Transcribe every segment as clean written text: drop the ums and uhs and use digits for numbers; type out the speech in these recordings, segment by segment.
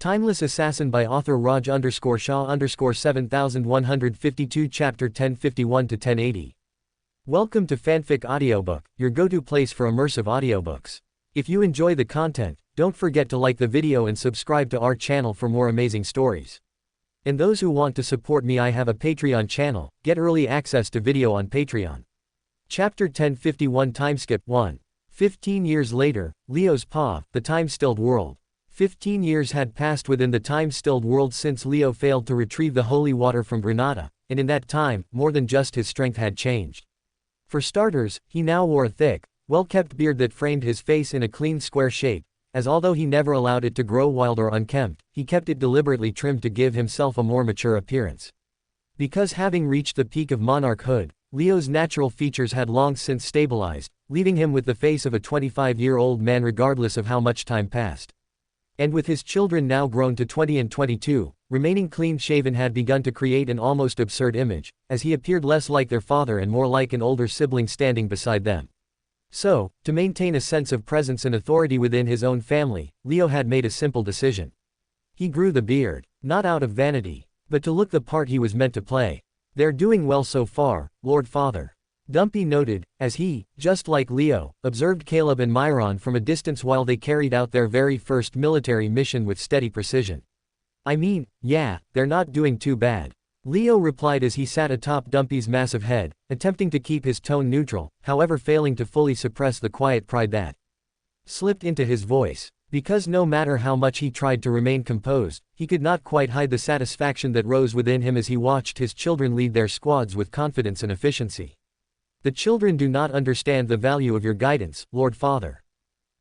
Timeless Assassin by author Raj_Shah_7152 Chapter 1051-1080. Welcome to Fanfic Audiobook, your go-to place for immersive audiobooks. If you enjoy the content, don't forget to like the video and subscribe to our channel for more amazing stories. And those who want to support me, I have a Patreon channel. Get early access to video on Patreon. Chapter 1051 Timeskip 1. 15 years later, Leo's Pa, the time-stilled world. 15 years had passed within the time-stilled world since Leo failed to retrieve the holy water from Granada, and in that time, more than just his strength had changed. For starters, he now wore a thick, well-kept beard that framed his face in a clean square shape, as although he never allowed it to grow wild or unkempt, he kept it deliberately trimmed to give himself a more mature appearance. Because having reached the peak of monarchhood, Leo's natural features had long since stabilized, leaving him with the face of a 25-year-old man regardless of how much time passed. And with his children now grown to 20 and 22, remaining clean-shaven had begun to create an almost absurd image, as he appeared less like their father and more like an older sibling standing beside them. So, to maintain a sense of presence and authority within his own family, Leo had made a simple decision. He grew the beard, not out of vanity, but to look the part he was meant to play. "They're doing well so far, Lord Father," Dumpy noted, as he, just like Leo, observed Caleb and Myron from a distance while they carried out their very first military mission with steady precision. "I mean, yeah, they're not doing too bad," Leo replied as he sat atop Dumpy's massive head, attempting to keep his tone neutral, however failing to fully suppress the quiet pride that slipped into his voice. Because no matter how much he tried to remain composed, he could not quite hide the satisfaction that rose within him as he watched his children lead their squads with confidence and efficiency. "The children do not understand the value of your guidance, Lord Father.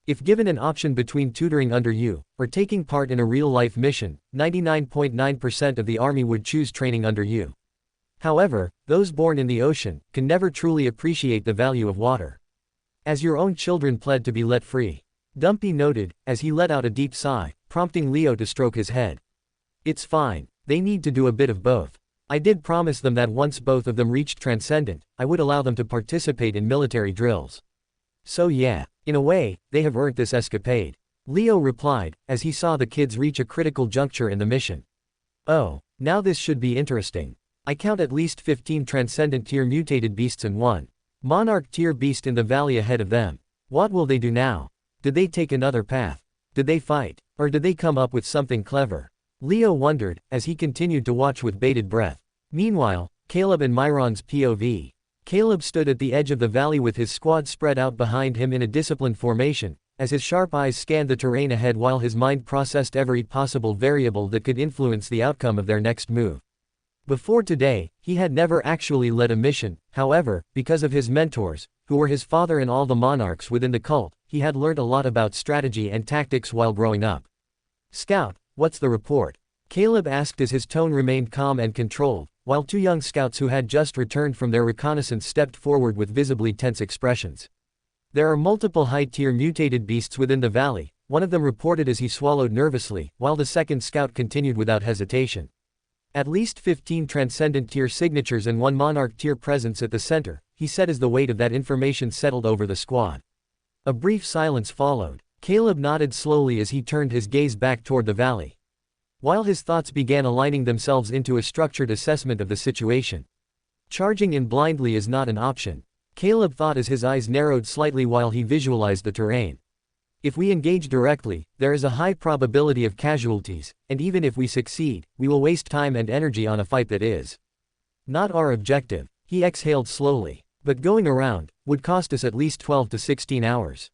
If given an option between tutoring under you, or taking part in a real-life mission, 99.9% of the army would choose training under you. However, those born in the ocean can never truly appreciate the value of water. As your own children pled to be let free," Dumpy noted, as he let out a deep sigh, prompting Leo to stroke his head. "It's fine, they need to do a bit of both. I did promise them that once both of them reached Transcendent, I would allow them to participate in military drills. So yeah, in a way, they have earned this escapade," Leo replied, as he saw the kids reach a critical juncture in the mission. "Oh, now this should be interesting. I count at least 15 Transcendent tier mutated beasts and 1 Monarch tier beast in the valley ahead of them. What will they do now? Did they take another path? Did they fight? Or did they come up with something clever?" Leo wondered, as he continued to watch with bated breath. Meanwhile, Caleb and Myron's POV. Caleb stood at the edge of the valley with his squad spread out behind him in a disciplined formation, as his sharp eyes scanned the terrain ahead while his mind processed every possible variable that could influence the outcome of their next move. Before today, he had never actually led a mission, however, because of his mentors, who were his father and all the monarchs within the cult, he had learned a lot about strategy and tactics while growing up. "Scout, what's the report?" Caleb asked as his tone remained calm and controlled, while two young scouts who had just returned from their reconnaissance stepped forward with visibly tense expressions. "There are multiple high-tier mutated beasts within the valley," one of them reported as he swallowed nervously, while the second scout continued without hesitation. "At least 15 Transcendent tier signatures and 1 Monarch tier presence at the center," he said as the weight of that information settled over the squad. A brief silence followed. Caleb nodded slowly as he turned his gaze back toward the valley, while his thoughts began aligning themselves into a structured assessment of the situation. Charging in blindly is not an option, Caleb thought as his eyes narrowed slightly while he visualized the terrain. "If we engage directly, there is a high probability of casualties, and even if we succeed, we will waste time and energy on a fight that is not our objective." He exhaled slowly. "But going around would cost us at least 12 to 16 hours.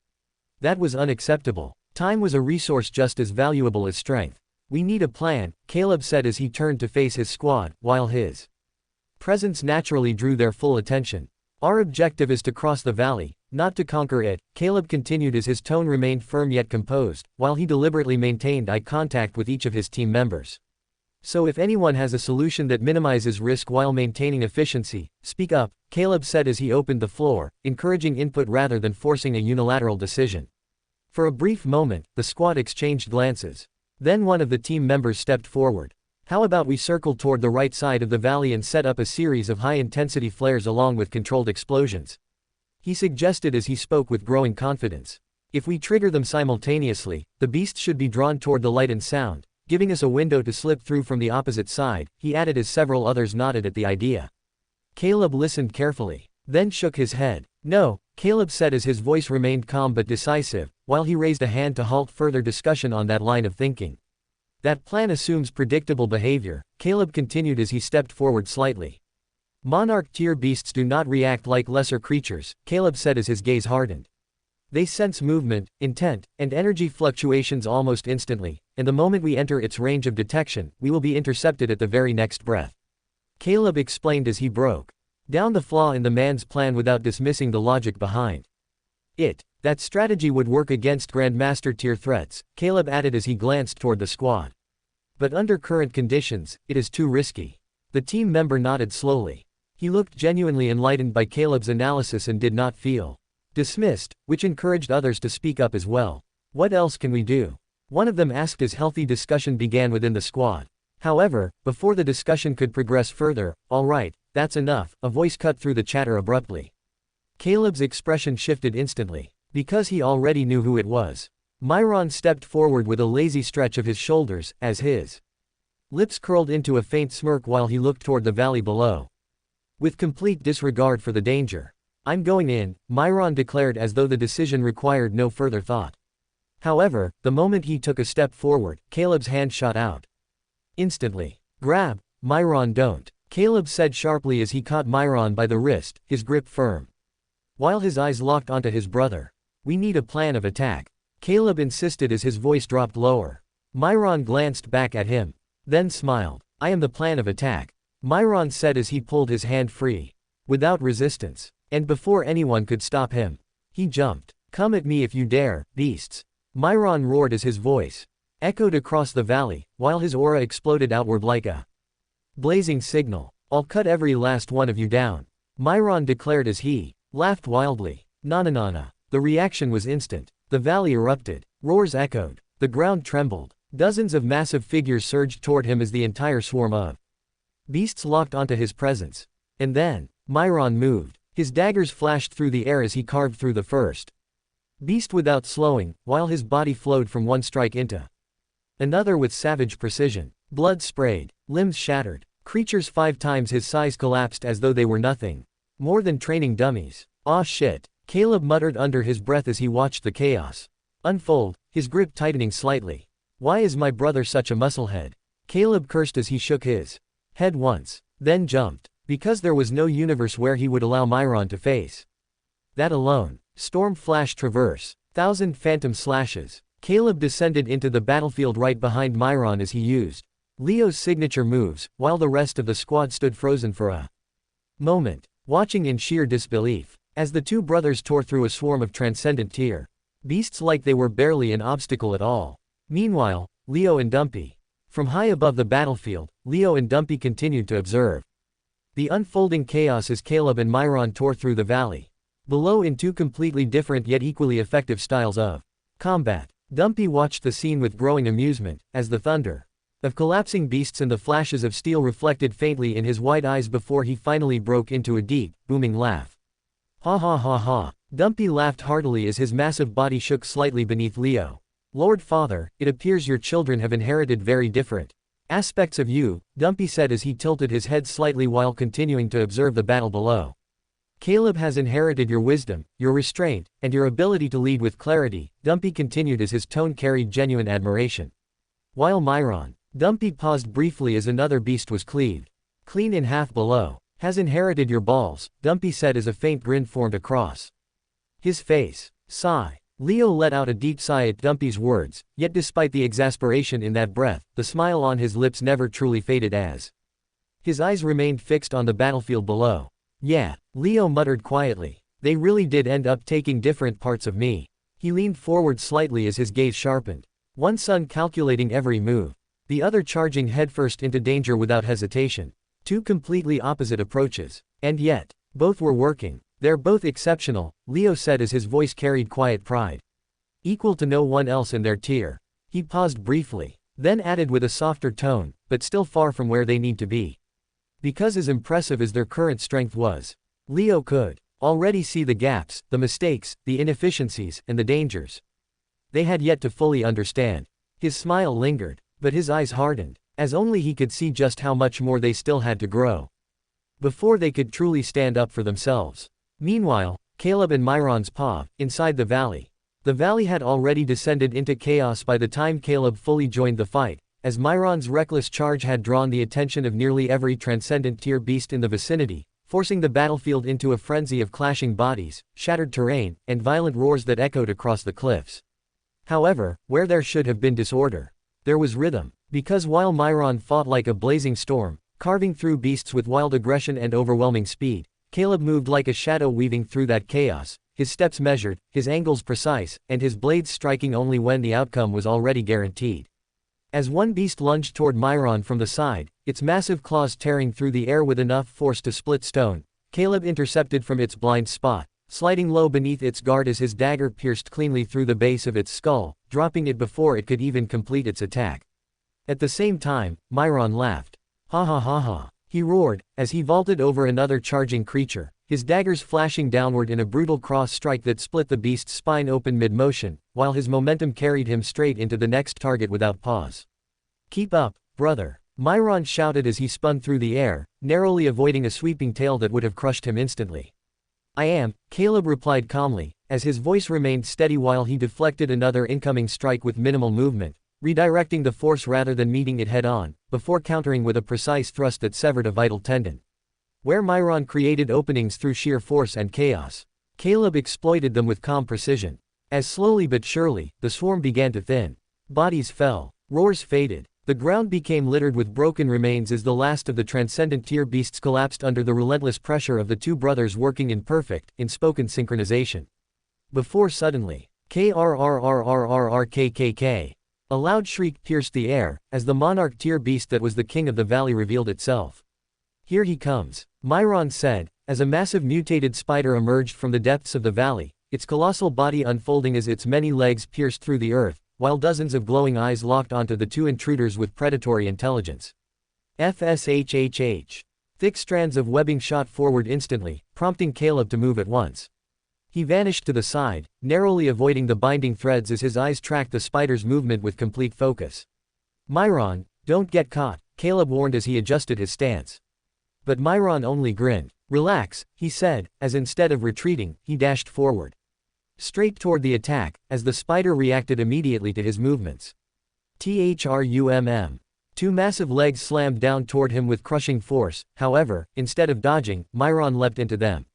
That was unacceptable. Time was a resource just as valuable as strength. We need a plan," Caleb said as he turned to face his squad, while his presence naturally drew their full attention. "Our objective is to cross the valley, not to conquer it," Caleb continued as his tone remained firm yet composed, while he deliberately maintained eye contact with each of his team members. "So if anyone has a solution that minimizes risk while maintaining efficiency, speak up," Caleb said as he opened the floor, encouraging input rather than forcing a unilateral decision. For a brief moment, the squad exchanged glances. Then one of the team members stepped forward. "How about we circle toward the right side of the valley and set up a series of high-intensity flares along with controlled explosions?" he suggested as he spoke with growing confidence. "If we trigger them simultaneously, the beast should be drawn toward the light and sound, giving us a window to slip through from the opposite side, he added as several others nodded at the idea. Caleb listened carefully, then shook his head. No, Caleb said as his voice remained calm but decisive, while he raised a hand to halt further discussion on that line of thinking. That plan assumes predictable behavior, Caleb continued as he stepped forward slightly. Monarch tier beasts do not react like lesser creatures, Caleb said as his gaze hardened. They sense movement, intent, and energy fluctuations almost instantly, and the moment we enter its range of detection, we will be intercepted at the very next breath. Caleb explained as he broke down the flaw in the man's plan without dismissing the logic behind it. That strategy would work against Grandmaster tier threats, Caleb added as he glanced toward the squad. But under current conditions, it is too risky. The team member nodded slowly. He looked genuinely enlightened by Caleb's analysis and did not feel dismissed, which encouraged others to speak up as well. What else can we do? One of them asked as healthy discussion began within the squad. However, before the discussion could progress further, "All right, that's enough," a voice cut through the chatter abruptly. Caleb's expression shifted instantly, because he already knew who it was. Myron stepped forward with a lazy stretch of his shoulders, as his lips curled into a faint smirk while he looked toward the valley below. With complete disregard for the danger. "I'm going in," Myron declared as though the decision required no further thought. However, the moment he took a step forward, Caleb's hand shot out. Instantly. "Grab, Myron, don't," Caleb said sharply as he caught Myron by the wrist, his grip firm. While his eyes locked onto his brother. "We need a plan of attack," Caleb insisted as his voice dropped lower. Myron glanced back at him. Then smiled. "I am the plan of attack," Myron said as he pulled his hand free. Without resistance. And before anyone could stop him. He jumped. "Come at me if you dare, beasts," Myron roared as his voice echoed across the valley, while his aura exploded outward like a blazing signal. "I'll cut every last one of you down," Myron declared as he laughed wildly. "Na-na-na-na." The reaction was instant. The valley erupted. Roars echoed. The ground trembled. Dozens of massive figures surged toward him as the entire swarm of beasts locked onto his presence. And then, Myron moved. His daggers flashed through the air as he carved through the first beast without slowing, while his body flowed from one strike into another with savage precision. Blood sprayed. Limbs shattered. Creatures 5 times his size collapsed as though they were nothing more than training dummies. "Aw shit," Caleb muttered under his breath as he watched the chaos unfold, his grip tightening slightly. "Why is my brother such a musclehead?" Caleb cursed as he shook his head once, then jumped. Because there was no universe where he would allow Myron to face that alone. Storm flash traverse. 1,000 phantom slashes. Caleb descended into the battlefield right behind Myron as he used Leo's signature moves, while the rest of the squad stood frozen for a moment, watching in sheer disbelief, as the two brothers tore through a swarm of transcendent tier beasts like they were barely an obstacle at all. Meanwhile, Leo and Dumpy. From high above the battlefield, Leo and Dumpy continued to observe the unfolding chaos as Caleb and Myron tore through the valley below in 2 completely different yet equally effective styles of combat. Dumpy watched the scene with growing amusement, as the thunder of collapsing beasts and the flashes of steel reflected faintly in his wide eyes before he finally broke into a deep, booming laugh. "Ha ha ha ha." Dumpy laughed heartily as his massive body shook slightly beneath Leo. "Lord Father, it appears your children have inherited very different aspects of you," Dumpy said as he tilted his head slightly while continuing to observe the battle below. "Caleb has inherited your wisdom, your restraint, and your ability to lead with clarity," Dumpy continued as his tone carried genuine admiration. While Myron, Dumpy paused briefly as another beast was cleaved clean in half below. "Has inherited your balls," Dumpy said as a faint grin formed across his face. Sigh. Leo let out a deep sigh at Dumpy's words, yet despite the exasperation in that breath, the smile on his lips never truly faded as his eyes remained fixed on the battlefield below. "Yeah," Leo muttered quietly. "They really did end up taking different parts of me." He leaned forward slightly as his gaze sharpened. One son calculating every move. The other charging headfirst into danger without hesitation. 2 completely opposite approaches. And yet, both were working. "They're both exceptional," Leo said as his voice carried quiet pride. "Equal to no one else in their tier." He paused briefly, then added with a softer tone, "but still far from where they need to be." Because as impressive as their current strength was, Leo could already see the gaps, the mistakes, the inefficiencies, and the dangers they had yet to fully understand. His smile lingered. But his eyes hardened, as only he could see just how much more they still had to grow before they could truly stand up for themselves. Meanwhile, Caleb and Myron's paw, inside the valley. The valley had already descended into chaos by the time Caleb fully joined the fight, as Myron's reckless charge had drawn the attention of nearly every transcendent tier beast in the vicinity, forcing the battlefield into a frenzy of clashing bodies, shattered terrain, and violent roars that echoed across the cliffs. However, where there should have been disorder, there was rhythm, because while Myron fought like a blazing storm, carving through beasts with wild aggression and overwhelming speed, Caleb moved like a shadow weaving through that chaos, his steps measured, his angles precise, and his blades striking only when the outcome was already guaranteed. As one beast lunged toward Myron from the side, its massive claws tearing through the air with enough force to split stone, Caleb intercepted from its blind spot, sliding low beneath its guard as his dagger pierced cleanly through the base of its skull, dropping it before it could even complete its attack. At the same time, Myron laughed. Ha ha ha ha, he roared, as he vaulted over another charging creature, his daggers flashing downward in a brutal cross strike that split the beast's spine open mid-motion, while his momentum carried him straight into the next target without pause. Keep up, brother, Myron shouted as he spun through the air, narrowly avoiding a sweeping tail that would have crushed him instantly. I am, Caleb replied calmly, as his voice remained steady while he deflected another incoming strike with minimal movement, redirecting the force rather than meeting it head-on, before countering with a precise thrust that severed a vital tendon. Where Myron created openings through sheer force and chaos, Caleb exploited them with calm precision. As slowly but surely, the swarm began to thin. Bodies fell, roars faded, the ground became littered with broken remains as the last of the transcendent tier beasts collapsed under the relentless pressure of the two brothers working in perfect, unspoken synchronization. Before suddenly, KRRRRRRKKK. A loud shriek pierced the air, as the monarch tier beast that was the king of the valley revealed itself. Here he comes, Myron said, as a massive mutated spider emerged from the depths of the valley, its colossal body unfolding as its many legs pierced through the earth, while dozens of glowing eyes locked onto the two intruders with predatory intelligence. FSHHH. Thick strands of webbing shot forward instantly, prompting Caleb to move at once. He vanished to the side, narrowly avoiding the binding threads as his eyes tracked the spider's movement with complete focus. Myron, don't get caught, Caleb warned as he adjusted his stance. But Myron only grinned. Relax, he said, as instead of retreating, he dashed forward. Straight toward the attack, as the spider reacted immediately to his movements. THRUMM. Two massive legs slammed down toward him with crushing force, however, instead of dodging, Myron leapt into them.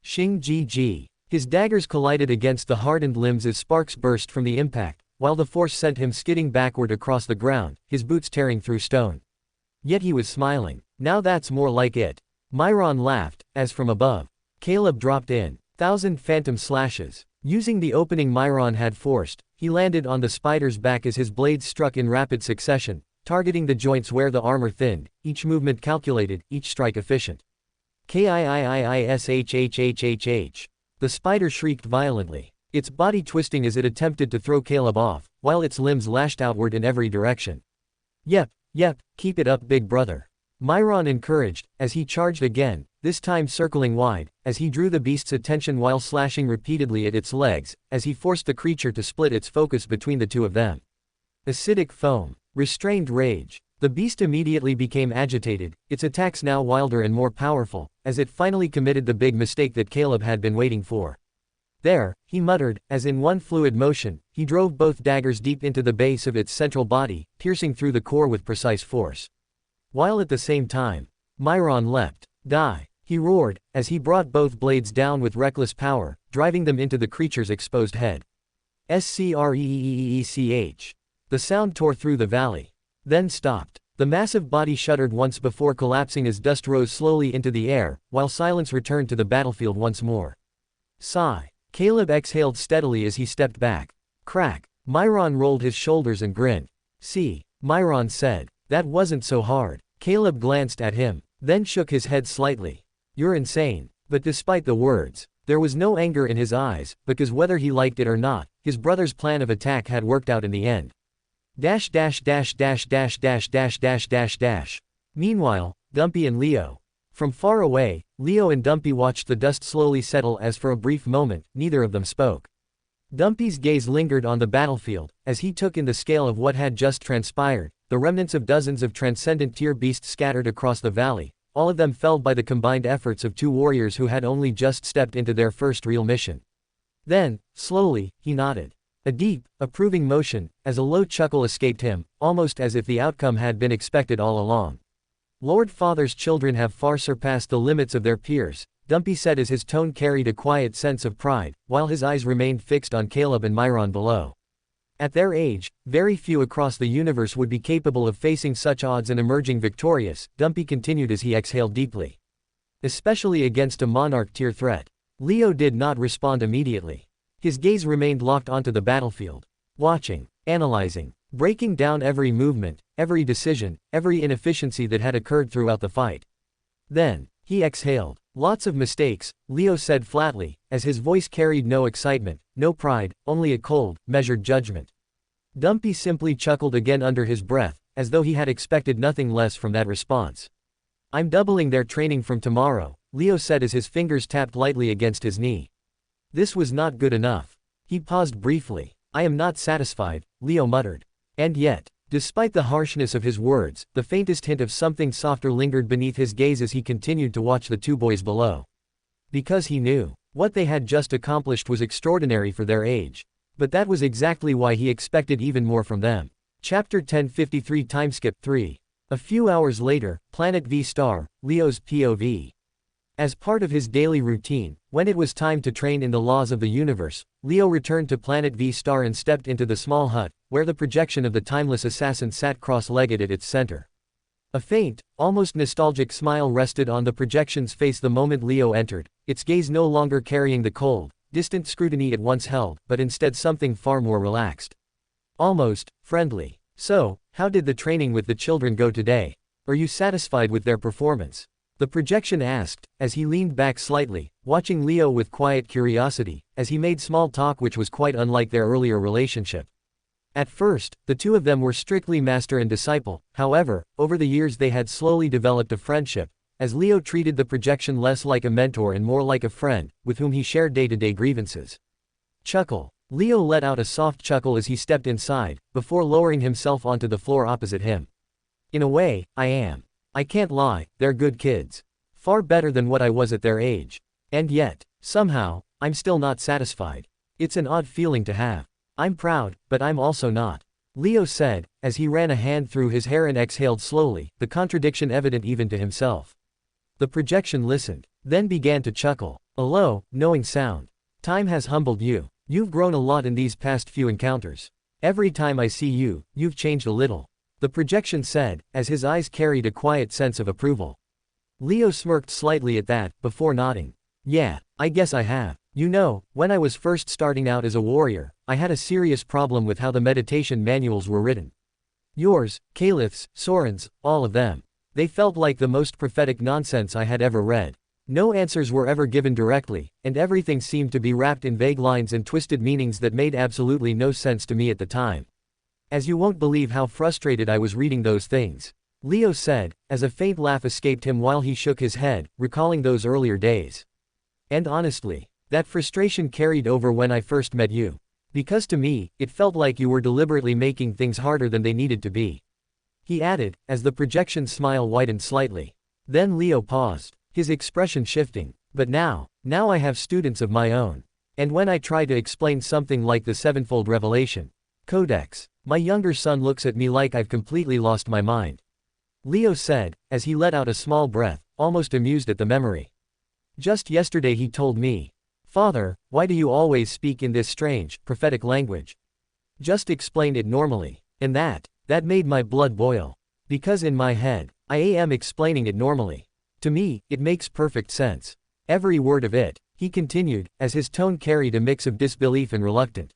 Xing GG. His daggers collided against the hardened limbs as sparks burst from the impact, while the force sent him skidding backward across the ground, his boots tearing through stone. Yet he was smiling. Now that's more like it. Myron laughed, as from above, Caleb dropped in. 1,000 phantom slashes. Using the opening Myron had forced, he landed on the spider's back as his blades struck in rapid succession, targeting the joints where the armor thinned, each movement calculated, each strike efficient. KIIIISHHHHH. The spider shrieked violently, its body twisting as it attempted to throw Caleb off, while its limbs lashed outward in every direction. Yep, keep it up, big brother. Myron encouraged, as he charged again, this time circling wide, as he drew the beast's attention while slashing repeatedly at its legs, as he forced the creature to split its focus between the two of them. Acidic foam. Restrained rage. The beast immediately became agitated, its attacks now wilder and more powerful, as it finally committed the big mistake that Caleb had been waiting for. There, he muttered, as in one fluid motion, he drove both daggers deep into the base of its central body, piercing through the core with precise force. While at the same time, Myron leapt. Die, he roared, as he brought both blades down with reckless power, driving them into the creature's exposed head. SCREEEECH. The sound tore through the valley. Then stopped. The massive body shuddered once before collapsing as dust rose slowly into the air, while silence returned to the battlefield once more. Sigh. Caleb exhaled steadily as he stepped back. Crack. Myron rolled his shoulders and grinned. See, Myron said, that wasn't so hard. Caleb glanced at him, then shook his head slightly. You're insane. But despite the words, there was no anger in his eyes, because whether he liked it or not, his brother's plan of attack had worked out in the end. Meanwhile, Dumpy and Leo. From far away, Leo and Dumpy watched the dust slowly settle as for a brief moment, neither of them spoke. Dumpy's gaze lingered on the battlefield, as he took in the scale of what had just transpired, the remnants of dozens of transcendent tier beasts scattered across the valley, all of them felled by the combined efforts of two warriors who had only just stepped into their first real mission. Then, slowly, he nodded. A deep, approving motion, as a low chuckle escaped him, almost as if the outcome had been expected all along. Lord Father's children have far surpassed the limits of their peers, Dumpy said as his tone carried a quiet sense of pride, while his eyes remained fixed on Caleb and Myron below. At their age, very few across the universe would be capable of facing such odds and emerging victorious, Dumpy continued as he exhaled deeply. Especially against a monarch-tier threat. Leo did not respond immediately. His gaze remained locked onto the battlefield. Watching, analyzing, breaking down every movement, every decision, every inefficiency that had occurred throughout the fight. Then, he exhaled. Lots of mistakes, Leo said flatly, as his voice carried no excitement, no pride, only a cold, measured judgment. Dumpy simply chuckled again under his breath, as though he had expected nothing less from that response. I'm doubling their training from tomorrow, Leo said as his fingers tapped lightly against his knee. This was not good enough. He paused briefly. I am not satisfied, Leo muttered. And yet, despite the harshness of his words, the faintest hint of something softer lingered beneath his gaze as he continued to watch the two boys below. Because he knew, what they had just accomplished was extraordinary for their age. But that was exactly why he expected even more from them. Chapter 1053 Timeskip 3. A few hours later, Planet V*, Leo's POV. As part of his daily routine, when it was time to train in the laws of the universe, Leo returned to Planet V* and stepped into the small hut, where the projection of the timeless assassin sat cross-legged at its center. A faint, almost nostalgic smile rested on the projection's face the moment Leo entered, its gaze no longer carrying the cold, distant scrutiny it once held, but instead something far more relaxed. Almost friendly. So, how did the training with the children go today? Are you satisfied with their performance? The projection asked, as he leaned back slightly, watching Leo with quiet curiosity, as he made small talk which was quite unlike their earlier relationship. At first, the two of them were strictly master and disciple, however, over the years they had slowly developed a friendship, as Leo treated the projection less like a mentor and more like a friend, with whom he shared day-to-day grievances. Chuckle. Leo let out a soft chuckle as he stepped inside, before lowering himself onto the floor opposite him. In a way, I am. I can't lie, they're good kids. Far better than what I was at their age. And yet, somehow, I'm still not satisfied. It's an odd feeling to have. I'm proud, but I'm also not. Leo said, as he ran a hand through his hair and exhaled slowly, the contradiction evident even to himself. The projection listened, then began to chuckle. A low, knowing sound. Time has humbled you. You've grown a lot in these past few encounters. Every time I see you, you've changed a little. The projection said, as his eyes carried a quiet sense of approval. Leo smirked slightly at that, before nodding. Yeah, I guess I have. You know, when I was first starting out as a warrior, I had a serious problem with how the meditation manuals were written. Yours, Calith's, Soren's, all of them. They felt like the most prophetic nonsense I had ever read. No answers were ever given directly, and everything seemed to be wrapped in vague lines and twisted meanings that made absolutely no sense to me at the time. As you won't believe how frustrated I was reading those things. Leo said, as a faint laugh escaped him while he shook his head, recalling those earlier days. And honestly, that frustration carried over when I first met you. Because to me, it felt like you were deliberately making things harder than they needed to be. He added, as the projection's smile widened slightly. Then Leo paused, his expression shifting. But now I have students of my own. And when I try to explain something like the Sevenfold Revelation Codex, my younger son looks at me like I've completely lost my mind. Leo said, as he let out a small breath, almost amused at the memory. Just yesterday he told me, Father, why do you always speak in this strange, prophetic language? Just explain it normally. And that made my blood boil. Because in my head, I am explaining it normally. To me, it makes perfect sense. Every word of it, he continued, as his tone carried a mix of disbelief and reluctant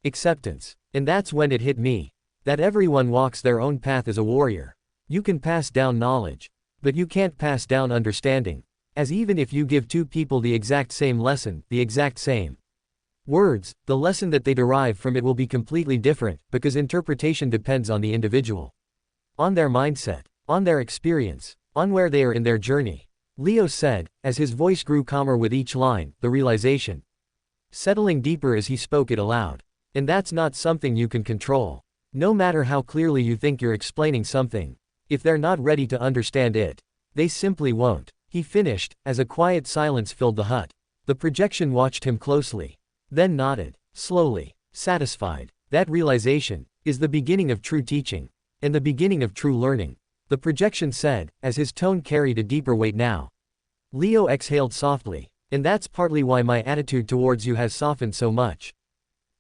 acceptance. And that's when it hit me. That everyone walks their own path as a warrior. You can pass down knowledge. But you can't pass down understanding. As even if you give two people the exact same lesson, the exact same words, the lesson that they derive from it will be completely different, because interpretation depends on the individual. On their mindset. On their experience. On where they are in their journey. Leo said, as his voice grew calmer with each line, the realization settling deeper as he spoke it aloud. And that's not something you can control. No matter how clearly you think you're explaining something, if they're not ready to understand it, they simply won't. He finished, as a quiet silence filled the hut. The projection watched him closely, then nodded, slowly, satisfied. That realization is the beginning of true teaching, and the beginning of true learning, the projection said, as his tone carried a deeper weight now. Leo exhaled softly, and that's partly why my attitude towards you has softened so much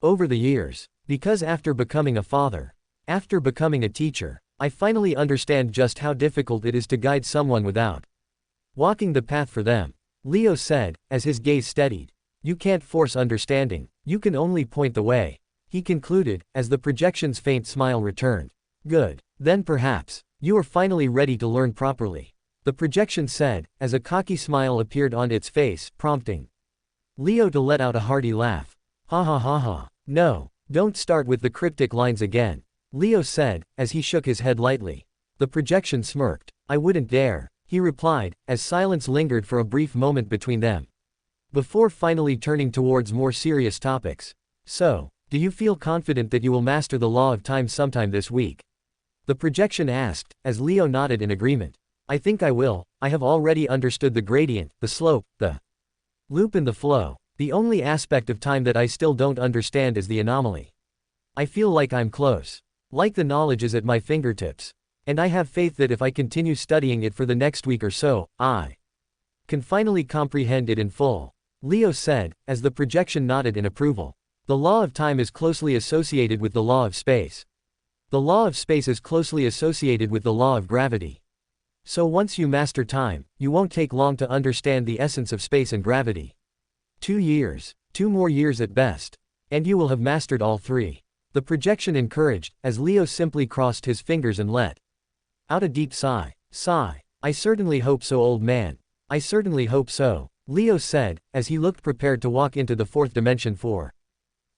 over the years. Because after becoming a father, after becoming a teacher, I finally understand just how difficult it is to guide someone without walking the path for them. Leo said, as his gaze steadied. You can't force understanding, you can only point the way. He concluded, as the projection's faint smile returned. Good. Then perhaps, you are finally ready to learn properly. The projection said, as a cocky smile appeared on its face, prompting Leo to let out a hearty laugh. Ha ha ha ha. No, don't start with the cryptic lines again, Leo said, as he shook his head lightly. The projection smirked. I wouldn't dare, he replied, as silence lingered for a brief moment between them, before finally turning towards more serious topics. So, do you feel confident that you will master the law of time sometime this week? The projection asked, as Leo nodded in agreement. I think I will. I have already understood the gradient, the slope, the loop and the flow. The only aspect of time that I still don't understand is the anomaly. I feel like I'm close. Like the knowledge is at my fingertips. And I have faith that if I continue studying it for the next week or so, I can finally comprehend it in full. Leo said, as the projection nodded in approval. The law of time is closely associated with the law of space. The law of space is closely associated with the law of gravity. So once you master time, you won't take long to understand the essence of space and gravity. 2 years, 2 more years at best, and you will have mastered all three. The projection encouraged, as Leo simply crossed his fingers and let out a deep sigh. Sigh. I certainly hope so, old man. I certainly hope so, Leo said, as he looked prepared to walk into the fourth dimension for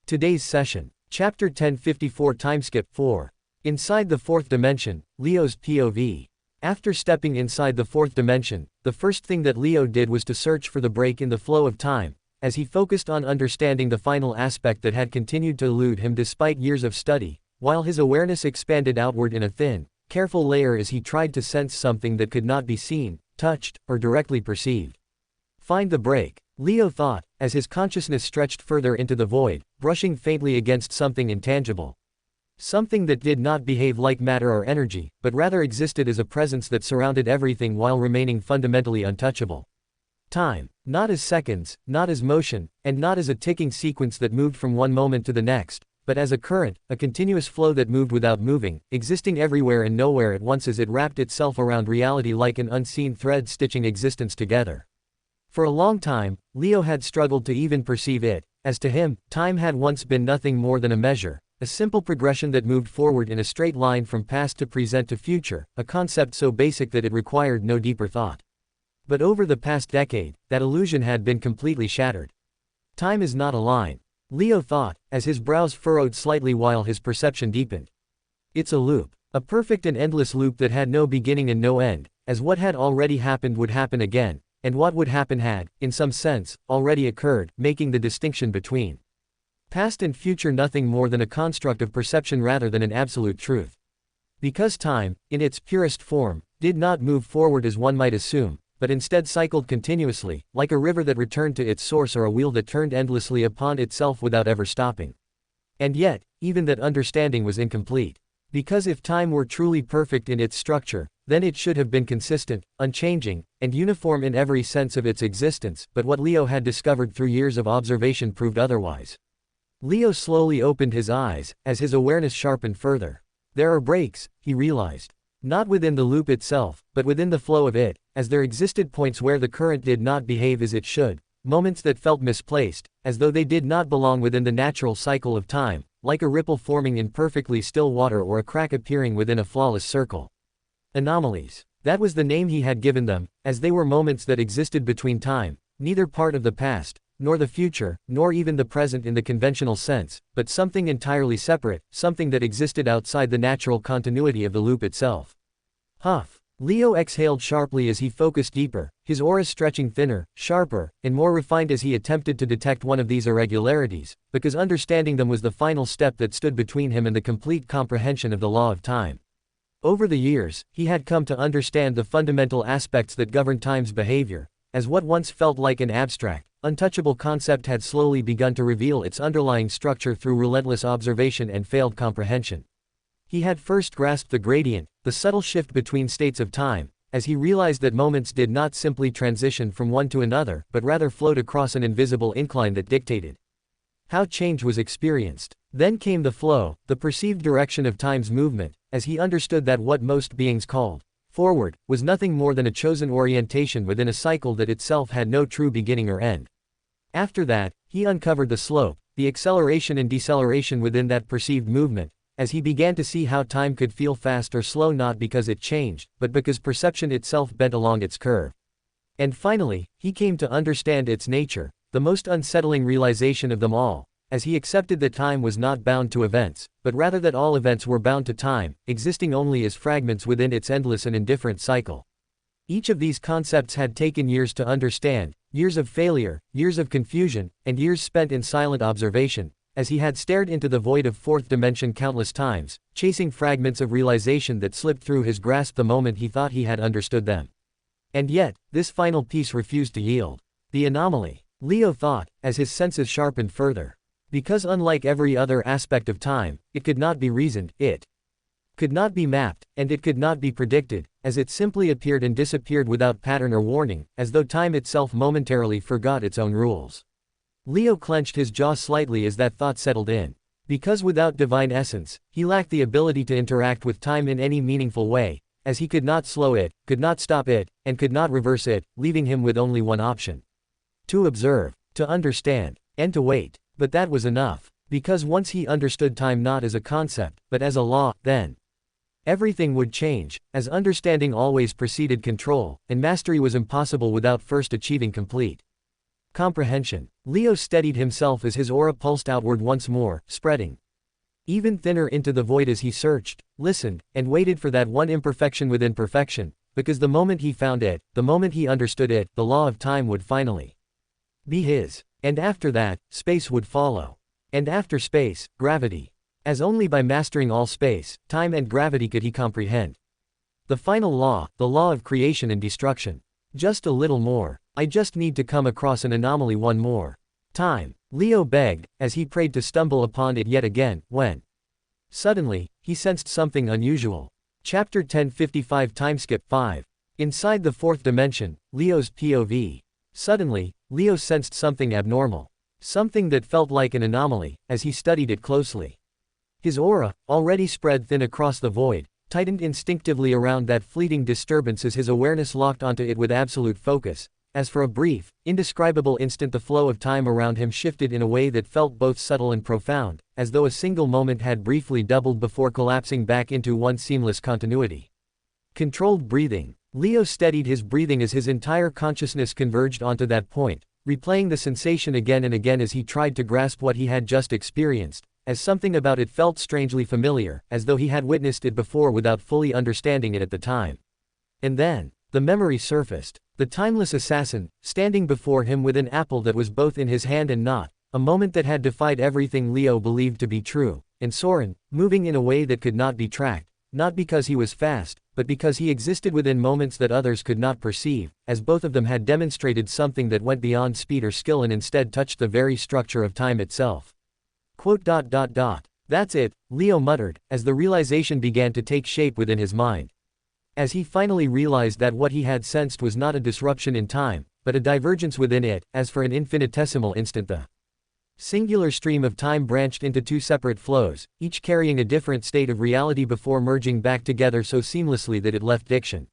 today's session. Chapter 1054 Timeskip 4. Inside the fourth dimension, Leo's POV. After stepping inside the fourth dimension, the first thing that Leo did was to search for the break in the flow of time, as he focused on understanding the final aspect that had continued to elude him despite years of study, while his awareness expanded outward in a thin, careful layer as he tried to sense something that could not be seen, touched, or directly perceived. Find the break, Leo thought, as his consciousness stretched further into the void, brushing faintly against something intangible. Something that did not behave like matter or energy, but rather existed as a presence that surrounded everything while remaining fundamentally untouchable. Time, not as seconds, not as motion, and not as a ticking sequence that moved from one moment to the next, but as a current, a continuous flow that moved without moving, existing everywhere and nowhere at once as it wrapped itself around reality like an unseen thread stitching existence together. For a long time, Leo had struggled to even perceive it, as to him, time had once been nothing more than a measure, a simple progression that moved forward in a straight line from past to present to future, a concept so basic that it required no deeper thought. But over the past decade, that illusion had been completely shattered. Time is not a line, Leo thought, as his brows furrowed slightly while his perception deepened. It's a loop, a perfect and endless loop that had no beginning and no end, as what had already happened would happen again, and what would happen had, in some sense, already occurred, making the distinction between past and future nothing more than a construct of perception rather than an absolute truth. Because time, in its purest form, did not move forward as one might assume, but instead cycled continuously, like a river that returned to its source or a wheel that turned endlessly upon itself without ever stopping. And yet, even that understanding was incomplete. Because if time were truly perfect in its structure, then it should have been consistent, unchanging, and uniform in every sense of its existence, but what Leo had discovered through years of observation proved otherwise. Leo slowly opened his eyes, as his awareness sharpened further. There are breaks, he realized. Not within the loop itself, but within the flow of it, as there existed points where the current did not behave as it should, moments that felt misplaced, as though they did not belong within the natural cycle of time, like a ripple forming in perfectly still water or a crack appearing within a flawless circle. Anomalies. That was the name he had given them, as they were moments that existed between time, neither part of the past, nor the future, nor even the present in the conventional sense, but something entirely separate, something that existed outside the natural continuity of the loop itself. Huff. Leo exhaled sharply as he focused deeper, his aura stretching thinner, sharper, and more refined as he attempted to detect one of these irregularities, because understanding them was the final step that stood between him and the complete comprehension of the law of time. Over the years, he had come to understand the fundamental aspects that govern time's behavior, as what once felt like an abstract, untouchable concept had slowly begun to reveal its underlying structure through relentless observation and failed comprehension. He had first grasped the gradient, the subtle shift between states of time, as he realized that moments did not simply transition from one to another, but rather flowed across an invisible incline that dictated how change was experienced. Then came the flow, the perceived direction of time's movement, as he understood that what most beings called forward was nothing more than a chosen orientation within a cycle that itself had no true beginning or end. After that, he uncovered the slope, the acceleration and deceleration within that perceived movement, as he began to see how time could feel fast or slow not because it changed, but because perception itself bent along its curve. And finally, he came to understand its nature, the most unsettling realization of them all, as he accepted that time was not bound to events, but rather that all events were bound to time, existing only as fragments within its endless and indifferent cycle. Each of these concepts had taken years to understand, years of failure, years of confusion, and years spent in silent observation, as he had stared into the void of fourth dimension countless times, chasing fragments of realization that slipped through his grasp the moment he thought he had understood them. And yet, this final piece refused to yield. The anomaly, Leo thought, as his senses sharpened further. Because unlike every other aspect of time, it could not be reasoned, it could not be mapped, and it could not be predicted, as it simply appeared and disappeared without pattern or warning, as though time itself momentarily forgot its own rules. Leo clenched his jaw slightly as that thought settled in. Because without divine essence, he lacked the ability to interact with time in any meaningful way, as he could not slow it, could not stop it, and could not reverse it, leaving him with only one option: to observe, to understand, and to wait. But that was enough, because once he understood time not as a concept, but as a law, then everything would change, as understanding always preceded control, and mastery was impossible without first achieving complete comprehension. Leo steadied himself as his aura pulsed outward once more, spreading even thinner into the void as he searched, listened, and waited for that one imperfection within perfection, because the moment he found it, the moment he understood it, the law of time would finally be his. And after that, space would follow. And after space, gravity. As only by mastering all space, time and gravity could he comprehend the final law, the law of creation and destruction. Just a little more. I just need to come across an anomaly one more time, Leo begged, as he prayed to stumble upon it yet again, when suddenly, he sensed something unusual. Chapter 1055 Timeskip 5. Inside the fourth dimension, Leo's POV. Suddenly, Leo sensed something abnormal. Something that felt like an anomaly, as he studied it closely. His aura, already spread thin across the void, tightened instinctively around that fleeting disturbance as his awareness locked onto it with absolute focus, as for a brief, indescribable instant the flow of time around him shifted in a way that felt both subtle and profound, as though a single moment had briefly doubled before collapsing back into one seamless continuity. Controlled breathing. Leo steadied his breathing as his entire consciousness converged onto that point, replaying the sensation again and again as he tried to grasp what he had just experienced, as something about it felt strangely familiar, as though he had witnessed it before without fully understanding it at the time. And then, the memory surfaced. The timeless assassin, standing before him with an apple that was both in his hand and not, a moment that had defied everything Leo believed to be true, and Soren, moving in a way that could not be tracked, not because he was fast, but because he existed within moments that others could not perceive, as both of them had demonstrated something that went beyond speed or skill and instead touched the very structure of time itself. That's it, Leo muttered, as the realization began to take shape within his mind. As he finally realized that what he had sensed was not a disruption in time, but a divergence within it, as for an infinitesimal instant the singular stream of time branched into two separate flows, each carrying a different state of reality before merging back together so seamlessly that it left diction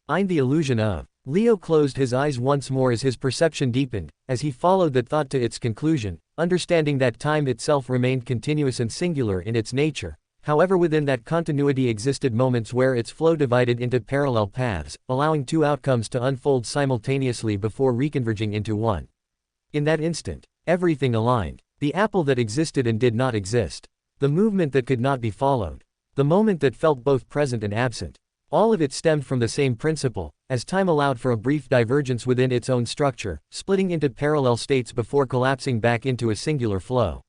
behind the illusion of. Leo closed his eyes once more as his perception deepened, as he followed that thought to its conclusion, understanding that time itself remained continuous and singular in its nature. However, within that continuity existed moments where its flow divided into parallel paths, allowing two outcomes to unfold simultaneously before reconverging into one. In that instant, everything aligned. The apple that existed and did not exist. The movement that could not be followed. The moment that felt both present and absent. All of it stemmed from the same principle, as time allowed for a brief divergence within its own structure, splitting into parallel states before collapsing back into a singular flow.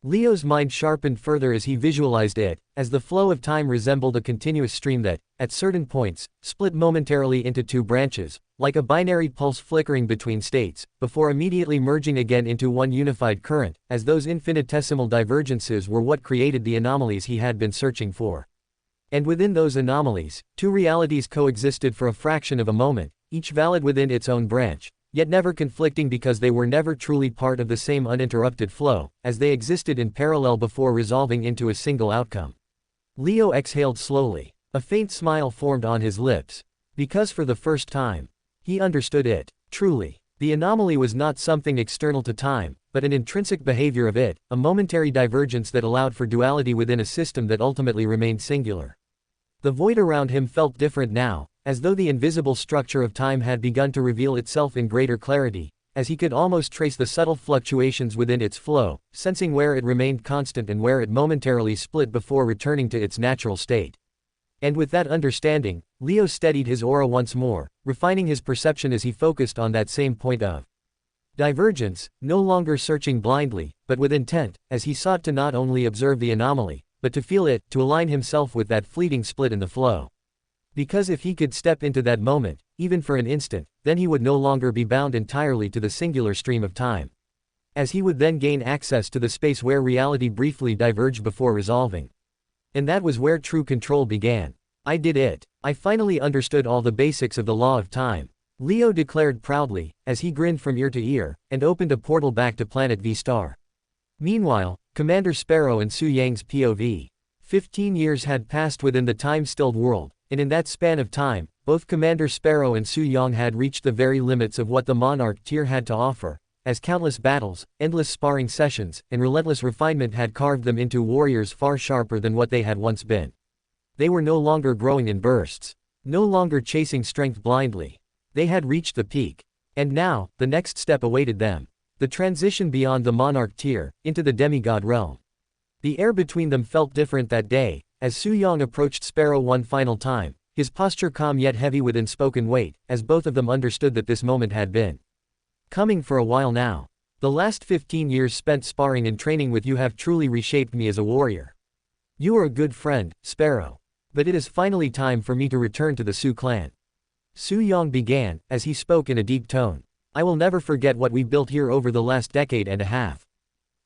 Leo's mind sharpened further as he visualized it, as the flow of time resembled a continuous stream that, at certain points, split momentarily into two branches, like a binary pulse flickering between states, before immediately merging again into one unified current, as those infinitesimal divergences were what created the anomalies he had been searching for. And within those anomalies, two realities coexisted for a fraction of a moment, each valid within its own branch, yet never conflicting because they were never truly part of the same uninterrupted flow, as they existed in parallel before resolving into a single outcome. Leo exhaled slowly. A faint smile formed on his lips. Because for the first time, he understood it. Truly, the anomaly was not something external to time, but an intrinsic behavior of it, a momentary divergence that allowed for duality within a system that ultimately remained singular. The void around him felt different now, as though the invisible structure of time had begun to reveal itself in greater clarity, as he could almost trace the subtle fluctuations within its flow, sensing where it remained constant and where it momentarily split before returning to its natural state. And with that understanding, Leo steadied his aura once more, refining his perception as he focused on that same point of divergence, no longer searching blindly, but with intent, as he sought to not only observe the anomaly, but to feel it, to align himself with that fleeting split in the flow. Because if he could step into that moment, even for an instant, then he would no longer be bound entirely to the singular stream of time. As he would then gain access to the space where reality briefly diverged before resolving. And that was where true control began. I did it. I finally understood all the basics of the law of time, Leo declared proudly, as he grinned from ear to ear, and opened a portal back to Planet V-Star. Meanwhile, Commander Sparrow and Su Yang's POV. 15 years had passed within the time-stilled world, and in that span of time, both Commander Sparrow and Su Yang had reached the very limits of what the Monarch tier had to offer, as countless battles, endless sparring sessions, and relentless refinement had carved them into warriors far sharper than what they had once been. They were no longer growing in bursts, no longer chasing strength blindly. They had reached the peak. And now, the next step awaited them. The transition beyond the Monarch tier, into the demigod realm. The air between them felt different that day, as Su Yang approached Sparrow one final time, his posture calm yet heavy with unspoken weight, as both of them understood that this moment had been coming for a while now. The last 15 years spent sparring and training with you have truly reshaped me as a warrior. You are a good friend, Sparrow. But it is finally time for me to return to the Su clan. Su Yang began, as he spoke in a deep tone. I will never forget what we built here over the last decade and a half.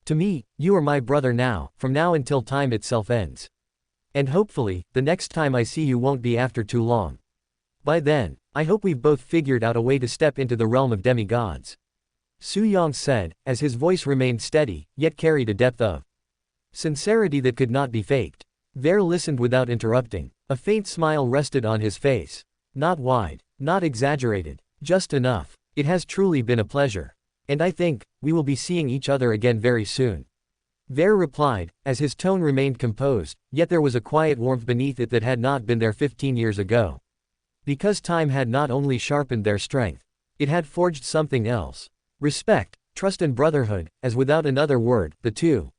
To me, you are my brother now, from now until time itself ends. And hopefully, the next time I see you won't be after too long. By then, I hope we've both figured out a way to step into the realm of demigods. Su Yang said, as his voice remained steady, yet carried a depth of sincerity that could not be faked. Ver listened without interrupting. A faint smile rested on his face. Not wide, not exaggerated, just enough. It has truly been a pleasure. And I think, we will be seeing each other again very soon. Ver replied, as his tone remained composed, yet there was a quiet warmth beneath it that had not been there 15 years ago. Because time had not only sharpened their strength, it had forged something else. Respect, trust and brotherhood, as without another word, the two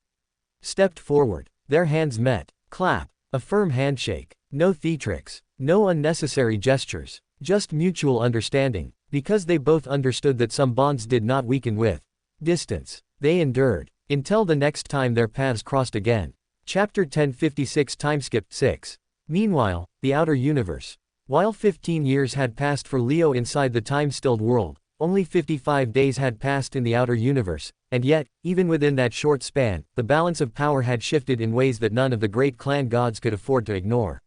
stepped forward. Their hands met. Clap. A firm handshake. No theatrics. No unnecessary gestures. Just mutual understanding. Because they both understood that some bonds did not weaken with distance. They endured. Until the next time their paths crossed again. Chapter 1056 Timeskip 6. Meanwhile, the outer universe. While 15 years had passed for Leo inside the time-stilled world, only 55 days had passed in the outer universe, and yet, even within that short span, the balance of power had shifted in ways that none of the great clan gods could afford to ignore.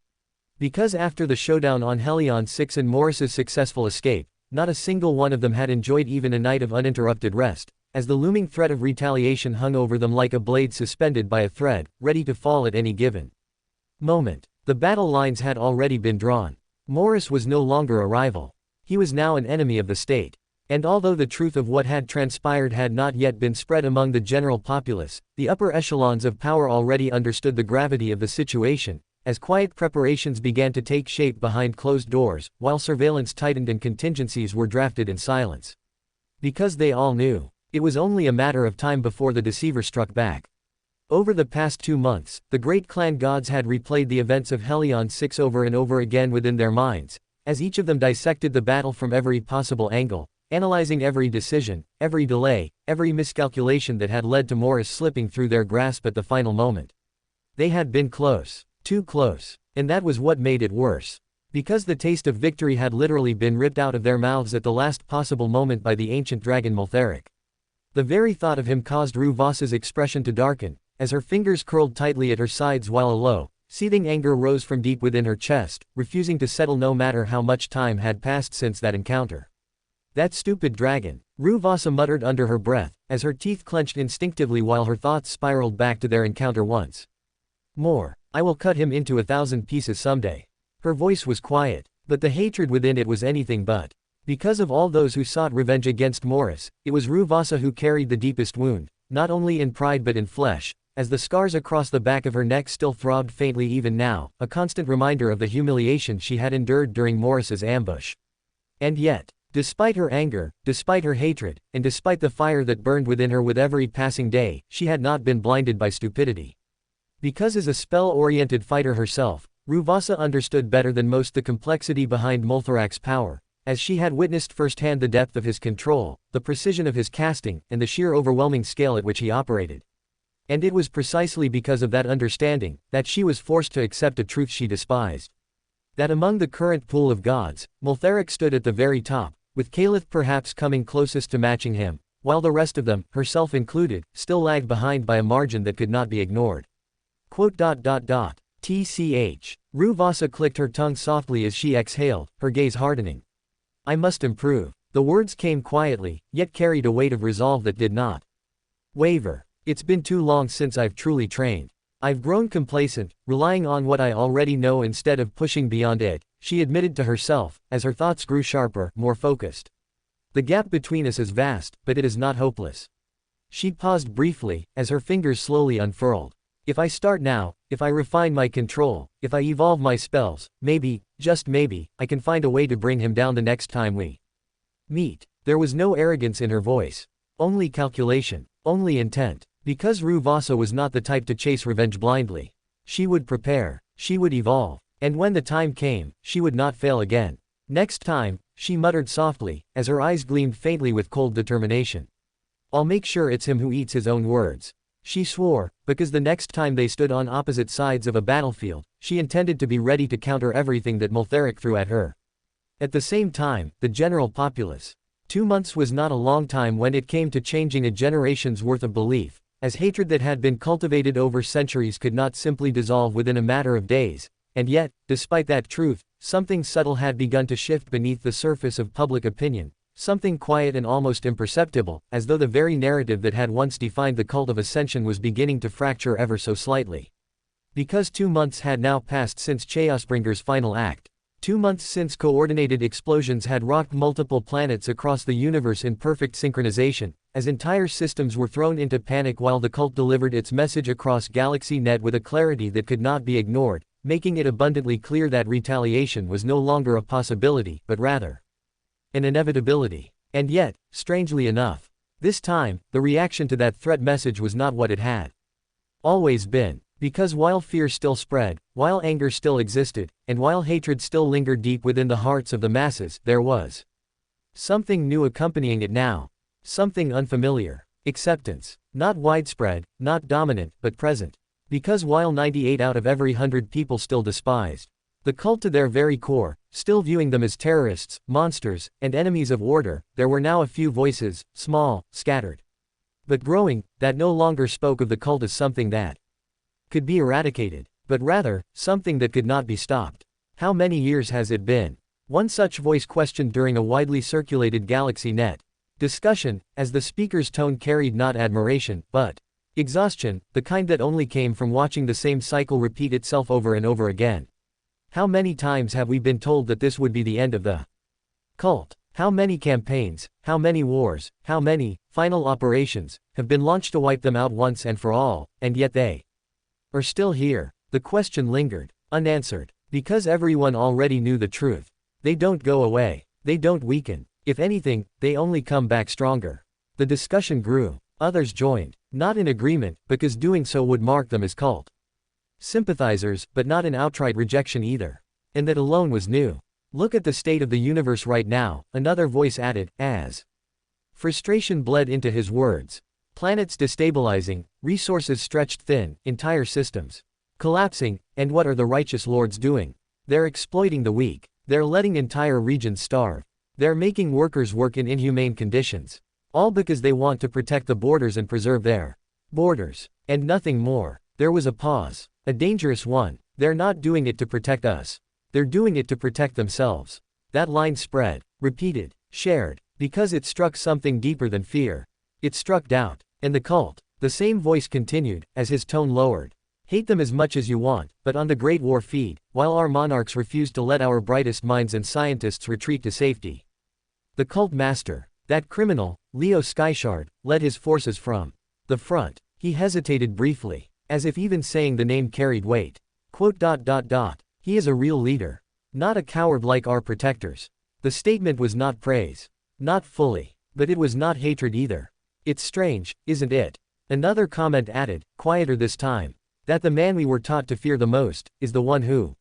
Because after the showdown on Helion 6 and Morris's successful escape, not a single one of them had enjoyed even a night of uninterrupted rest, as the looming threat of retaliation hung over them like a blade suspended by a thread, ready to fall at any given moment. The battle lines had already been drawn. Morris was no longer a rival. He was now an enemy of the state. And although the truth of what had transpired had not yet been spread among the general populace, the upper echelons of power already understood the gravity of the situation, as quiet preparations began to take shape behind closed doors, while surveillance tightened and contingencies were drafted in silence. Because they all knew, it was only a matter of time before the deceiver struck back. Over the past 2 months, the great clan gods had replayed the events of Helion 6 over and over again within their minds, as each of them dissected the battle from every possible angle, analyzing every decision, every delay, every miscalculation that had led to Morris slipping through their grasp at the final moment. They had been close. Too close. And that was what made it worse. Because the taste of victory had literally been ripped out of their mouths at the last possible moment by the ancient dragon Multheric. The very thought of him caused Rue Voss's expression to darken, as her fingers curled tightly at her sides while a low, seething anger rose from deep within her chest, refusing to settle no matter how much time had passed since that encounter. That stupid dragon, Rue Vossa muttered under her breath, as her teeth clenched instinctively while her thoughts spiraled back to their encounter once more. I will cut him into 1,000 pieces someday. Her voice was quiet, but the hatred within it was anything but. Because of all those who sought revenge against Morris, it was Rue Vossa who carried the deepest wound, not only in pride but in flesh, as the scars across the back of her neck still throbbed faintly even now, a constant reminder of the humiliation she had endured during Morris's ambush. And yet, despite her anger, despite her hatred, and despite the fire that burned within her with every passing day, she had not been blinded by stupidity. Because as a spell-oriented fighter herself, Rue Vossa understood better than most the complexity behind Multherac's power, as she had witnessed firsthand the depth of his control, the precision of his casting, and the sheer overwhelming scale at which he operated. And it was precisely because of that understanding, that she was forced to accept a truth she despised. That among the current pool of gods, Multheric stood at the very top, with Calith perhaps coming closest to matching him, while the rest of them, herself included, still lagged behind by a margin that could not be ignored. TCH. Rue Vossa clicked her tongue softly as she exhaled, her gaze hardening. I must improve. The words came quietly, yet carried a weight of resolve that did not waver. It's been too long since I've truly trained. I've grown complacent, relying on what I already know instead of pushing beyond it, she admitted to herself, as her thoughts grew sharper, more focused. The gap between us is vast, but it is not hopeless. She paused briefly, as her fingers slowly unfurled. If I start now, if I refine my control, if I evolve my spells, maybe, just maybe, I can find a way to bring him down the next time we meet. There was no arrogance in her voice. Only calculation. Only intent. Because Rue Vossa was not the type to chase revenge blindly. She would prepare. She would evolve. And when the time came, she would not fail again. Next time, she muttered softly, as her eyes gleamed faintly with cold determination. I'll make sure it's him who eats his own words. She swore, because the next time they stood on opposite sides of a battlefield, she intended to be ready to counter everything that Multheric threw at her. At the same time, the general populace. 2 months was not a long time when it came to changing a generation's worth of belief, as hatred that had been cultivated over centuries could not simply dissolve within a matter of days, and yet, despite that truth, something subtle had begun to shift beneath the surface of public opinion. Something quiet and almost imperceptible, as though the very narrative that had once defined the cult of Ascension was beginning to fracture ever so slightly. Because 2 months had now passed since Chaosbringer's final act. 2 months since coordinated explosions had rocked multiple planets across the universe in perfect synchronization, as entire systems were thrown into panic while the cult delivered its message across Galaxy Net with a clarity that could not be ignored, making it abundantly clear that retaliation was no longer a possibility, but rather an inevitability. And yet, strangely enough, this time, the reaction to that threat message was not what it had always been. Because while fear still spread, while anger still existed, and while hatred still lingered deep within the hearts of the masses, there was something new accompanying it now. Something unfamiliar. Acceptance. Not widespread, not dominant, but present. Because while 98 out of every 100 people still despised the cult to their very core, still viewing them as terrorists, monsters, and enemies of order, there were now a few voices, small, scattered, but growing, that no longer spoke of the cult as something that could be eradicated, but rather, something that could not be stopped. How many years has it been? One such voice questioned during a widely circulated Galaxy Net discussion, as the speaker's tone carried not admiration, but exhaustion, the kind that only came from watching the same cycle repeat itself over and over again. How many times have we been told that this would be the end of the cult? How many campaigns, how many wars, how many final operations have been launched to wipe them out once and for all, and yet they are still here? The question lingered, unanswered, because everyone already knew the truth. They don't go away. They don't weaken. If anything, they only come back stronger. The discussion grew. Others joined, not in agreement, because doing so would mark them as cult sympathizers, but not in outright rejection either. And that alone was new. Look at the state of the universe right now, another voice added, as frustration bled into his words. Planets destabilizing, resources stretched thin, entire systems collapsing, and what are the righteous lords doing? They're exploiting the weak. They're letting entire regions starve. They're making workers work in inhumane conditions. All because they want to protect the borders and preserve their borders. And nothing more. There was a pause. A dangerous one. They're not doing it to protect us. They're doing it to protect themselves. That line spread, repeated, shared, because it struck something deeper than fear. It struck doubt. And the cult. The same voice continued, as his tone lowered. Hate them as much as you want, but on the Great War feed, while our monarchs refuse to let our brightest minds and scientists retreat to safety. The cult master, that criminal, Leo Skyshard, led his forces from the front. He hesitated briefly, as if even saying the name carried weight. He is a real leader. Not a coward like our protectors. The statement was not praise. Not fully. But it was not hatred either. It's strange, isn't it? Another comment added, quieter this time, that the man we were taught to fear the most, is the one who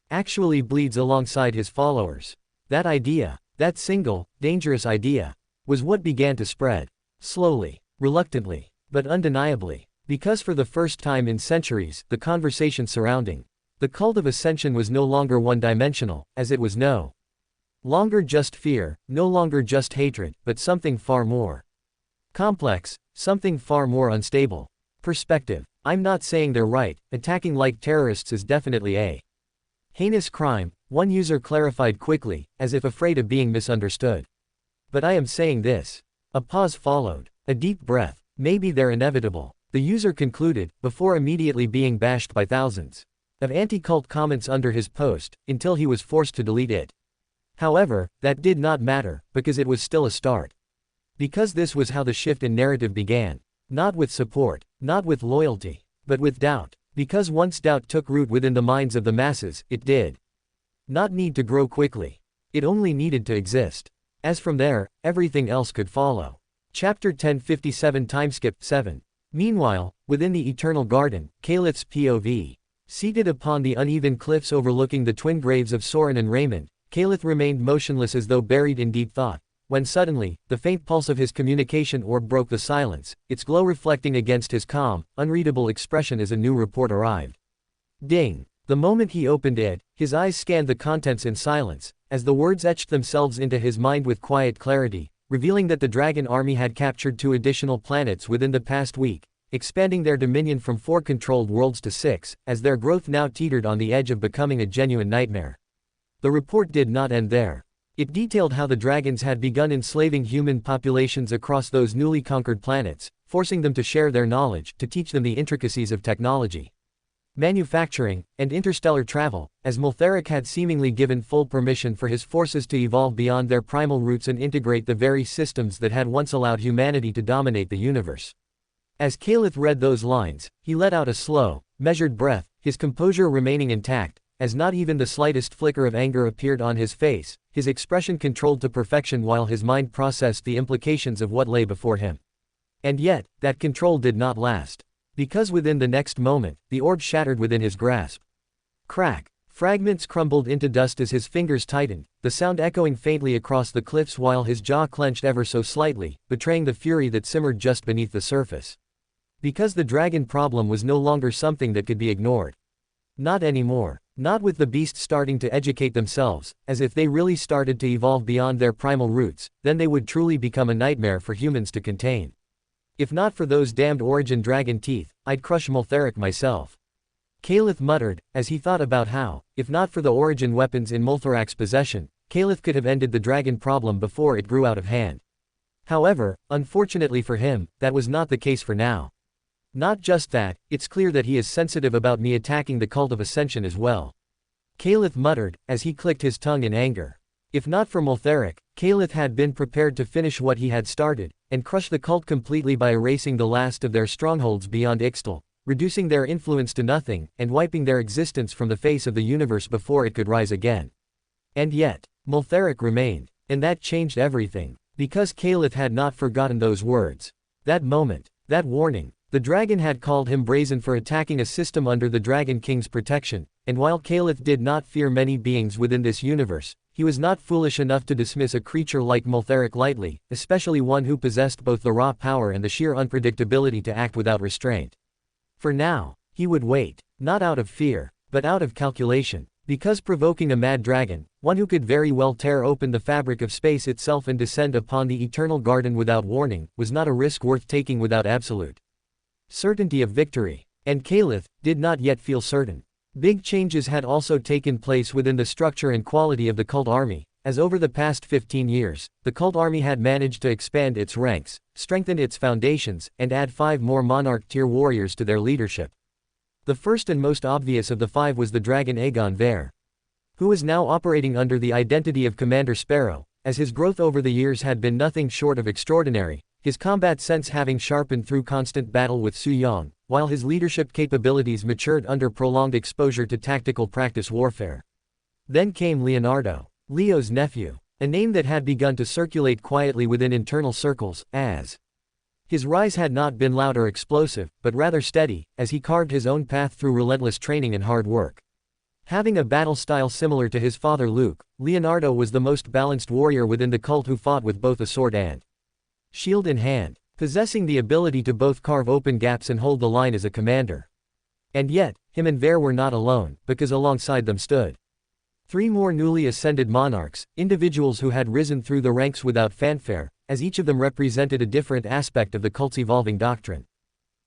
actually bleeds alongside his followers. That idea, that single, dangerous idea, was what began to spread. Slowly, reluctantly, but undeniably. Because for the first time in centuries, the conversation surrounding the cult of ascension was no longer one-dimensional, as it was no longer just fear, no longer just hatred, but something far more complex, something far more unstable. Perspective. I'm not saying they're right, attacking like terrorists is definitely a heinous crime, one user clarified quickly, as if afraid of being misunderstood. But I am saying this. A pause followed, a deep breath. Maybe they're inevitable, the user concluded, before immediately being bashed by thousands of anti-cult comments under his post, until he was forced to delete it. However, that did not matter, because it was still a start. Because this was how the shift in narrative began. Not with support, not with loyalty, but with doubt. Because once doubt took root within the minds of the masses, it did not need to grow quickly. It only needed to exist. As from there, everything else could follow. Chapter 1057 Timeskip 7. Meanwhile, within the Eternal Garden, Calith's POV. Seated upon the uneven cliffs overlooking the twin graves of Soren and Raymond, Calith remained motionless as though buried in deep thought, when suddenly, the faint pulse of his communication orb broke the silence, its glow reflecting against his calm, unreadable expression as a new report arrived. Ding! The moment he opened it, his eyes scanned the contents in silence, as the words etched themselves into his mind with quiet clarity, revealing that the Dragon Army had captured 2 additional planets within the past week, expanding their dominion from 4 controlled worlds to 6, as their growth now teetered on the edge of becoming a genuine nightmare. The report did not end there. It detailed how the dragons had begun enslaving human populations across those newly conquered planets, forcing them to share their knowledge, to teach them the intricacies of technology, manufacturing, and interstellar travel, as Multheric had seemingly given full permission for his forces to evolve beyond their primal roots and integrate the very systems that had once allowed humanity to dominate the universe. As Calith read those lines, he let out a slow, measured breath, his composure remaining intact, as not even the slightest flicker of anger appeared on his face, his expression controlled to perfection while his mind processed the implications of what lay before him. And yet, that control did not last. Because within the next moment, the orb shattered within his grasp. Crack! Fragments crumbled into dust as his fingers tightened, the sound echoing faintly across the cliffs while his jaw clenched ever so slightly, betraying the fury that simmered just beneath the surface. Because the dragon problem was no longer something that could be ignored. Not anymore. Not with the beasts starting to educate themselves, as if they really started to evolve beyond their primal roots, then they would truly become a nightmare for humans to contain. If not for those damned origin dragon teeth, I'd crush Multheric myself. Calith muttered, as he thought about how, if not for the origin weapons in Multherac's possession, Calith could have ended the dragon problem before it grew out of hand. However, unfortunately for him, that was not the case for now. Not just that, it's clear that he is sensitive about me attacking the cult of ascension as well. Calith muttered, as he clicked his tongue in anger. If not for Multheric, Calith had been prepared to finish what he had started, and crush the cult completely by erasing the last of their strongholds beyond Ixtal, reducing their influence to nothing, and wiping their existence from the face of the universe before it could rise again. And yet, Multheric remained, and that changed everything, because Calith had not forgotten those words. That moment, that warning, the dragon had called him brazen for attacking a system under the Dragon King's protection, and while Caliph did not fear many beings within this universe, he was not foolish enough to dismiss a creature like Multheric lightly, especially one who possessed both the raw power and the sheer unpredictability to act without restraint. For now, he would wait, not out of fear, but out of calculation, because provoking a mad dragon, one who could very well tear open the fabric of space itself and descend upon the eternal garden without warning, was not a risk worth taking without absolute certainty of victory. And Caliph did not yet feel certain. Big changes had also taken place within the structure and quality of the cult army, as over the past 15 years, the cult army had managed to expand its ranks, strengthen its foundations, and add 5 more monarch-tier warriors to their leadership. The first and most obvious of the 5 was the dragon Aegon Vare, who was now operating under the identity of Commander Sparrow, as his growth over the years had been nothing short of extraordinary, his combat sense having sharpened through constant battle with Su Yong, while his leadership capabilities matured under prolonged exposure to tactical practice warfare. Then came Leonardo, Leo's nephew, a name that had begun to circulate quietly within internal circles, as his rise had not been loud or explosive, but rather steady, as he carved his own path through relentless training and hard work. Having a battle style similar to his father Luke, Leonardo was the most balanced warrior within the cult who fought with both a sword and shield in hand, possessing the ability to both carve open gaps and hold the line as a commander. And yet, him and Vare were not alone, because alongside them stood 3 more newly ascended monarchs, individuals who had risen through the ranks without fanfare, as each of them represented a different aspect of the cult's evolving doctrine.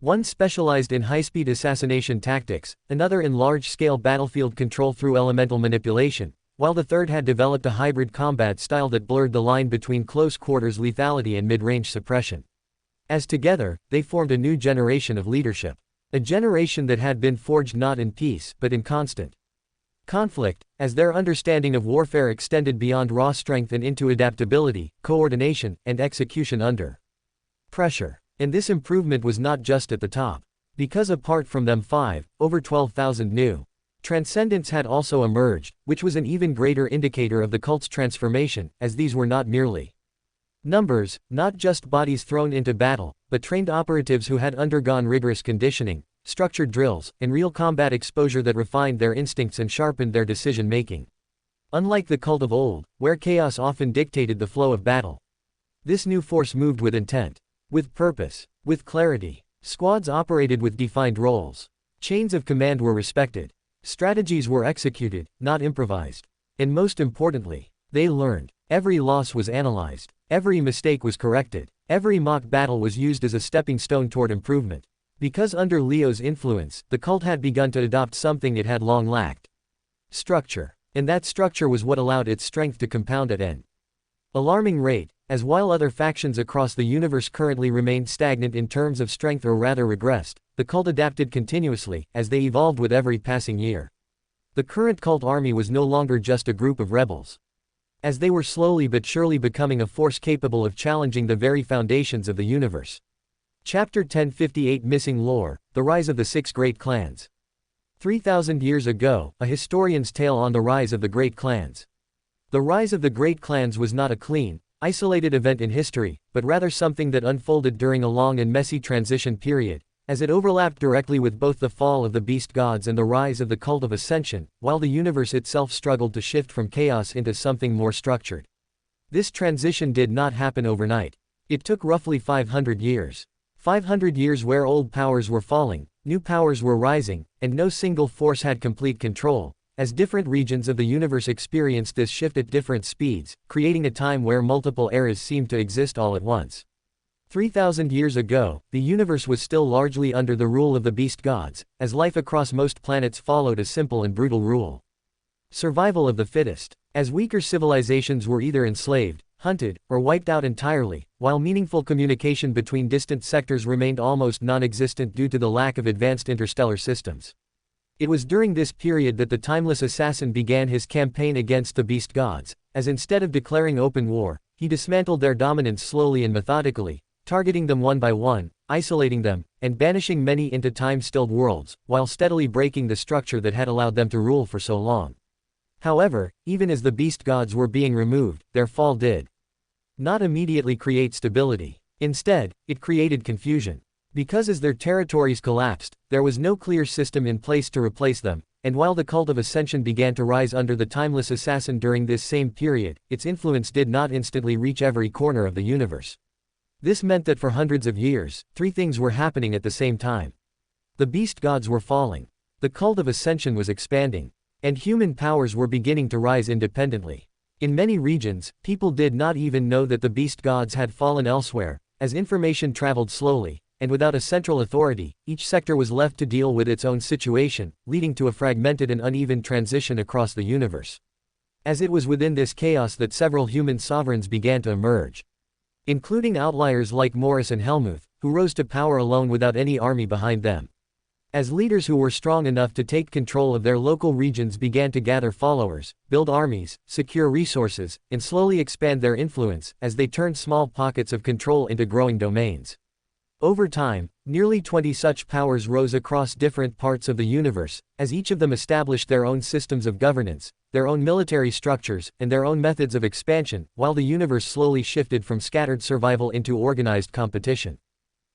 One specialized in high-speed assassination tactics, another in large-scale battlefield control through elemental manipulation, while the third had developed a hybrid combat style that blurred the line between close-quarters lethality and mid-range suppression. As together, they formed a new generation of leadership. A generation that had been forged not in peace, but in constant conflict, as their understanding of warfare extended beyond raw strength and into adaptability, coordination, and execution under pressure. And this improvement was not just at the top. Because apart from them 5, over 12,000 new transcendents had also emerged, which was an even greater indicator of the cult's transformation, as these were not merely numbers, not just bodies thrown into battle, but trained operatives who had undergone rigorous conditioning, structured drills, and real combat exposure that refined their instincts and sharpened their decision-making. Unlike the cult of old, where chaos often dictated the flow of battle, this new force moved with intent, with purpose, with clarity. Squads operated with defined roles. Chains of command were respected. Strategies were executed, not improvised. And most importantly, they learned. Every loss was analyzed. Every mistake was corrected. Every mock battle was used as a stepping stone toward improvement. Because under Leo's influence, the cult had begun to adopt something it had long lacked: structure. And that structure was what allowed its strength to compound at an alarming rate, as while other factions across the universe currently remained stagnant in terms of strength or rather regressed, the cult adapted continuously, as they evolved with every passing year. The current cult army was no longer just a group of rebels, as they were slowly but surely becoming a force capable of challenging the very foundations of the universe. Chapter 1058 Missing Lore, The Rise of the 6 Great Clans. 3,000 years ago, a historian's tale on the rise of the great clans. The rise of the great clans was not a clean, isolated event in history, but rather something that unfolded during a long and messy transition period, as it overlapped directly with both the fall of the beast gods and the rise of the cult of ascension, while the universe itself struggled to shift from chaos into something more structured. This transition did not happen overnight. It took roughly 500 years. 500 years where old powers were falling, new powers were rising, and no single force had complete control, as different regions of the universe experienced this shift at different speeds, creating a time where multiple eras seemed to exist all at once. 3,000 years ago, the universe was still largely under the rule of the beast gods, as life across most planets followed a simple and brutal rule: survival of the fittest. As weaker civilizations were either enslaved, hunted, or wiped out entirely, while meaningful communication between distant sectors remained almost non-existent due to the lack of advanced interstellar systems. It was during this period that the timeless assassin began his campaign against the beast gods, as instead of declaring open war, he dismantled their dominance slowly and methodically, targeting them one by one, isolating them, and banishing many into time-stilled worlds, while steadily breaking the structure that had allowed them to rule for so long. However, even as the beast gods were being removed, their fall did not immediately create stability. Instead, it created confusion. Because as their territories collapsed, there was no clear system in place to replace them, and while the cult of ascension began to rise under the timeless assassin during this same period, its influence did not instantly reach every corner of the universe. This meant that for hundreds of years, three things were happening at the same time. The beast gods were falling, the cult of ascension was expanding, and human powers were beginning to rise independently. In many regions, people did not even know that the beast gods had fallen elsewhere, as information traveled slowly, and without a central authority, each sector was left to deal with its own situation, leading to a fragmented and uneven transition across the universe. As it was within this chaos that several human sovereigns began to emerge, including outliers like Morris and Helmuth, who rose to power alone without any army behind them. As leaders who were strong enough to take control of their local regions began to gather followers, build armies, secure resources, and slowly expand their influence, as they turned small pockets of control into growing domains. Over time, nearly 20 such powers rose across different parts of the universe, as each of them established their own systems of governance, their own military structures, and their own methods of expansion, while the universe slowly shifted from scattered survival into organized competition.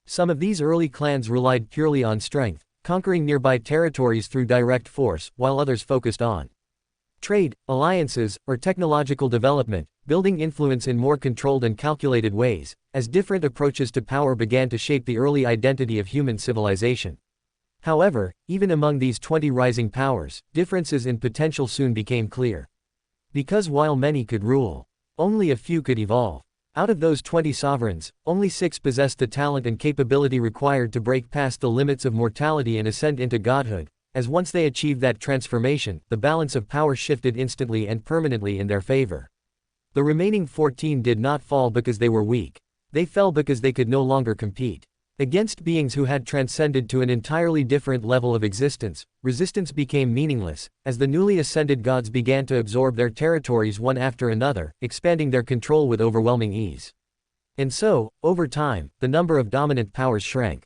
Some of these early clans relied purely on strength, conquering nearby territories through direct force, while others focused on trade, alliances, or technological development, building influence in more controlled and calculated ways, as different approaches to power began to shape the early identity of human civilization. However, even among these 20 rising powers, differences in potential soon became clear. Because while many could rule, only a few could evolve. Out of those 20 sovereigns, only 6 possessed the talent and capability required to break past the limits of mortality and ascend into godhood, as once they achieved that transformation, the balance of power shifted instantly and permanently in their favor. The remaining 14 did not fall because they were weak. They fell because they could no longer compete against beings who had transcended to an entirely different level of existence. Resistance became meaningless, as the newly ascended gods began to absorb their territories one after another, expanding their control with overwhelming ease. And so, over time, the number of dominant powers shrank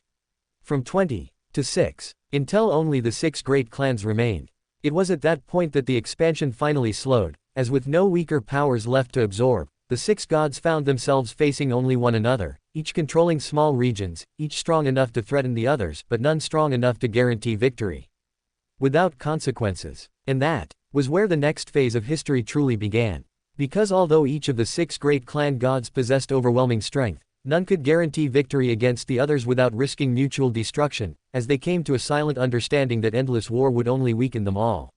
from 20 to 6, until only the 6 great clans remained. It was at that point that the expansion finally slowed, as with no weaker powers left to absorb, the 6 gods found themselves facing only one another, each controlling small regions, each strong enough to threaten the others but none strong enough to guarantee victory without consequences. And that was where the next phase of history truly began. Because although each of the 6 great clan gods possessed overwhelming strength, none could guarantee victory against the others without risking mutual destruction, as they came to a silent understanding that endless war would only weaken them all.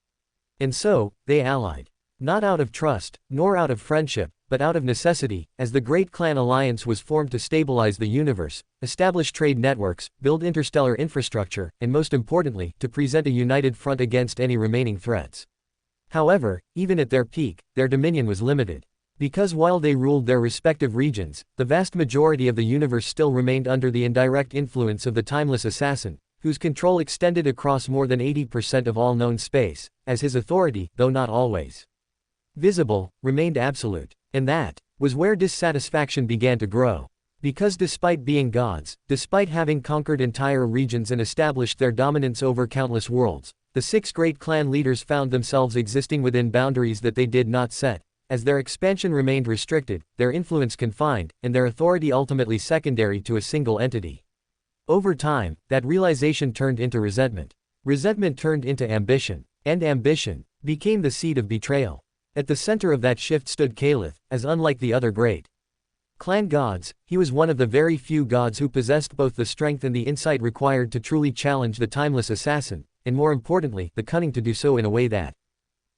And so, they allied. Not out of trust, nor out of friendship, but out of necessity, as the Great Clan Alliance was formed to stabilize the universe, establish trade networks, build interstellar infrastructure, and most importantly, to present a united front against any remaining threats. However, even at their peak, their dominion was limited. Because while they ruled their respective regions, the vast majority of the universe still remained under the indirect influence of the timeless assassin, whose control extended across more than 80% of all known space, as his authority, though not always visible, remained absolute. And that was where dissatisfaction began to grow. Because despite being gods, despite having conquered entire regions and established their dominance over countless worlds, the 6 great clan leaders found themselves existing within boundaries that they did not set, as their expansion remained restricted, their influence confined, and their authority ultimately secondary to a single entity. Over time, that realization turned into resentment. Resentment turned into ambition, and ambition became the seed of betrayal. At the center of that shift stood Caliph, as unlike the other great clan gods, he was one of the very few gods who possessed both the strength and the insight required to truly challenge the timeless assassin, and more importantly, the cunning to do so in a way that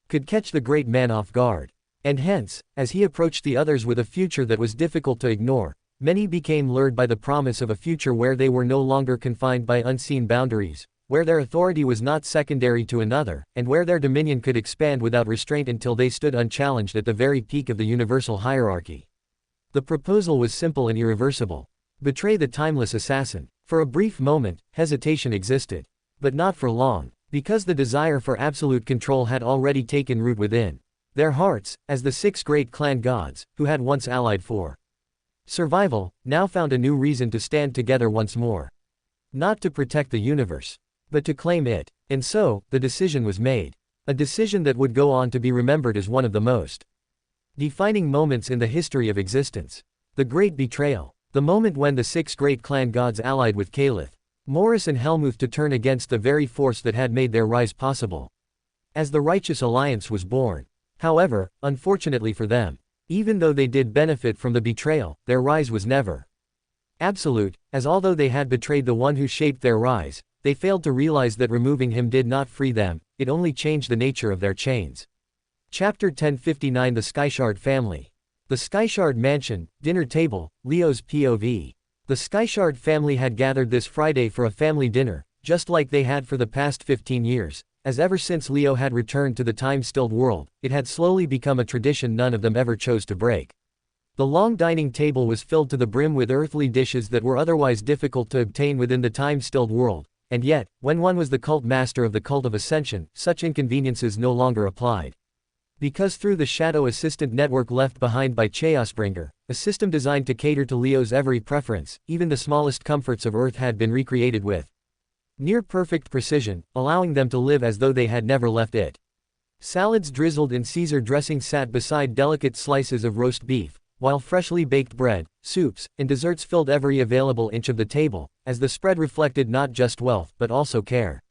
could catch the great man off guard. And hence, as he approached the others with a future that was difficult to ignore, many became lured by the promise of a future where they were no longer confined by unseen boundaries, where their authority was not secondary to another, and where their dominion could expand without restraint until they stood unchallenged at the very peak of the universal hierarchy. The proposal was simple and irreversible. Betray the timeless assassin. For a brief moment, hesitation existed. But not for long, because the desire for absolute control had already taken root within their hearts, as the 6 great clan gods, who had once allied for survival, now found a new reason to stand together once more. Not to protect the universe, but to claim it. And so, the decision was made. A decision that would go on to be remembered as one of the most defining moments in the history of existence. The Great Betrayal. The moment when the 6 great clan gods allied with Caliph, Morris and Helmuth to turn against the very force that had made their rise possible. As the Righteous Alliance was born. However, unfortunately for them, even though they did benefit from the betrayal, their rise was never absolute, as although they had betrayed the one who shaped their rise, they failed to realize that removing him did not free them, it only changed the nature of their chains. Chapter 1059 The Skyshard Family. The Skyshard Mansion, Dinner Table, Leo's POV. The Skyshard family had gathered this Friday for a family dinner, just like they had for the past 15 years, as ever since Leo had returned to the time-stilled world, it had slowly become a tradition none of them ever chose to break. The long dining table was filled to the brim with earthly dishes that were otherwise difficult to obtain within the time-stilled world, and yet, when one was the cult master of the cult of ascension, such inconveniences no longer applied. Because through the shadow assistant network left behind by Chaosbringer, a system designed to cater to Leo's every preference, even the smallest comforts of Earth had been recreated with near-perfect precision, allowing them to live as though they had never left it. Salads drizzled in Caesar dressing sat beside delicate slices of roast beef, while freshly baked bread, soups, and desserts filled every available inch of the table, as the spread reflected not just wealth but also care.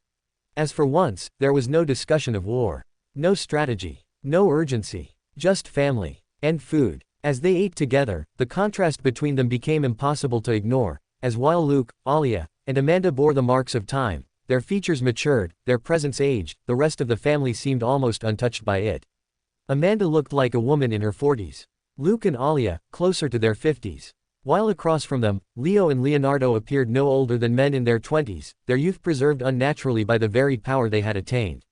As for once, there was no discussion of war. No strategy. No urgency. Just family. And food. As they ate together, the contrast between them became impossible to ignore, as while Luke, Alia, and Amanda bore the marks of time, their features matured, their presence aged, the rest of the family seemed almost untouched by it. Amanda looked like a woman in her 40s. Luke and Alia, closer to their 50s. While across from them, Leo and Leonardo appeared no older than men in their 20s, their youth preserved unnaturally by the very power they had attained.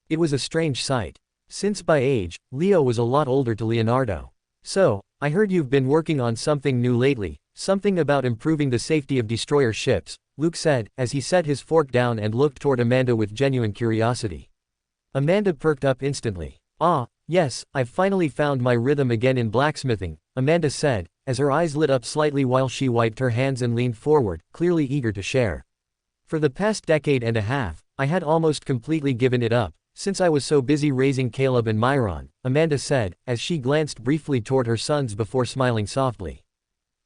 It was a strange sight. Since by age, Leo was a lot older to Leonardo. So, I heard you've been working on something new lately, something about improving the safety of destroyer ships, Luke said, as he set his fork down and looked toward Amanda with genuine curiosity. Amanda perked up instantly. Ah, yes, I've finally found my rhythm again in blacksmithing, Amanda said, as her eyes lit up slightly while she wiped her hands and leaned forward, clearly eager to share. For the past decade and a half, I had almost completely given it up, since I was so busy raising Caleb and Myron, Amanda said, as she glanced briefly toward her sons before smiling softly.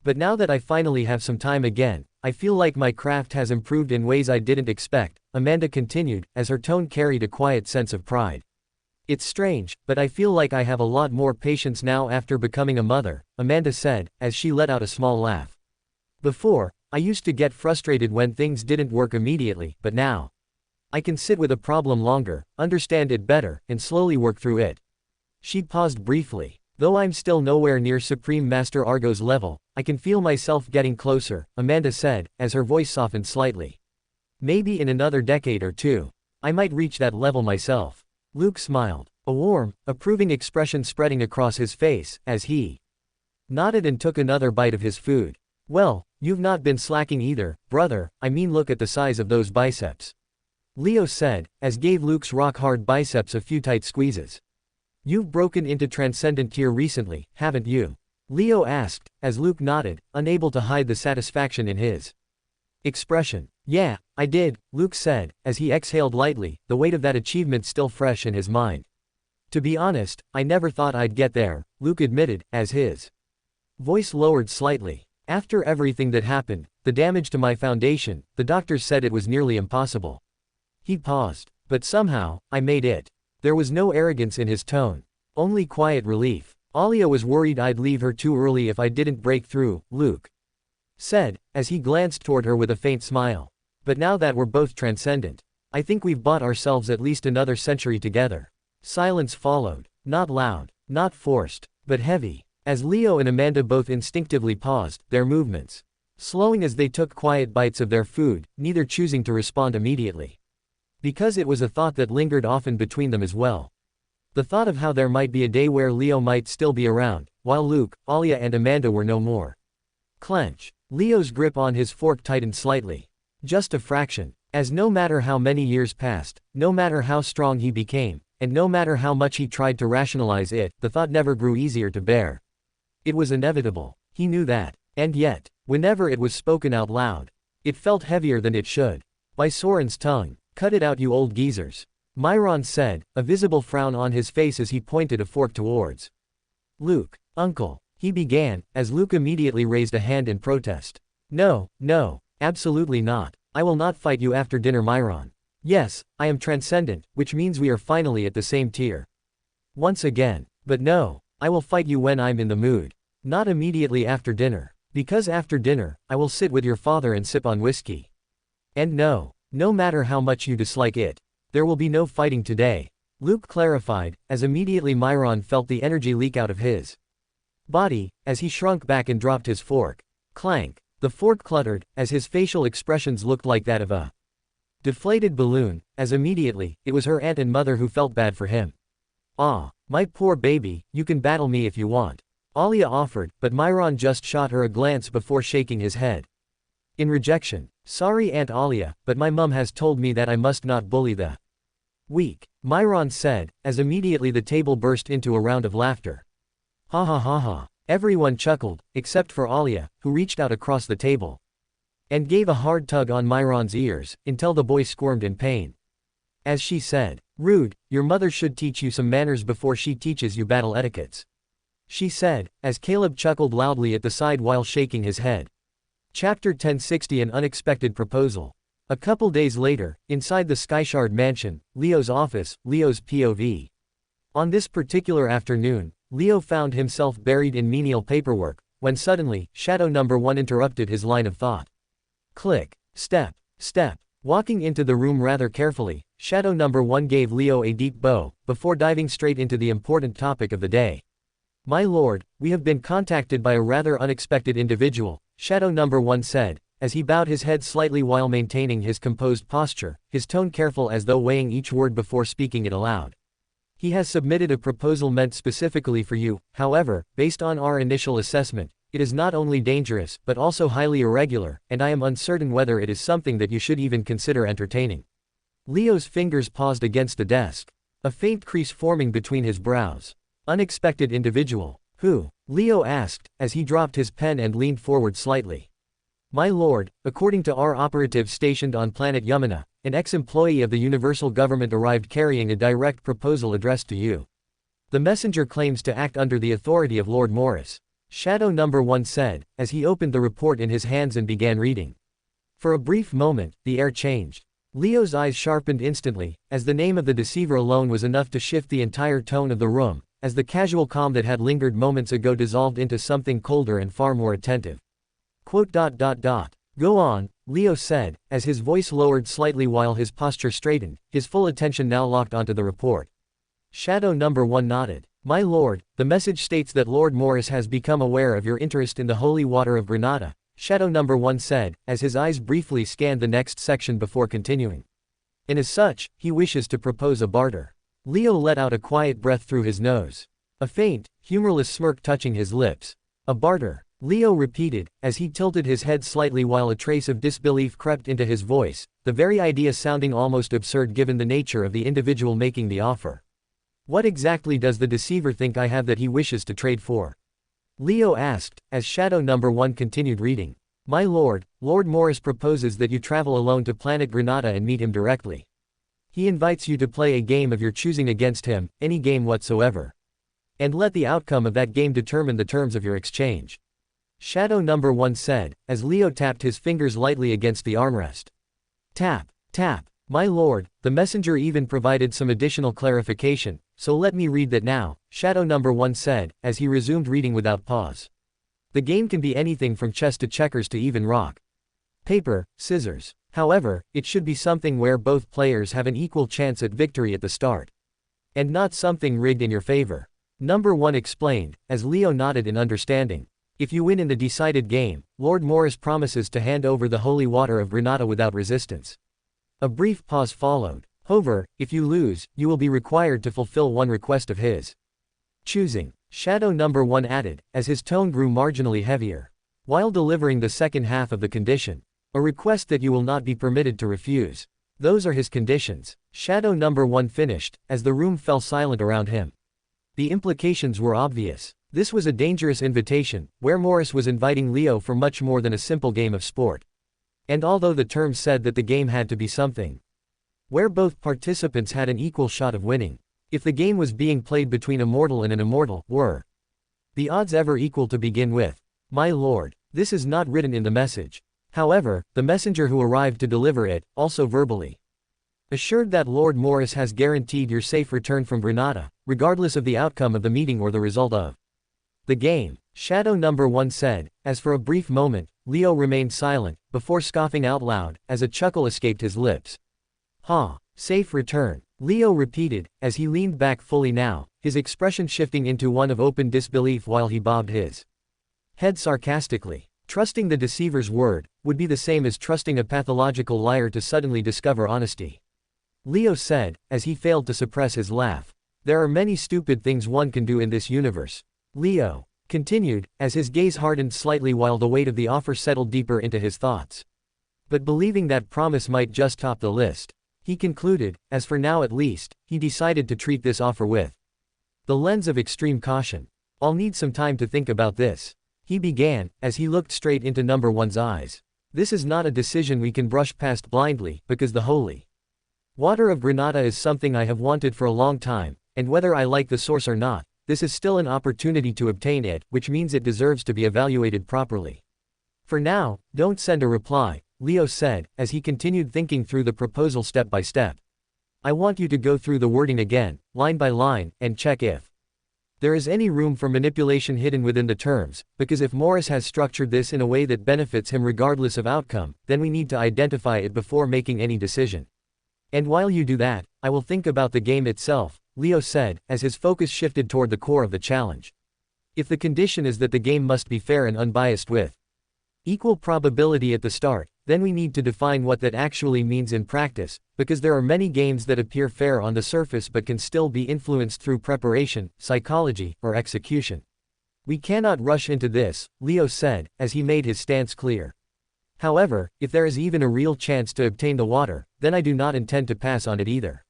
But now that I finally have some time again, I feel like my craft has improved in ways I didn't expect, Amanda continued, as her tone carried a quiet sense of pride. It's strange, but I feel like I have a lot more patience now after becoming a mother, Amanda said, as she let out a small laugh. Before, I used to get frustrated when things didn't work immediately, but now I can sit with a problem longer, understand it better, and slowly work through it. She paused briefly. Though I'm still nowhere near Supreme Master Argo's level, I can feel myself getting closer, Amanda said, as her voice softened slightly. Maybe in another decade or two, I might reach that level myself. Luke smiled, a warm, approving expression spreading across his face, as he nodded and took another bite of his food. Well, you've not been slacking either, brother, I mean look at the size of those biceps. Leo said, as gave Luke's rock-hard biceps a few tight squeezes. You've broken into Transcendent tier recently, haven't you? Leo asked, as Luke nodded, unable to hide the satisfaction in his expression. Yeah, I did, Luke said, as he exhaled lightly, the weight of that achievement still fresh in his mind. To be honest, I never thought I'd get there, Luke admitted, as his voice lowered slightly. After everything that happened, the damage to my foundation, the doctors said it was nearly impossible. He paused. But somehow, I made it. There was no arrogance in his tone. Only quiet relief. Alia was worried I'd leave her too early if I didn't break through, Luke said, as he glanced toward her with a faint smile. But now that we're both transcendent, I think we've bought ourselves at least another century together. Silence followed. Not loud, not forced, but heavy. As Leo and Amanda both instinctively paused, their movements slowing as they took quiet bites of their food, neither choosing to respond immediately. Because it was a thought that lingered often between them as well. The thought of how there might be a day where Leo might still be around, while Luke, Alia and Amanda were no more. Clench. Leo's grip on his fork tightened slightly. Just a fraction. As no matter how many years passed, no matter how strong he became, and no matter how much he tried to rationalize it, the thought never grew easier to bear. It was inevitable. He knew that. And yet, whenever it was spoken out loud, it felt heavier than it should. By Soren's tongue. Cut it out, you old geezers. Myron said, a visible frown on his face as he pointed a fork towards Luke. Uncle. he began, as Luke immediately raised a hand in protest. No, no, absolutely not. I will not fight you after dinner, Myron. Yes, I am transcendent, which means we are finally at the same tier. Once again. But no, I will fight you when I'm in the mood. Not immediately after dinner. Because after dinner, I will sit with your father and sip on whiskey. And no, no matter how much you dislike it, there will be no fighting today. Luke clarified, as immediately Myron felt the energy leak out of his body, as he shrunk back and dropped his fork. Clank. The fork cluttered, as his facial expressions looked like that of a deflated balloon, as immediately, it was her aunt and mother who felt bad for him. Ah, my poor baby, you can battle me if you want. Alia offered, but Myron just shot her a glance before shaking his head in rejection. Sorry Aunt Alia, but my mum has told me that I must not bully the weak, Myron said, as immediately the table burst into a round of laughter. Ha ha ha ha. Everyone chuckled, except for Alia, who reached out across the table and gave a hard tug on Myron's ears, until the boy squirmed in pain. As she said, "Rude, your mother should teach you some manners before she teaches you battle etiquettes," she said, as Caleb chuckled loudly at the side while shaking his head. Chapter 1060 An Unexpected Proposal. A couple days later, inside the Skyshard mansion, Leo's office, Leo's POV. On this particular afternoon, Leo found himself buried in menial paperwork, when suddenly, Shadow Number 1 interrupted his line of thought. Click. Step. Step. Walking into the room rather carefully, Shadow Number 1 gave Leo a deep bow, before diving straight into the important topic of the day. My lord, we have been contacted by a rather unexpected individual, Shadow Number 1 said, as he bowed his head slightly while maintaining his composed posture, his tone careful as though weighing each word before speaking it aloud. He has submitted a proposal meant specifically for you. However, based on our initial assessment, it is not only dangerous but also highly irregular, and I am uncertain whether it is something that you should even consider entertaining. Leo's fingers paused against the desk, a faint crease forming between his brows. Unexpected individual. Who? Leo asked, as he dropped his pen and leaned forward slightly. My lord, according to our operative stationed on planet Yamana, an ex-employee of the Universal Government arrived carrying a direct proposal addressed to you. The messenger claims to act under the authority of Lord Morris, Shadow Number 1 said, as he opened the report in his hands and began reading. For a brief moment, the air changed. Leo's eyes sharpened instantly, as the name of the deceiver alone was enough to shift the entire tone of the room, as the casual calm that had lingered moments ago dissolved into something colder and far more attentive. Go on, Leo said, as his voice lowered slightly while his posture straightened, his full attention now locked onto the report. Shadow Number 1 nodded. My lord, the message states that Lord Morris has become aware of your interest in the holy water of Granada, Shadow Number 1 said, as his eyes briefly scanned the next section before continuing. And as such, he wishes to propose a barter. Leo let out a quiet breath through his nose. A faint, humorless smirk touching his lips. A barter. Leo repeated, as he tilted his head slightly while a trace of disbelief crept into his voice, the very idea sounding almost absurd given the nature of the individual making the offer. What exactly does the deceiver think I have that he wishes to trade for? Leo asked, as Shadow Number 1 continued reading. My lord, Lord Morris proposes that you travel alone to planet Granada and meet him directly. He invites you to play a game of your choosing against him, any game whatsoever. And let the outcome of that game determine the terms of your exchange. Shadow Number 1 said, as Leo tapped his fingers lightly against the armrest. Tap, tap. My lord, the messenger even provided some additional clarification, so let me read that now, Shadow Number 1 said, as he resumed reading without pause. The game can be anything from chess to checkers to even rock, paper, scissors. However, it should be something where both players have an equal chance at victory at the start. And not something rigged in your favor. Number 1 explained, as Leo nodded in understanding. If you win in the decided game, Lord Morris promises to hand over the holy water of Granada without resistance. A brief pause followed. However, if you lose, you will be required to fulfill one request of his choosing. Shadow Number 1 added, as his tone grew marginally heavier. While delivering the second half of the condition. A request that you will not be permitted to refuse. Those are his conditions. Shadow Number 1 finished, as the room fell silent around him. The implications were obvious. This was a dangerous invitation, where Morris was inviting Leo for much more than a simple game of sport. And although the terms said that the game had to be something where both participants had an equal shot of winning. If the game was being played between a mortal and an immortal, were The odds ever equal to begin with. My lord, this is not written in the message. However, the messenger who arrived to deliver it, also verbally assured that Lord Morris has guaranteed your safe return from Granada, regardless of the outcome of the meeting or the result of the game. Shadow number 1 said, as for a brief moment, Leo remained silent, before scoffing out loud, as a chuckle escaped his lips. Ha! Safe return, Leo repeated, as he leaned back fully now, his expression shifting into one of open disbelief while he bobbed his head sarcastically. Trusting the deceiver's word would be the same as trusting a pathological liar to suddenly discover honesty. Leo said, as he failed to suppress his laugh. There are many stupid things one can do in this universe. Leo continued, as his gaze hardened slightly while the weight of the offer settled deeper into his thoughts. But believing that promise might just top the list, he concluded, as for now at least, he decided to treat this offer with the lens of extreme caution. I'll need some time to think about this, he began, as he looked straight into number 1's eyes. This is not a decision we can brush past blindly, because the holy water of Granada is something I have wanted for a long time, and whether I like the source or not, this is still an opportunity to obtain it, which means it deserves to be evaluated properly. For now, don't send a reply, Leo said, as he continued thinking through the proposal step by step. I want you to go through the wording again, line by line, and check if there is any room for manipulation hidden within the terms, because if Morris has structured this in a way that benefits him regardless of outcome, then we need to identify it before making any decision. And while you do that, I will think about the game itself, Leo said, as his focus shifted toward the core of the challenge. If the condition is that the game must be fair and unbiased with equal probability at the start, then we need to define what that actually means in practice, because there are many games that appear fair on the surface but can still be influenced through preparation, psychology, or execution. We cannot rush into this, Leo said, as he made his stance clear. However, if there is even a real chance to obtain the water, then I do not intend to pass on it either.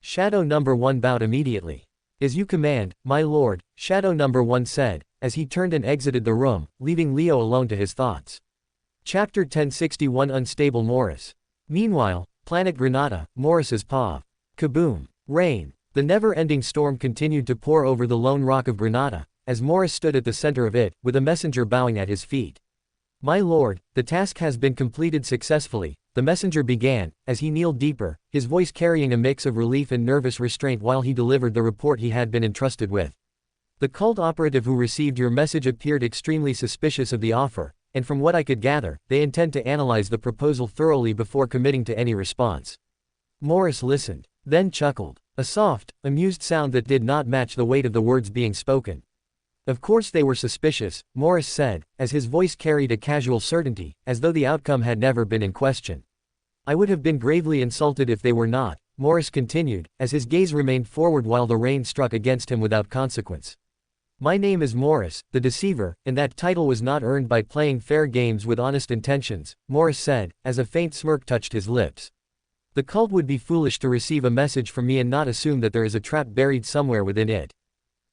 Shadow number 1 bowed immediately. As you command, my lord, Shadow number 1 said, as he turned and exited the room, leaving Leo alone to his thoughts. Chapter 1061 Unstable Morris. Meanwhile, Planet Granada, Morris's POV. Kaboom. Rain. The never-ending storm continued to pour over the lone rock of Granada, as Morris stood at the center of it, with a messenger bowing at his feet. My lord, the task has been completed successfully, the messenger began, as he kneeled deeper, his voice carrying a mix of relief and nervous restraint while he delivered the report he had been entrusted with. The cult operative who received your message appeared extremely suspicious of the offer, and from what I could gather, they intend to analyze the proposal thoroughly before committing to any response. Morris listened, then chuckled, a soft, amused sound that did not match the weight of the words being spoken. Of course they were suspicious, Morris said, as his voice carried a casual certainty, as though the outcome had never been in question. I would have been gravely insulted if they were not, Morris continued, as his gaze remained forward while the rain struck against him without consequence. My name is Morris, the deceiver, and that title was not earned by playing fair games with honest intentions, Morris said, as a faint smirk touched his lips. The cult would be foolish to receive a message from me and not assume that there is a trap buried somewhere within it.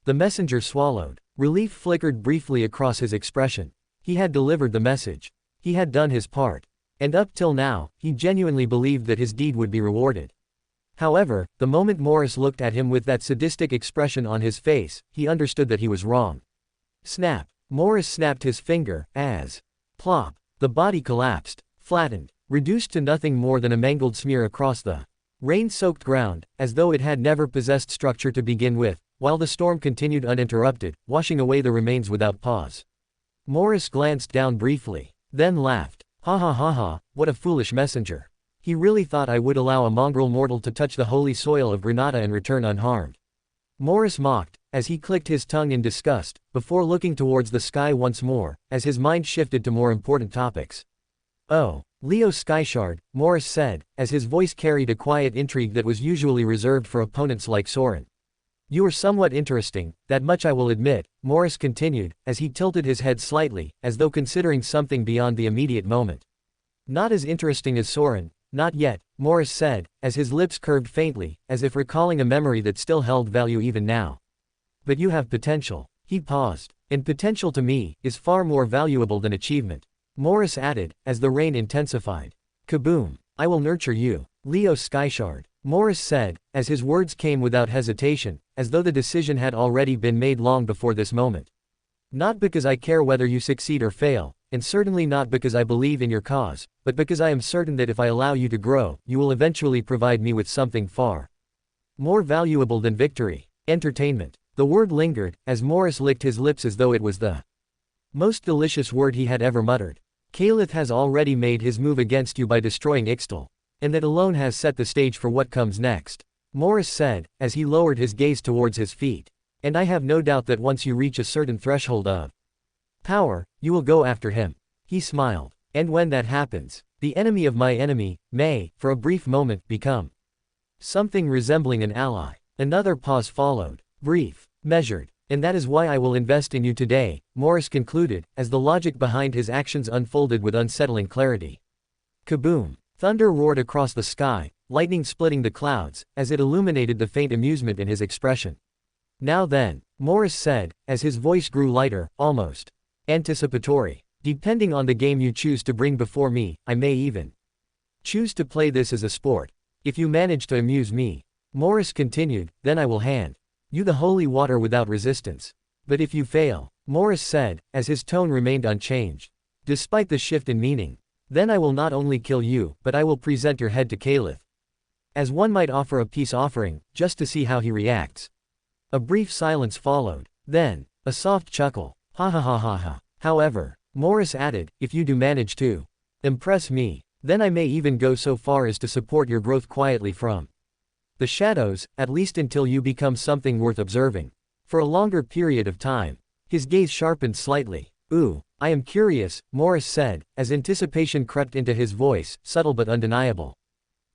The messenger swallowed. Relief flickered briefly across his expression. He had delivered the message. He had done his part. And up till now, he genuinely believed that his deed would be rewarded. However, the moment Morris looked at him with that sadistic expression on his face, he understood that he was wrong. Snap. Morris snapped his finger, as plop. The body collapsed, flattened, reduced to nothing more than a mangled smear across the rain-soaked ground, as though it had never possessed structure to begin with, while the storm continued uninterrupted, washing away the remains without pause. Morris glanced down briefly, then laughed. Ha ha ha ha, what a foolish messenger. He really thought I would allow a mongrel mortal to touch the holy soil of Granada and return unharmed. Morris mocked, as he clicked his tongue in disgust, before looking towards the sky once more, as his mind shifted to more important topics. Oh, Leo Skyshard, Morris said, as his voice carried a quiet intrigue that was usually reserved for opponents like Soren. You are somewhat interesting, that much I will admit, Morris continued, as he tilted his head slightly, as though considering something beyond the immediate moment. Not as interesting as Soren, not yet, Morris said, as his lips curved faintly, as if recalling a memory that still held value even now. But you have potential. He paused. And potential to me, is far more valuable than achievement. Morris added, as the rain intensified. Kaboom. I will nurture you, Leo Skyshard. Morris said, as his words came without hesitation, as though the decision had already been made long before this moment. Not because I care whether you succeed or fail, and certainly not because I believe in your cause, but because I am certain that if I allow you to grow, you will eventually provide me with something far more valuable than victory. Entertainment. The word lingered, as Morris licked his lips as though it was the most delicious word he had ever muttered. Caliph has already made his move against you by destroying Ixtal, and that alone has set the stage for what comes next, Morris said, as he lowered his gaze towards his feet. And I have no doubt that once you reach a certain threshold of power, you will go after him. He smiled. And when that happens, the enemy of my enemy may, for a brief moment, become something resembling an ally. Another pause followed. Brief. Measured. And that is why I will invest in you today, Morris concluded, as the logic behind his actions unfolded with unsettling clarity. Kaboom! Thunder roared across the sky, lightning splitting the clouds, as it illuminated the faint amusement in his expression. Now then, Morris said, as his voice grew lighter, almost anticipatory. Depending on the game you choose to bring before me, I may even choose to play this as a sport. If you manage to amuse me, Morris continued, then I will hand you the holy water without resistance. But if you fail, Morris said, as his tone remained unchanged, despite the shift in meaning, then I will not only kill you, but I will present your head to Caliph, as one might offer a peace offering, just to see how he reacts. A brief silence followed. Then, a soft chuckle. Ha ha ha ha ha. However, Morris added, if you do manage to impress me, then I may even go so far as to support your growth quietly from the shadows, at least until you become something worth observing. For a longer period of time. His gaze sharpened slightly. Ooh, I am curious, Morris said, as anticipation crept into his voice, subtle but undeniable.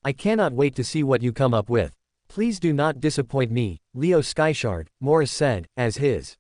I cannot wait to see what you come up with. Please do not disappoint me, Leo Skyshard, Morris said, as his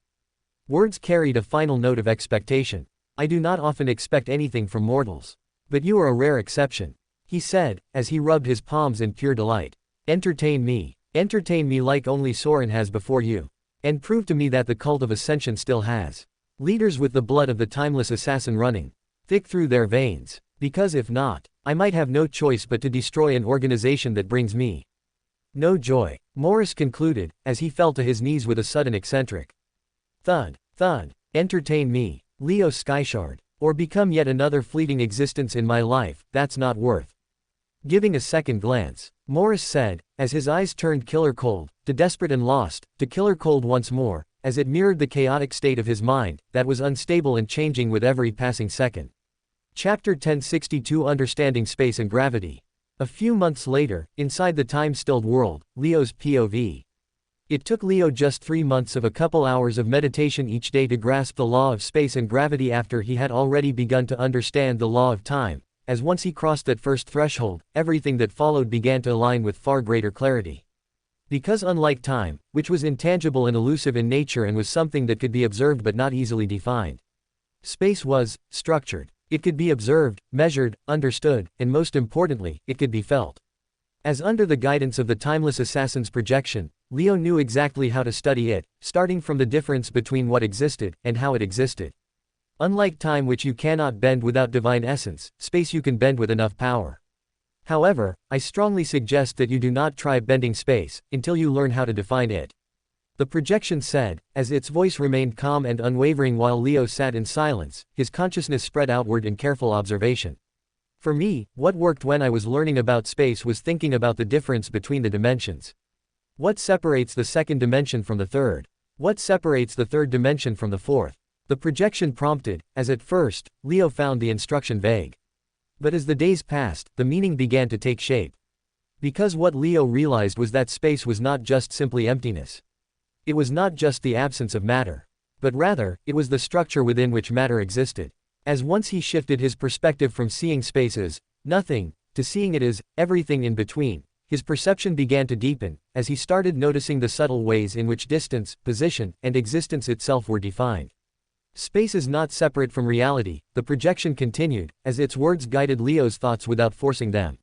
words carried a final note of expectation. I do not often expect anything from mortals. But you are a rare exception, he said, as he rubbed his palms in pure delight. Entertain me like only Soren has before you. And prove to me that the cult of Ascension still has leaders with the blood of the timeless assassin running thick through their veins. Because if not, I might have no choice but to destroy an organization that brings me no joy, Morris concluded, as he fell to his knees with a sudden eccentric thud. Entertain me, Leo Skyshard, or become yet another fleeting existence in my life, that's not worth giving a second glance, Morris said, as his eyes turned killer cold, to desperate and lost, to killer cold once more, as it mirrored the chaotic state of his mind, that was unstable and changing with every passing second. Chapter 1062 Understanding Space and Gravity. A few months later, inside the time-stilled world, Leo's POV. It took Leo just 3 months of a couple hours of meditation each day to grasp the law of space and gravity after he had already begun to understand the law of time, as once he crossed that first threshold, everything that followed began to align with far greater clarity. Because unlike time, which was intangible and elusive in nature and was something that could be observed but not easily defined, space was structured. It could be observed, measured, understood, and most importantly, it could be felt. As under the guidance of the timeless assassin's projection, Leo knew exactly how to study it, starting from the difference between what existed and how it existed. Unlike time, which you cannot bend without divine essence, space you can bend with enough power. However, I strongly suggest that you do not try bending space until you learn how to define it. The projection said, as its voice remained calm and unwavering while Leo sat in silence, his consciousness spread outward in careful observation. For me, what worked when I was learning about space was thinking about the difference between the dimensions. What separates the second dimension from the third? What separates the third dimension from the fourth? The projection prompted, as at first, Leo found the instruction vague. But as the days passed, the meaning began to take shape. Because what Leo realized was that space was not just simply emptiness. It was not just the absence of matter. But rather, it was the structure within which matter existed. As once he shifted his perspective from seeing space as nothing, to seeing it as everything in between, his perception began to deepen, as he started noticing the subtle ways in which distance, position, and existence itself were defined. Space is not separate from reality, the projection continued, as its words guided Leo's thoughts without forcing them.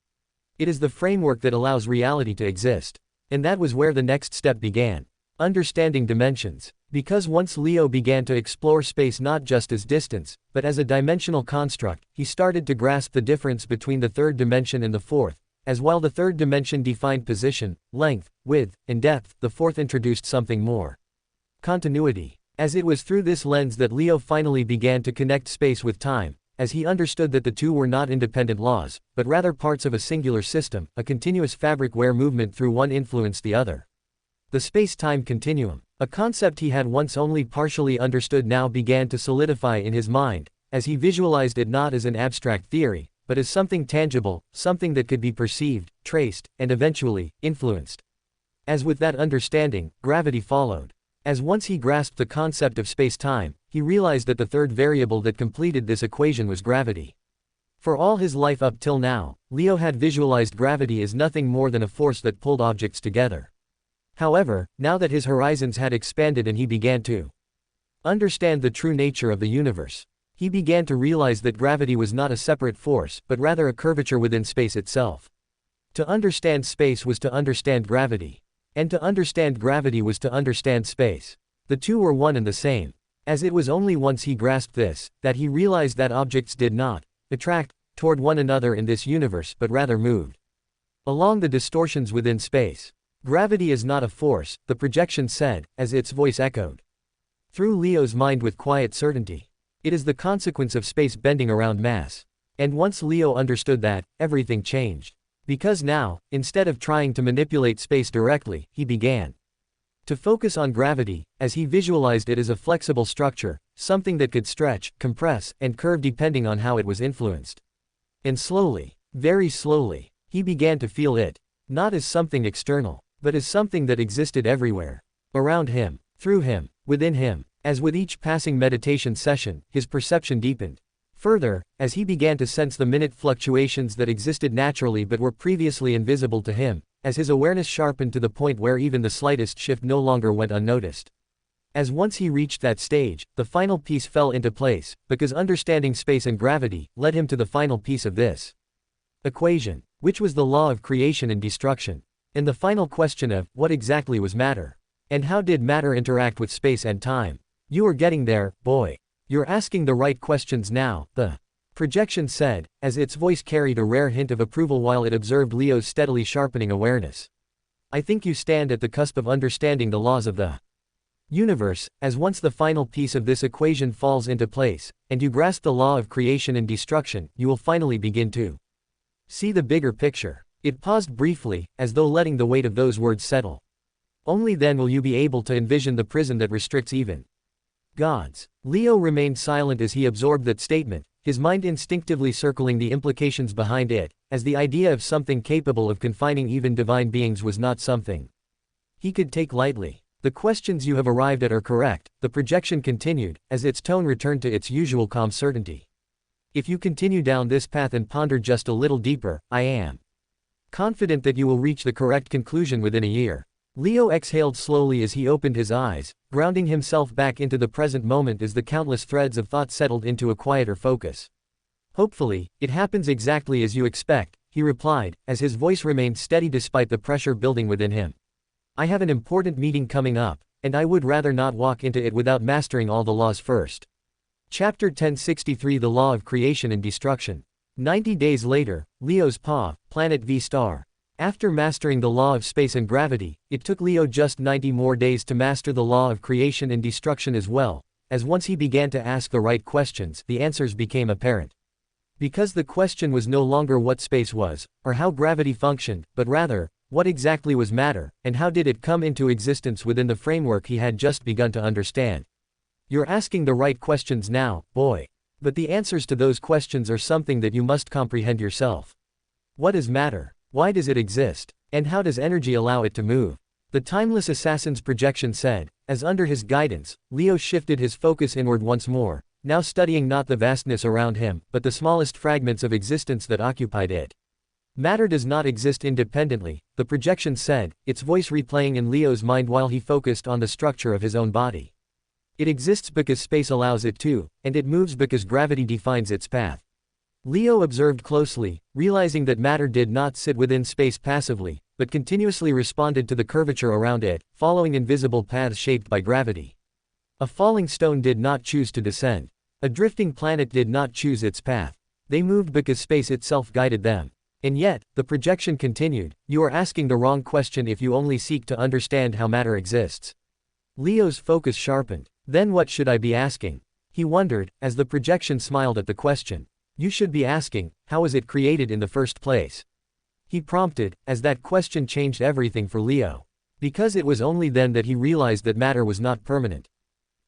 It is the framework that allows reality to exist. And that was where the next step began. Understanding dimensions. Because once Leo began to explore space not just as distance, but as a dimensional construct, he started to grasp the difference between the third dimension and the fourth, as while the third dimension defined position, length, width, and depth, the fourth introduced something more. Continuity. As it was through this lens that Leo finally began to connect space with time, as he understood that the two were not independent laws, but rather parts of a singular system, a continuous fabric where movement through one influenced the other. The space-time continuum, a concept he had once only partially understood, now began to solidify in his mind, as he visualized it not as an abstract theory, but as something tangible, something that could be perceived, traced, and eventually, influenced. As with that understanding, gravity followed. As once he grasped the concept of space-time, he realized that the third variable that completed this equation was gravity. For all his life up till now, Leo had visualized gravity as nothing more than a force that pulled objects together. However, now that his horizons had expanded and he began to understand the true nature of the universe, he began to realize that gravity was not a separate force, but rather a curvature within space itself. To understand space was to understand gravity. And to understand gravity was to understand space. The two were one and the same. As it was only once he grasped this, that he realized that objects did not attract toward one another in this universe but rather moved along the distortions within space. Gravity is not a force, the projection said, as its voice echoed through Leo's mind with quiet certainty. It is the consequence of space bending around mass. And once Leo understood that, everything changed. Because now, instead of trying to manipulate space directly, he began to focus on gravity, as he visualized it as a flexible structure, something that could stretch, compress, and curve depending on how it was influenced. And slowly, very slowly, he began to feel it, not as something external, but as something that existed everywhere. Around him, through him, within him. As with each passing meditation session, his perception deepened. Further, as he began to sense the minute fluctuations that existed naturally but were previously invisible to him, as his awareness sharpened to the point where even the slightest shift no longer went unnoticed. As once he reached that stage, the final piece fell into place, because understanding space and gravity led him to the final piece of this equation, which was the law of creation and destruction. And the final question of, what exactly was matter? And how did matter interact with space and time? You are getting there, boy. You're asking the right questions now, the projection said, as its voice carried a rare hint of approval while it observed Leo's steadily sharpening awareness. I think you stand at the cusp of understanding the laws of the universe, as once the final piece of this equation falls into place, and you grasp the law of creation and destruction, you will finally begin to see the bigger picture. It paused briefly, as though letting the weight of those words settle. Only then will you be able to envision the prison that restricts even gods. Leo remained silent as he absorbed that statement, his mind instinctively circling the implications behind it, as the idea of something capable of confining even divine beings was not something he could take lightly. The questions you have arrived at are correct, the projection continued, as its tone returned to its usual calm certainty. If you continue down this path and ponder just a little deeper, I am confident that you will reach the correct conclusion within a year. Leo exhaled slowly as he opened his eyes, grounding himself back into the present moment as the countless threads of thought settled into a quieter focus. Hopefully, it happens exactly as you expect, he replied, as his voice remained steady despite the pressure building within him. I have an important meeting coming up, and I would rather not walk into it without mastering all the laws first. Chapter 1063 The Law of Creation and Destruction. 90 days later, Leo's planet V***. After mastering the law of space and gravity, it took Leo just 90 more days to master the law of creation and destruction as well, as once he began to ask the right questions, the answers became apparent. Because the question was no longer what space was, or how gravity functioned, but rather, what exactly was matter, and how did it come into existence within the framework he had just begun to understand. You're asking the right questions now, boy. But the answers to those questions are something that you must comprehend yourself. What is matter? Why does it exist? And how does energy allow it to move? The timeless assassin's projection said, as under his guidance, Leo shifted his focus inward once more, now studying not the vastness around him, but the smallest fragments of existence that occupied it. Matter does not exist independently, the projection said, its voice replaying in Leo's mind while he focused on the structure of his own body. It exists because space allows it to, and it moves because gravity defines its path. Leo observed closely, realizing that matter did not sit within space passively, but continuously responded to the curvature around it, following invisible paths shaped by gravity. A falling stone did not choose to descend. A drifting planet did not choose its path. They moved because space itself guided them. And yet, the projection continued, you are asking the wrong question if you only seek to understand how matter exists. Leo's focus sharpened. Then what should I be asking? He wondered, as the projection smiled at the question. You should be asking, how was it created in the first place? He prompted, as that question changed everything for Leo. Because it was only then that he realized that matter was not permanent.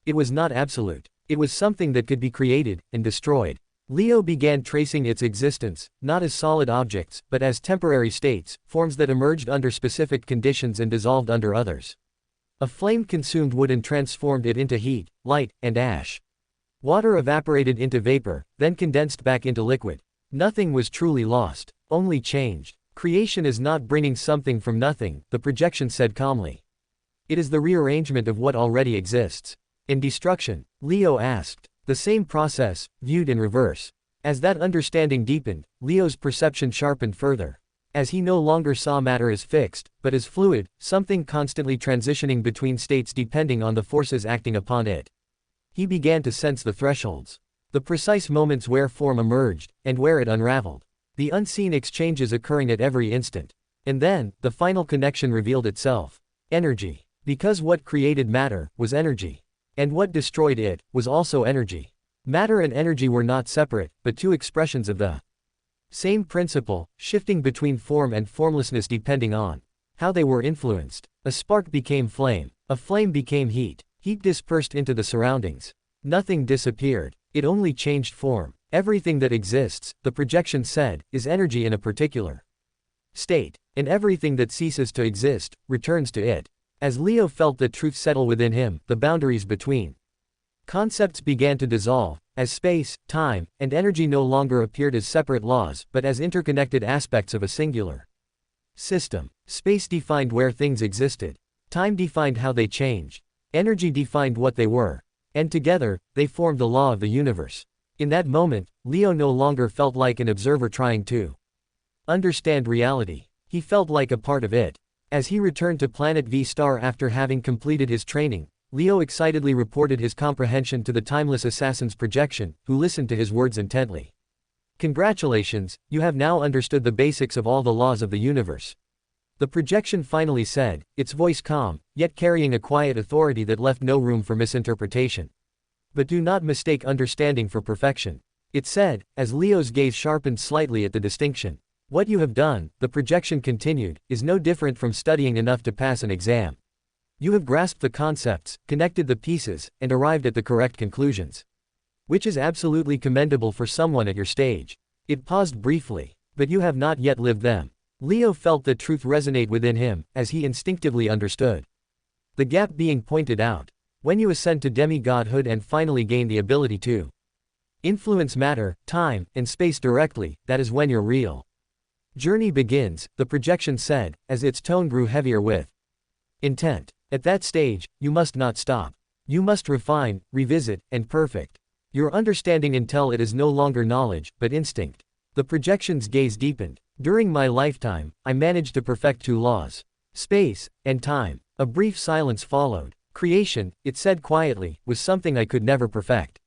It was not absolute. It was something that could be created and destroyed. Leo began tracing its existence, not as solid objects, but as temporary states, forms that emerged under specific conditions and dissolved under others. A flame consumed wood and transformed it into heat, light, and ash. Water evaporated into vapor, then condensed back into liquid. Nothing was truly lost, only changed. Creation is not bringing something from nothing, the projection said calmly. It is the rearrangement of what already exists. In destruction, Leo asked. The same process, viewed in reverse. As that understanding deepened, Leo's perception sharpened further. As he no longer saw matter as fixed, but as fluid, something constantly transitioning between states depending on the forces acting upon it. He began to sense the thresholds. The precise moments where form emerged, and where it unraveled. The unseen exchanges occurring at every instant. And then, the final connection revealed itself. Energy. Because what created matter was energy. And what destroyed it was also energy. Matter and energy were not separate, but two expressions of the same principle, shifting between form and formlessness depending on how they were influenced. A spark became flame. A flame became heat. Heat dispersed into the surroundings. Nothing disappeared. It only changed form. Everything that exists, the projection said, is energy in a particular state. And everything that ceases to exist, returns to it. As Leo felt the truth settle within him, the boundaries between concepts began to dissolve, as space, time, and energy no longer appeared as separate laws but as interconnected aspects of a singular system. Space defined where things existed. Time defined how they changed. Energy defined what they were. And together, they formed the law of the universe. In that moment, Leo no longer felt like an observer trying to understand reality. He felt like a part of it. As he returned to Planet V-Star after having completed his training, Leo excitedly reported his comprehension to the timeless assassin's projection, who listened to his words intently. Congratulations, you have now understood the basics of all the laws of the universe. The projection finally said, its voice calm, yet carrying a quiet authority that left no room for misinterpretation. But do not mistake understanding for perfection. It said, as Leo's gaze sharpened slightly at the distinction. What you have done, the projection continued, is no different from studying enough to pass an exam. You have grasped the concepts, connected the pieces, and arrived at the correct conclusions. Which is absolutely commendable for someone at your stage. It paused briefly. But you have not yet lived them. Leo felt the truth resonate within him, as he instinctively understood the gap being pointed out. When you ascend to demigodhood and finally gain the ability to influence matter, time, and space directly, that is when your real journey begins, the projection said, as its tone grew heavier with intent. At that stage, you must not stop. You must refine, revisit, and perfect your understanding until it is no longer knowledge, but instinct. The projection's gaze deepened. During my lifetime, I managed to perfect two laws: space and time. A brief silence followed. Creation, it said quietly, was something I could never perfect.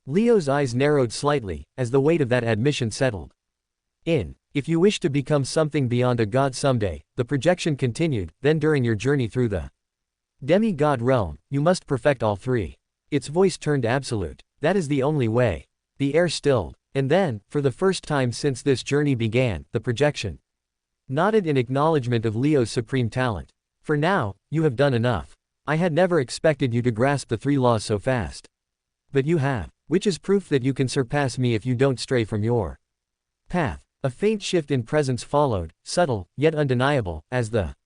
Leo's eyes narrowed slightly, as the weight of that admission settled in. If you wish to become something beyond a god someday, the projection continued, then during your journey through the demigod realm, you must perfect all three. Its voice turned absolute. That is the only way. The air stilled. And then, for the first time since this journey began, the projection nodded in acknowledgement of Leo's supreme talent. For now, you have done enough. I had never expected you to grasp the three laws so fast. But you have. Which is proof that you can surpass me if you don't stray from your path. A faint shift in presence followed, subtle, yet undeniable, as the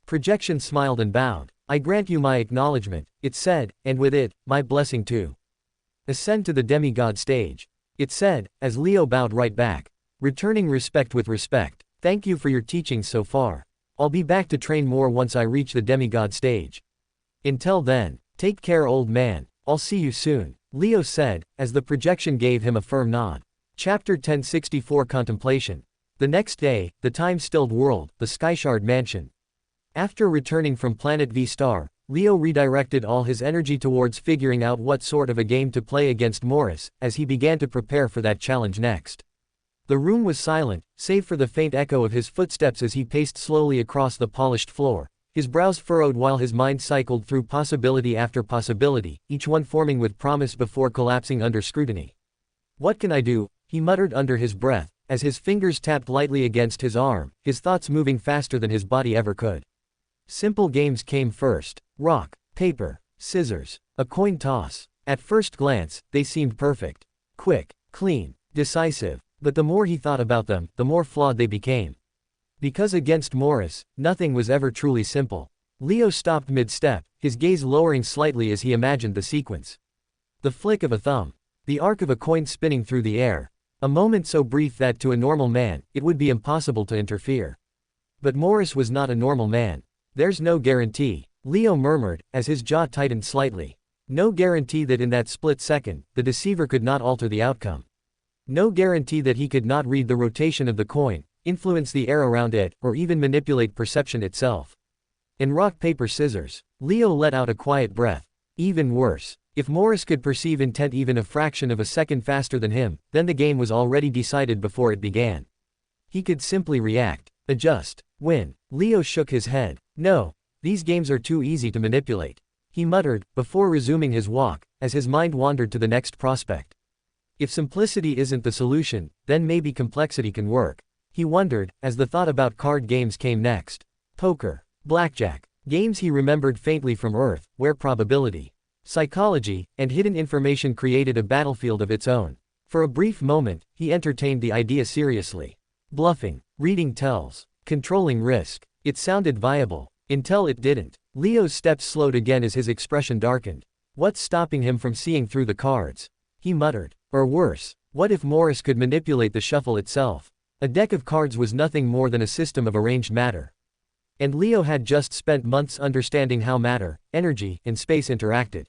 projection smiled and bowed. I grant you my acknowledgement, it said, and with it, my blessing too. Ascend to the demigod stage. It said, as Leo bowed right back. Returning respect with respect. Thank you for your teachings so far. I'll be back to train more once I reach the demigod stage. Until then, take care, old man. I'll see you soon, Leo said, as the projection gave him a firm nod. Chapter 1064 Contemplation. The next day, the time-stilled world, the Skyshard Mansion. After returning from Planet V-Star, Leo redirected all his energy towards figuring out what sort of a game to play against Morris, as he began to prepare for that challenge next. The room was silent, save for the faint echo of his footsteps as he paced slowly across the polished floor, His brows furrowed while his mind cycled through possibility after possibility, each one forming with promise before collapsing under scrutiny. "What can I do?" he muttered under his breath, as his fingers tapped lightly against his arm, his thoughts moving faster than his body ever could. Simple games came first. Rock, paper, scissors, a coin toss. At first glance, they seemed perfect. Quick, clean, decisive. But the more he thought about them, the more flawed they became. Because against Morris, nothing was ever truly simple. Leo stopped mid-step, his gaze lowering slightly as he imagined the sequence. The flick of a thumb. The arc of a coin spinning through the air. A moment so brief that to a normal man, it would be impossible to interfere. But Morris was not a normal man. "There's no guarantee," Leo murmured, as his jaw tightened slightly. No guarantee that in that split second, the deceiver could not alter the outcome. No guarantee that he could not read the rotation of the coin, influence the air around it, or even manipulate perception itself. In rock paper scissors, Leo let out a quiet breath. Even worse. If Morris could perceive intent even a fraction of a second faster than him, then the game was already decided before it began. He could simply react, adjust, win. Leo shook his head. "No, these games are too easy to manipulate," he muttered, before resuming his walk, as his mind wandered to the next prospect. If simplicity isn't the solution, then maybe complexity can work, he wondered, as the thought about card games came next. Poker, blackjack, games he remembered faintly from Earth, where probability, psychology, and hidden information created a battlefield of its own. For a brief moment, he entertained the idea seriously. Bluffing, reading tells, controlling risk. It sounded viable, until it didn't. Leo's steps slowed again as his expression darkened. What's stopping him from seeing through the cards? He muttered. Or worse, what if Morris could manipulate the shuffle itself? A deck of cards was nothing more than a system of arranged matter. And Leo had just spent months understanding how matter, energy, and space interacted.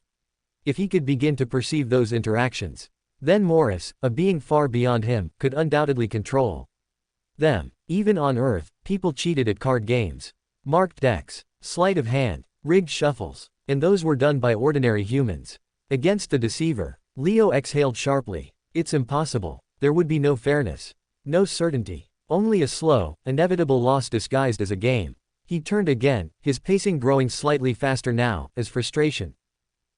If he could begin to perceive those interactions, then Morris, a being far beyond him, could undoubtedly control them. Even on Earth, people cheated at card games. Marked decks, sleight of hand, rigged shuffles, and those were done by ordinary humans. Against the deceiver, Leo exhaled sharply. It's impossible. There would be no fairness. No certainty. Only a slow, inevitable loss disguised as a game. He turned again, his pacing growing slightly faster now, as frustration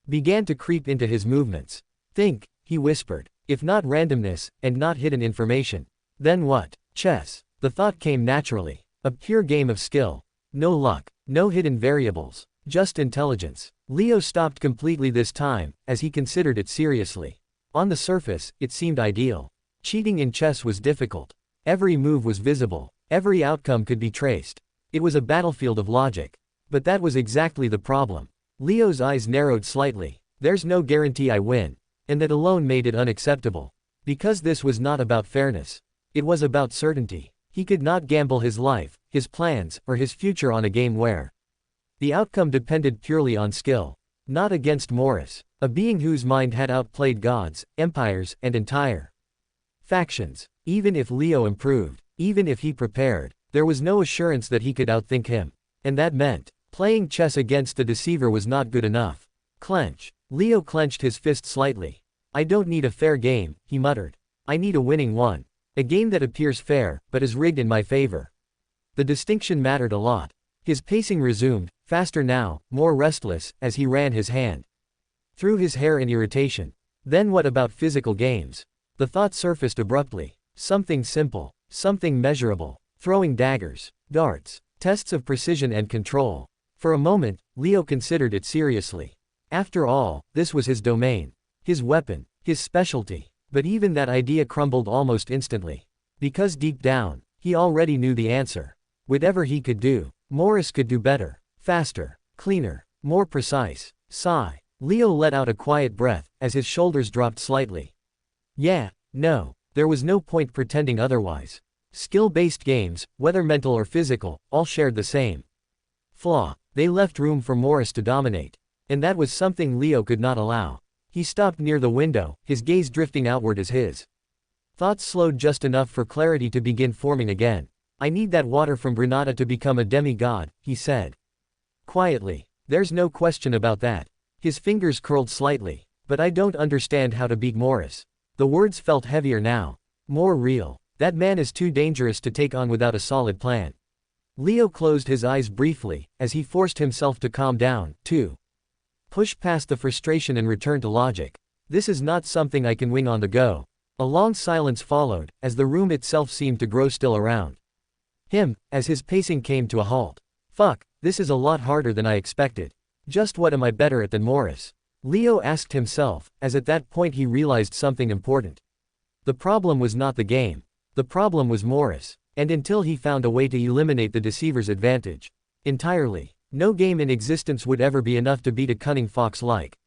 began to creep into his movements. "Think," he whispered. "If not randomness, and not hidden information, then what?" Chess. The thought came naturally. A pure game of skill. No luck. No hidden variables. Just intelligence. Leo stopped completely this time, as he considered it seriously. On the surface, it seemed ideal. Cheating in chess was difficult. Every move was visible. Every outcome could be traced. It was a battlefield of logic. But that was exactly the problem. Leo's eyes narrowed slightly. "There's no guarantee I win." And that alone made it unacceptable. Because this was not about fairness. It was about certainty. He could not gamble his life, his plans, or his future on a game where the outcome depended purely on skill. Not against Morris, a being whose mind had outplayed gods, empires, and entire factions. Even if Leo improved, even if he prepared, there was no assurance that he could outthink him. And that meant, playing chess against the deceiver was not good enough. Clench. Leo clenched his fist slightly. "I don't need a fair game," he muttered. "I need a winning one. A game that appears fair, but is rigged in my favor." The distinction mattered a lot. His pacing resumed, faster now, more restless, as he ran his hand through his hair in irritation. Then what about physical games? The thought surfaced abruptly. Something simple, something measurable. Throwing daggers, darts, tests of precision and control. For a moment, Leo considered it seriously. After all, this was his domain. His weapon, his specialty. But even that idea crumbled almost instantly. Because deep down, he already knew the answer. Whatever he could do, Morris could do better, faster, cleaner, more precise. Sigh. Leo let out a quiet breath, as his shoulders dropped slightly. Yeah, no, there was no point pretending otherwise. Skill-based games, whether mental or physical, all shared the same flaw. They left room for Morris to dominate. And that was something Leo could not allow. He stopped near the window, his gaze drifting outward as his thoughts slowed just enough for clarity to begin forming again. "I need that water from Granada to become a demigod," he said quietly. "There's no question about that." His fingers curled slightly. "But I don't understand how to beat Morris." The words felt heavier now. More real. "That man is too dangerous to take on without a solid plan." Leo closed his eyes briefly, as he forced himself to calm down, to push past the frustration and return to logic. This is not something I can wing on the go. A long silence followed, as the room itself seemed to grow still around him, as his pacing came to a halt. Fuck, this is a lot harder than I expected. Just what am I better at than Morris? Leo asked himself, as at that point he realized something important. The problem was not the game. The problem was Morris. And until he found a way to eliminate the deceiver's advantage entirely, no game in existence would ever be enough to beat a cunning fox like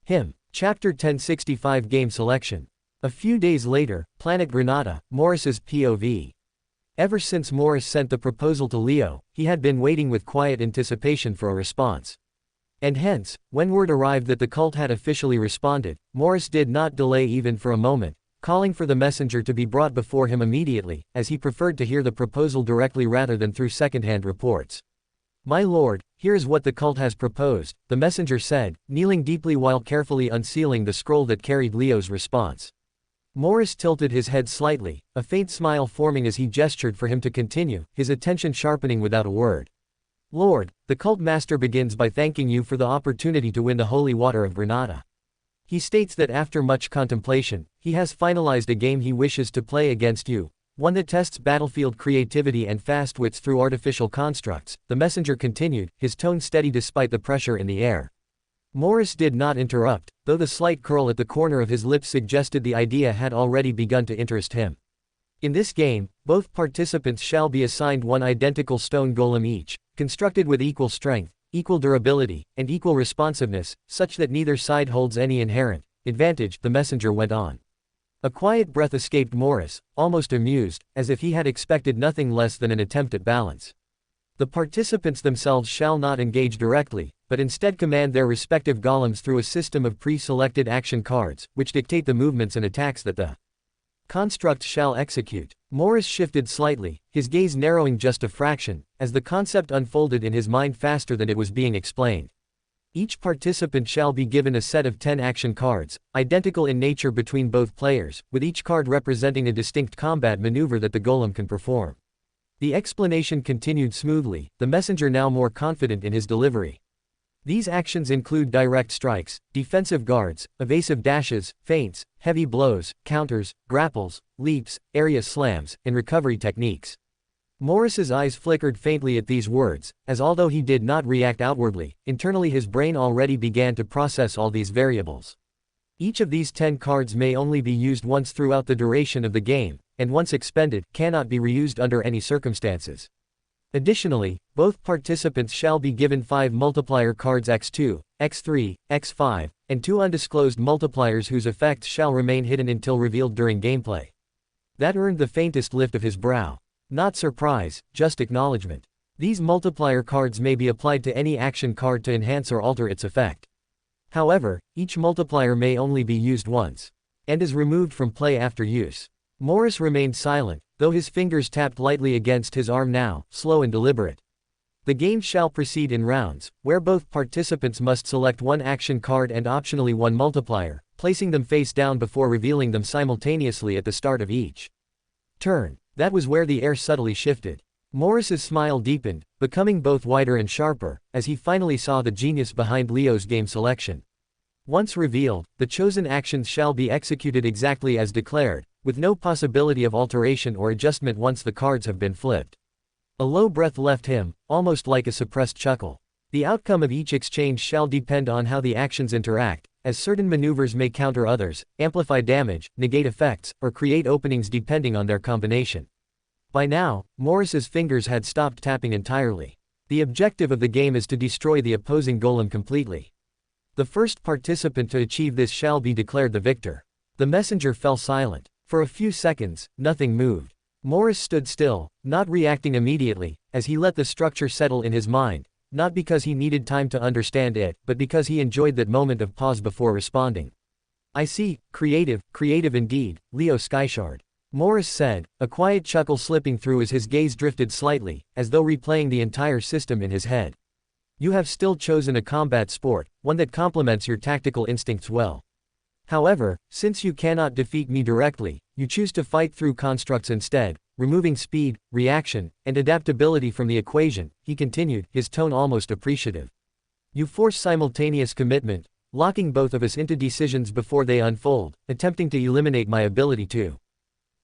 him. Chapter 1065 Game Selection. A few days later, Planet Granada, Morris's POV. Ever since Morris sent the proposal to Leo, he had been waiting with quiet anticipation for a response. And hence, when word arrived that the cult had officially responded, Morris did not delay even for a moment, calling for the messenger to be brought before him immediately, as he preferred to hear the proposal directly rather than through second-hand reports. My lord, here is what the cult has proposed, the messenger said, kneeling deeply while carefully unsealing the scroll that carried Leo's response. Morris tilted his head slightly, a faint smile forming as he gestured for him to continue, his attention sharpening without a word. Lord, the cult master begins by thanking you for the opportunity to win the holy water of Granada. He states that after much contemplation, he has finalized a game he wishes to play against you, one that tests battlefield creativity and fast wits through artificial constructs, the messenger continued, his tone steady despite the pressure in the air. Morris did not interrupt, though the slight curl at the corner of his lips suggested the idea had already begun to interest him. In this game, both participants shall be assigned one identical stone golem each, constructed with equal strength, equal durability, and equal responsiveness, such that neither side holds any inherent advantage, the messenger went on. A quiet breath escaped Morris, almost amused, as if he had expected nothing less than an attempt at balance. The participants themselves shall not engage directly, but instead command their respective golems through a system of pre-selected action cards, which dictate the movements and attacks that the construct shall execute. Morris shifted slightly, his gaze narrowing just a fraction, as the concept unfolded in his mind faster than it was being explained. Each participant shall be given a set of 10 action cards, identical in nature between both players, with each card representing a distinct combat maneuver that the golem can perform. The explanation continued smoothly, the messenger now more confident in his delivery. These actions include direct strikes, defensive guards, evasive dashes, feints, heavy blows, counters, grapples, leaps, area slams, and recovery techniques. Morris's eyes flickered faintly at these words, as although he did not react outwardly, internally his brain already began to process all these variables. Each of these 10 cards may only be used once throughout the duration of the game, and once expended, cannot be reused under any circumstances. Additionally, both participants shall be given 5 multiplier cards x2, x3, x5, and 2 undisclosed multipliers whose effects shall remain hidden until revealed during gameplay. That earned the faintest lift of his brow. Not surprise, just acknowledgement. These multiplier cards may be applied to any action card to enhance or alter its effect. However, each multiplier may only be used once, and is removed from play after use. Morris remained silent, though his fingers tapped lightly against his arm now, slow and deliberate. The game shall proceed in rounds, where both participants must select one action card and optionally one multiplier, placing them face down before revealing them simultaneously at the start of each turn. That was where the air subtly shifted. Morris's smile deepened, becoming both wider and sharper, as he finally saw the genius behind Leo's game selection. Once revealed, the chosen actions shall be executed exactly as declared, with no possibility of alteration or adjustment once the cards have been flipped. A low breath left him, almost like a suppressed chuckle. The outcome of each exchange shall depend on how the actions interact, as certain maneuvers may counter others, amplify damage, negate effects, or create openings depending on their combination. By now, Morris's fingers had stopped tapping entirely. The objective of the game is to destroy the opposing golem completely. The first participant to achieve this shall be declared the victor. The messenger fell silent. For a few seconds, nothing moved. Morris stood still, not reacting immediately, as he let the structure settle in his mind, not because he needed time to understand it, but because he enjoyed that moment of pause before responding. I see, creative indeed, Leo Skyshard. Morris said, a quiet chuckle slipping through as his gaze drifted slightly, as though replaying the entire system in his head. You have still chosen a combat sport, one that complements your tactical instincts well. However, since you cannot defeat me directly, you choose to fight through constructs instead, removing speed, reaction, and adaptability from the equation, he continued, his tone almost appreciative. You force simultaneous commitment, locking both of us into decisions before they unfold, attempting to eliminate my ability to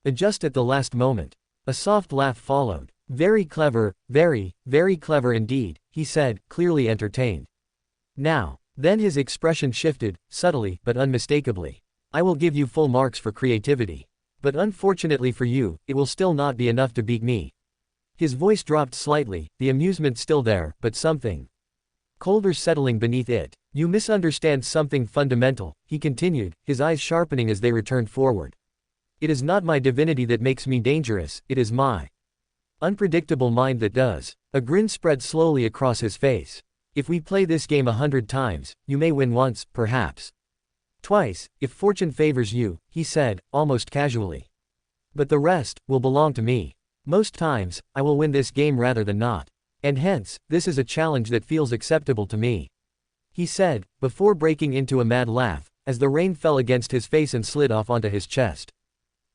adjust at the last moment. A soft laugh followed. Very clever, very, very clever indeed, he said, clearly entertained. Now, then his expression shifted, subtly but unmistakably. I will give you full marks for creativity. But unfortunately for you, it will still not be enough to beat me. His voice dropped slightly, the amusement still there, but something colder settling beneath it. You misunderstand something fundamental, he continued, his eyes sharpening as they returned forward. It is not my divinity that makes me dangerous, it is my unpredictable mind that does. A grin spread slowly across his face. If we play this game 100 times, you may win once, perhaps twice, if fortune favors you, he said, almost casually. But the rest will belong to me. Most times, I will win this game rather than not. And hence, this is a challenge that feels acceptable to me. He said, before breaking into a mad laugh, as the rain fell against his face and slid off onto his chest.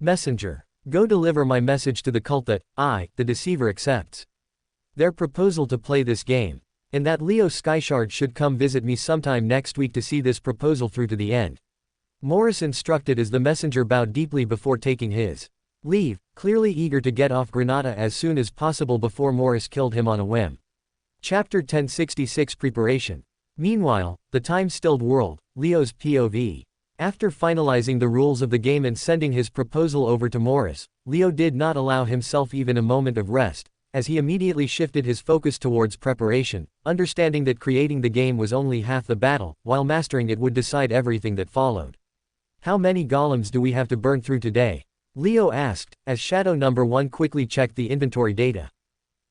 Messenger, go deliver my message to the cult that I, the deceiver, accepts their proposal to play this game, and that Leo Skyshard should come visit me sometime next week to see this proposal through to the end. Morris instructed as the messenger bowed deeply before taking his leave, clearly eager to get off Granada as soon as possible before Morris killed him on a whim. Chapter 1066 Preparation. Meanwhile, the time-stilled world, Leo's POV. After finalizing the rules of the game and sending his proposal over to Morris, Leo did not allow himself even a moment of rest, as he immediately shifted his focus towards preparation, understanding that creating the game was only half the battle, while mastering it would decide everything that followed. How many golems do we have to burn through today? Leo asked, as Shadow Number 1 quickly checked the inventory data.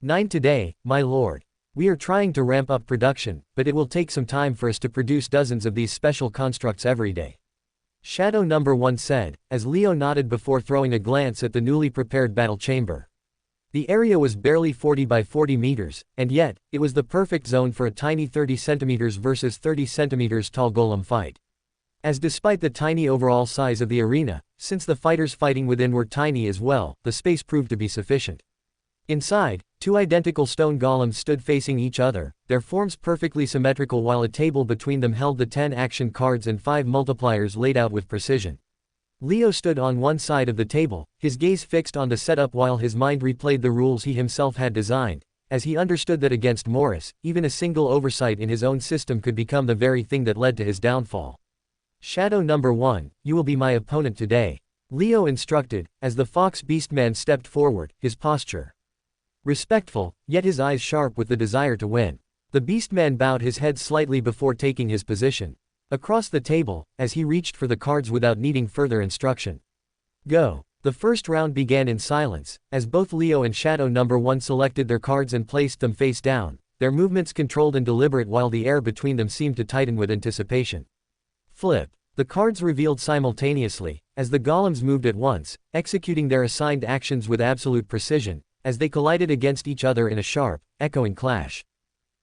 9 today, my lord. We are trying to ramp up production, but it will take some time for us to produce dozens of these special constructs every day. Shadow Number 1 said, as Leo nodded before throwing a glance at the newly prepared battle chamber. The area was barely 40 by 40 meters, and yet, it was the perfect zone for a tiny 30 centimeters versus 30 centimeters tall golem fight. As despite the tiny overall size of the arena, since the fighters fighting within were tiny as well, the space proved to be sufficient. Inside, 2 identical stone golems stood facing each other, their forms perfectly symmetrical while a table between them held the 10 action cards and 5 multipliers laid out with precision. Leo stood on one side of the table, his gaze fixed on the setup while his mind replayed the rules he himself had designed, as he understood that against Morris, even a single oversight in his own system could become the very thing that led to his downfall. Shadow Number 1, you will be my opponent today, Leo instructed, as the Fox Beastman stepped forward, his posture respectful, yet his eyes sharp with the desire to win. The Beastman bowed his head slightly before taking his position across the table, as he reached for the cards without needing further instruction. Go. The first round began in silence, as both Leo and Shadow Number 1 selected their cards and placed them face down, their movements controlled and deliberate while the air between them seemed to tighten with anticipation. Flip. The cards revealed simultaneously, as the golems moved at once, executing their assigned actions with absolute precision, as they collided against each other in a sharp, echoing clash.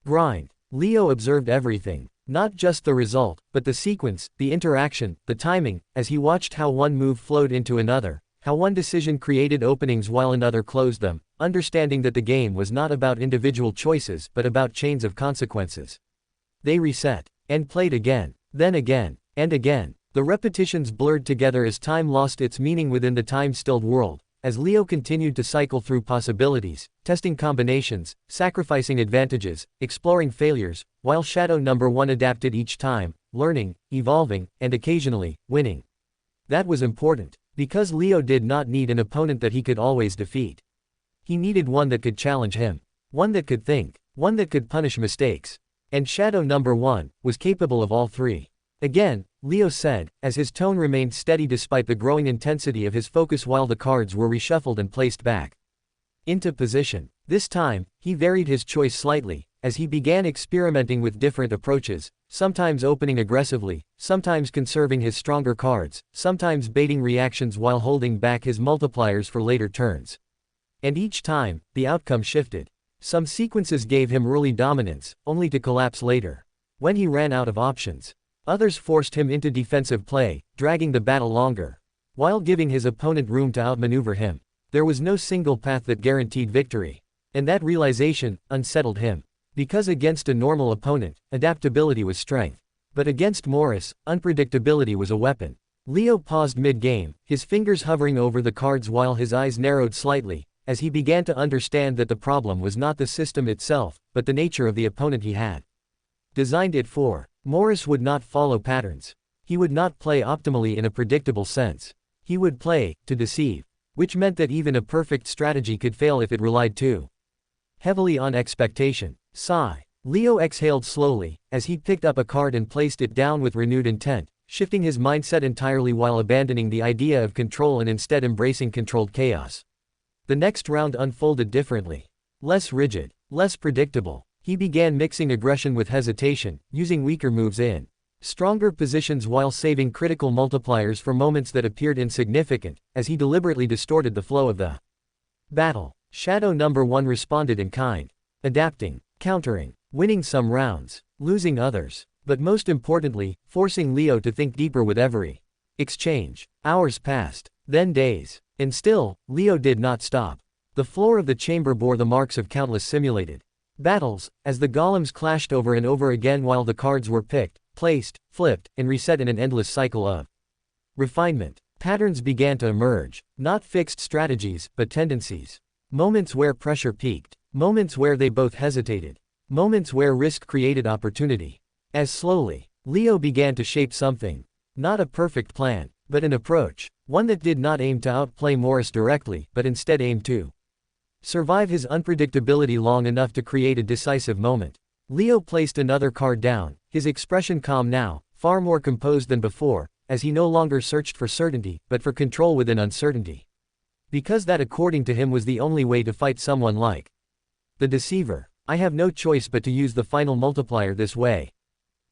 Grind. Leo observed everything. Not just the result, but the sequence, the interaction, the timing, as he watched how one move flowed into another, how one decision created openings while another closed them, understanding that the game was not about individual choices but about chains of consequences. They reset, and played again, then again, and again. The repetitions blurred together as time lost its meaning within the time-stilled world, as Leo continued to cycle through possibilities, testing combinations, sacrificing advantages, exploring failures, while Shadow Number 1 adapted each time, learning, evolving, and occasionally, winning. That was important, because Leo did not need an opponent that he could always defeat. He needed one that could challenge him, one that could think, one that could punish mistakes. And Shadow Number 1 was capable of all three. Again, Leo said, as his tone remained steady despite the growing intensity of his focus while the cards were reshuffled and placed back into position. This time, he varied his choice slightly, as he began experimenting with different approaches, sometimes opening aggressively, sometimes conserving his stronger cards, sometimes baiting reactions while holding back his multipliers for later turns. And each time, the outcome shifted. Some sequences gave him early dominance, only to collapse later, when he ran out of options. Others forced him into defensive play, dragging the battle longer, while giving his opponent room to outmaneuver him. There was no single path that guaranteed victory. And that realization unsettled him. Because against a normal opponent, adaptability was strength. But against Morris, unpredictability was a weapon. Leo paused mid-game, his fingers hovering over the cards while his eyes narrowed slightly, as he began to understand that the problem was not the system itself, but the nature of the opponent he had designed it for. Morris would not follow patterns. He would not play optimally in a predictable sense. He would play to deceive. Which meant that even a perfect strategy could fail if it relied too heavily on expectation. Sigh. Leo exhaled slowly, as he picked up a card and placed it down with renewed intent, shifting his mindset entirely while abandoning the idea of control and instead embracing controlled chaos. The next round unfolded differently. Less rigid, less predictable. He began mixing aggression with hesitation, using weaker moves in stronger positions while saving critical multipliers for moments that appeared insignificant, as he deliberately distorted the flow of the battle. Shadow number 1 responded in kind, adapting, countering, winning some rounds, losing others, but most importantly, forcing Leo to think deeper with every exchange. Hours passed, then days, and still, Leo did not stop. The floor of the chamber bore the marks of countless simulated battles, as the golems clashed over and over again while the cards were picked, placed, flipped, and reset in an endless cycle of refinement. Patterns began to emerge, not fixed strategies, but tendencies. Moments where pressure peaked, moments where they both hesitated, moments where risk created opportunity. As slowly, Leo began to shape something. Not a perfect plan, but an approach, one that did not aim to outplay Morris directly, but instead aimed to survive his unpredictability long enough to create a decisive moment. Leo placed another card down, his expression calm now, far more composed than before, as he no longer searched for certainty, but for control within uncertainty. Because that, according to him, was the only way to fight someone like the deceiver. I have no choice but to use the final multiplier this way.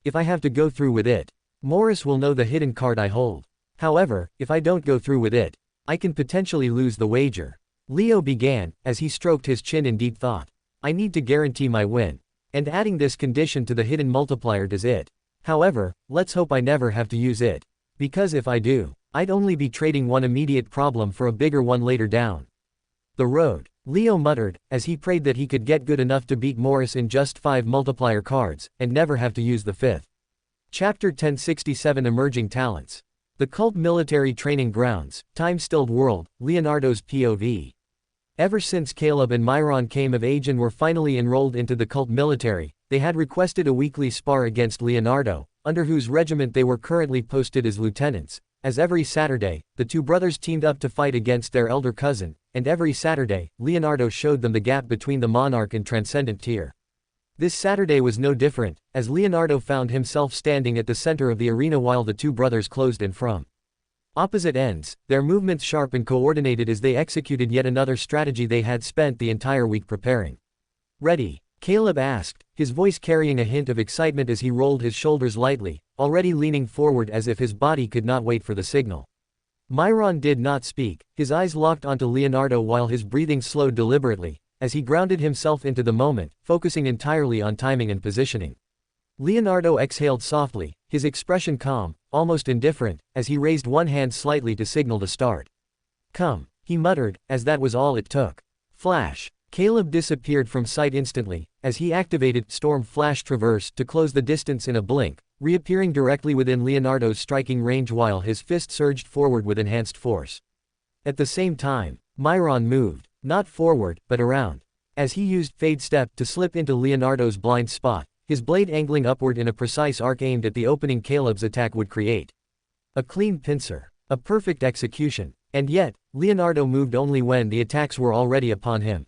If I have to go through with it, Morris will know the hidden card I hold. However, if I don't go through with it, I can potentially lose the wager. Leo began, as he stroked his chin in deep thought. I need to guarantee my win. And adding this condition to the hidden multiplier does it. However, let's hope I never have to use it. Because if I do, I'd only be trading one immediate problem for a bigger one later down the road. Leo muttered, as he prayed that he could get good enough to beat Morris in just 5 multiplier cards, and never have to use the 5th. Chapter 1067 Emerging Talents. The Cult Military Training Grounds, Time-Stilled World, Leonardo's POV. Ever since Caleb and Myron came of age and were finally enrolled into the cult military, they had requested a weekly spar against Leonardo, under whose regiment they were currently posted as lieutenants, as every Saturday, the two brothers teamed up to fight against their elder cousin, and every Saturday, Leonardo showed them the gap between the monarch and transcendent tier. This Saturday was no different, as Leonardo found himself standing at the center of the arena while the two brothers closed in from opposite ends, their movements sharp and coordinated as they executed yet another strategy they had spent the entire week preparing. Ready? Caleb asked, his voice carrying a hint of excitement as he rolled his shoulders lightly, already leaning forward as if his body could not wait for the signal. Myron did not speak, his eyes locked onto Leonardo while his breathing slowed deliberately, as he grounded himself into the moment, focusing entirely on timing and positioning. Leonardo exhaled softly, his expression calm, almost indifferent, as he raised one hand slightly to signal to start. Come, he muttered, as that was all it took. Flash. Caleb disappeared from sight instantly, as he activated Storm Flash Traverse to close the distance in a blink, reappearing directly within Leonardo's striking range while his fist surged forward with enhanced force. At the same time, Myron moved, not forward, but around. As he used Fade Step to slip into Leonardo's blind spot, his blade angling upward in a precise arc aimed at the opening Caleb's attack would create a clean pincer, a perfect execution, and yet, Leonardo moved only when the attacks were already upon him.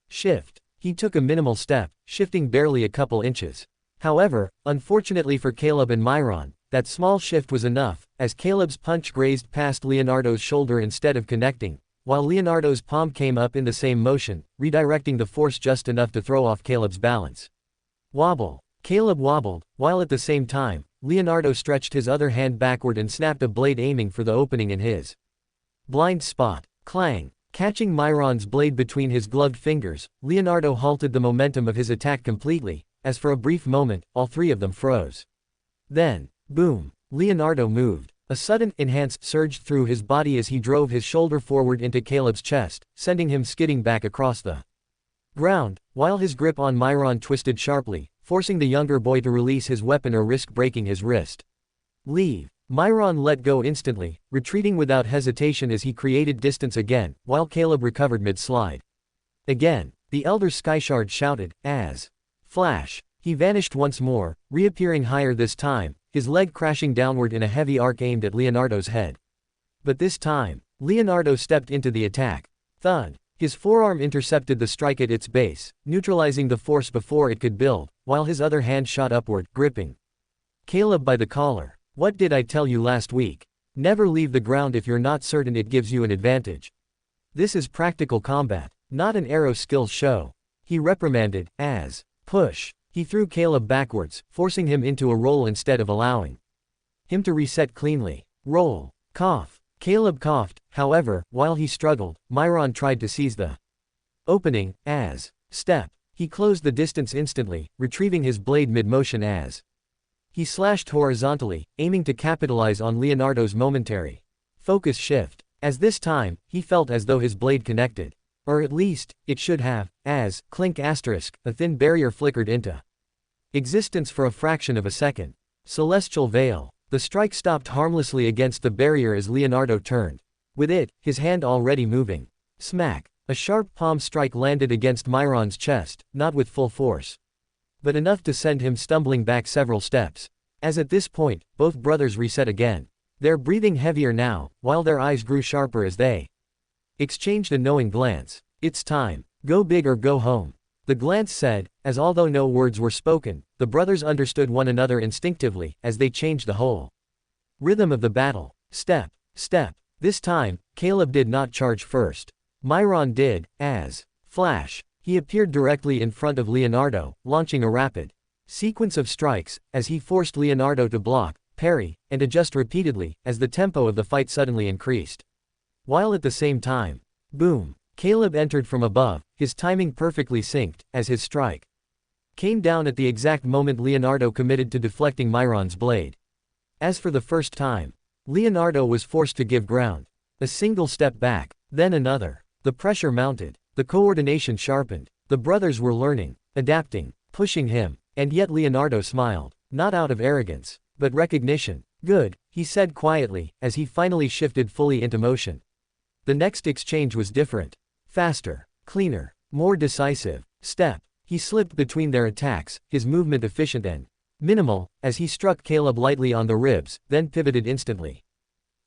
Shift. He took a minimal step, shifting barely a couple inches. However, unfortunately for Caleb and Myron, that small shift was enough, as Caleb's punch grazed past Leonardo's shoulder instead of connecting, while Leonardo's palm came up in the same motion, redirecting the force just enough to throw off Caleb's balance. Wobble. Caleb wobbled, while at the same time, Leonardo stretched his other hand backward and snapped a blade aiming for the opening in his blind spot. Clang. Catching Myron's blade between his gloved fingers, Leonardo halted the momentum of his attack completely, as for a brief moment, all three of them froze. Then, boom, Leonardo moved. A sudden, enhanced surged through his body as he drove his shoulder forward into Caleb's chest, sending him skidding back across the ground, while his grip on Myron twisted sharply, forcing the younger boy to release his weapon or risk breaking his wrist. Leave. Myron let go instantly, retreating without hesitation as he created distance again, while Caleb recovered mid-slide. Again, the elder Skyshard shouted, as flash. He vanished once more, reappearing higher this time, his leg crashing downward in a heavy arc aimed at Leonardo's head. But this time, Leonardo stepped into the attack. Thud. His forearm intercepted the strike at its base, neutralizing the force before it could build, while his other hand shot upward, gripping Caleb by the collar. What did I tell you last week? Never leave the ground if you're not certain it gives you an advantage. This is practical combat, not an arrow skills show. He reprimanded, as push. He threw Caleb backwards, forcing him into a roll instead of allowing him to reset cleanly. Roll. Cough. Caleb coughed, however, while he struggled. Myron tried to seize the opening, as step. He closed the distance instantly, retrieving his blade mid-motion as he slashed horizontally, aiming to capitalize on Leonardo's momentary focus shift. As this time, he felt as though his blade connected. Or at least, it should have, as, clink asterisk, a thin barrier flickered into existence for a fraction of a second. Celestial Veil. The strike stopped harmlessly against the barrier as Leonardo turned. With it, his hand already moving. Smack. A sharp palm strike landed against Myron's chest, not with full force, but enough to send him stumbling back several steps. As at this point, both brothers reset again. Their breathing heavier now, while their eyes grew sharper as they exchanged a knowing glance. It's time. Go big or go home. The glance said, as although no words were spoken, the brothers understood one another instinctively, as they changed the whole rhythm of the battle. Step. Step. This time, Caleb did not charge first. Myron did, as flash. He appeared directly in front of Leonardo, launching a rapid sequence of strikes, as he forced Leonardo to block, parry, and adjust repeatedly, as the tempo of the fight suddenly increased. While at the same time, boom, Caleb entered from above, his timing perfectly synced, as his strike came down at the exact moment Leonardo committed to deflecting Myron's blade. As for the first time, Leonardo was forced to give ground. A single step back, then another. The pressure mounted, the coordination sharpened. The brothers were learning, adapting, pushing him, and yet Leonardo smiled, not out of arrogance, but recognition. Good, he said quietly, as he finally shifted fully into motion. The next exchange was different. Faster, cleaner, more decisive. Step. He slipped between their attacks, his movement efficient and minimal, as he struck Caleb lightly on the ribs, then pivoted instantly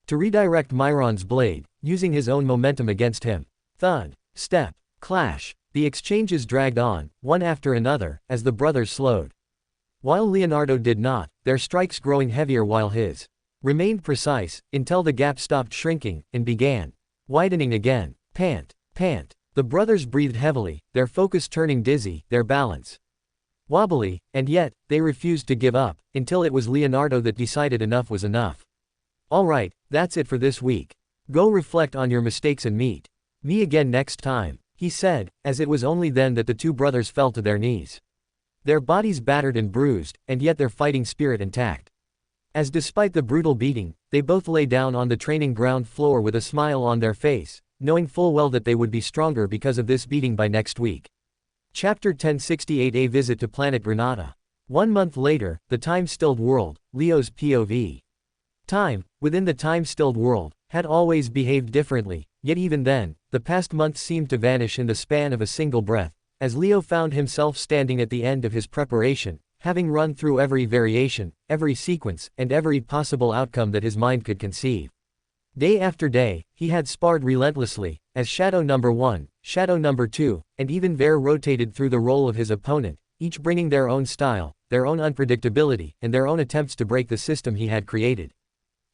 to redirect Myron's blade, using his own momentum against him. Thud. Step. Clash. The exchanges dragged on, one after another, as the brothers slowed. While Leonardo did not, their strikes growing heavier while his remained precise, until the gap stopped shrinking, and began widening again. Pant. Pant. The brothers breathed heavily, their focus turning dizzy, their balance wobbly, and yet, they refused to give up, until it was Leonardo that decided enough was enough. Alright, that's it for this week. Go reflect on your mistakes and meet me again next time, he said, as it was only then that the two brothers fell to their knees. Their bodies battered and bruised, and yet their fighting spirit intact. As despite the brutal beating, they both lay down on the training ground floor with a smile on their face, knowing full well that they would be stronger because of this beating by next week. Chapter 1068 A Visit to Planet Granada. 1 month later, the time-stilled world, Leo's POV. Time, within the time-stilled world, had always behaved differently, yet even then, the past months seemed to vanish in the span of a single breath, as Leo found himself standing at the end of his preparation, having run through every variation, every sequence, and every possible outcome that his mind could conceive. Day after day, he had sparred relentlessly, as Shadow Number 1, Shadow Number 2, and even Vare rotated through the role of his opponent, each bringing their own style, their own unpredictability, and their own attempts to break the system he had created.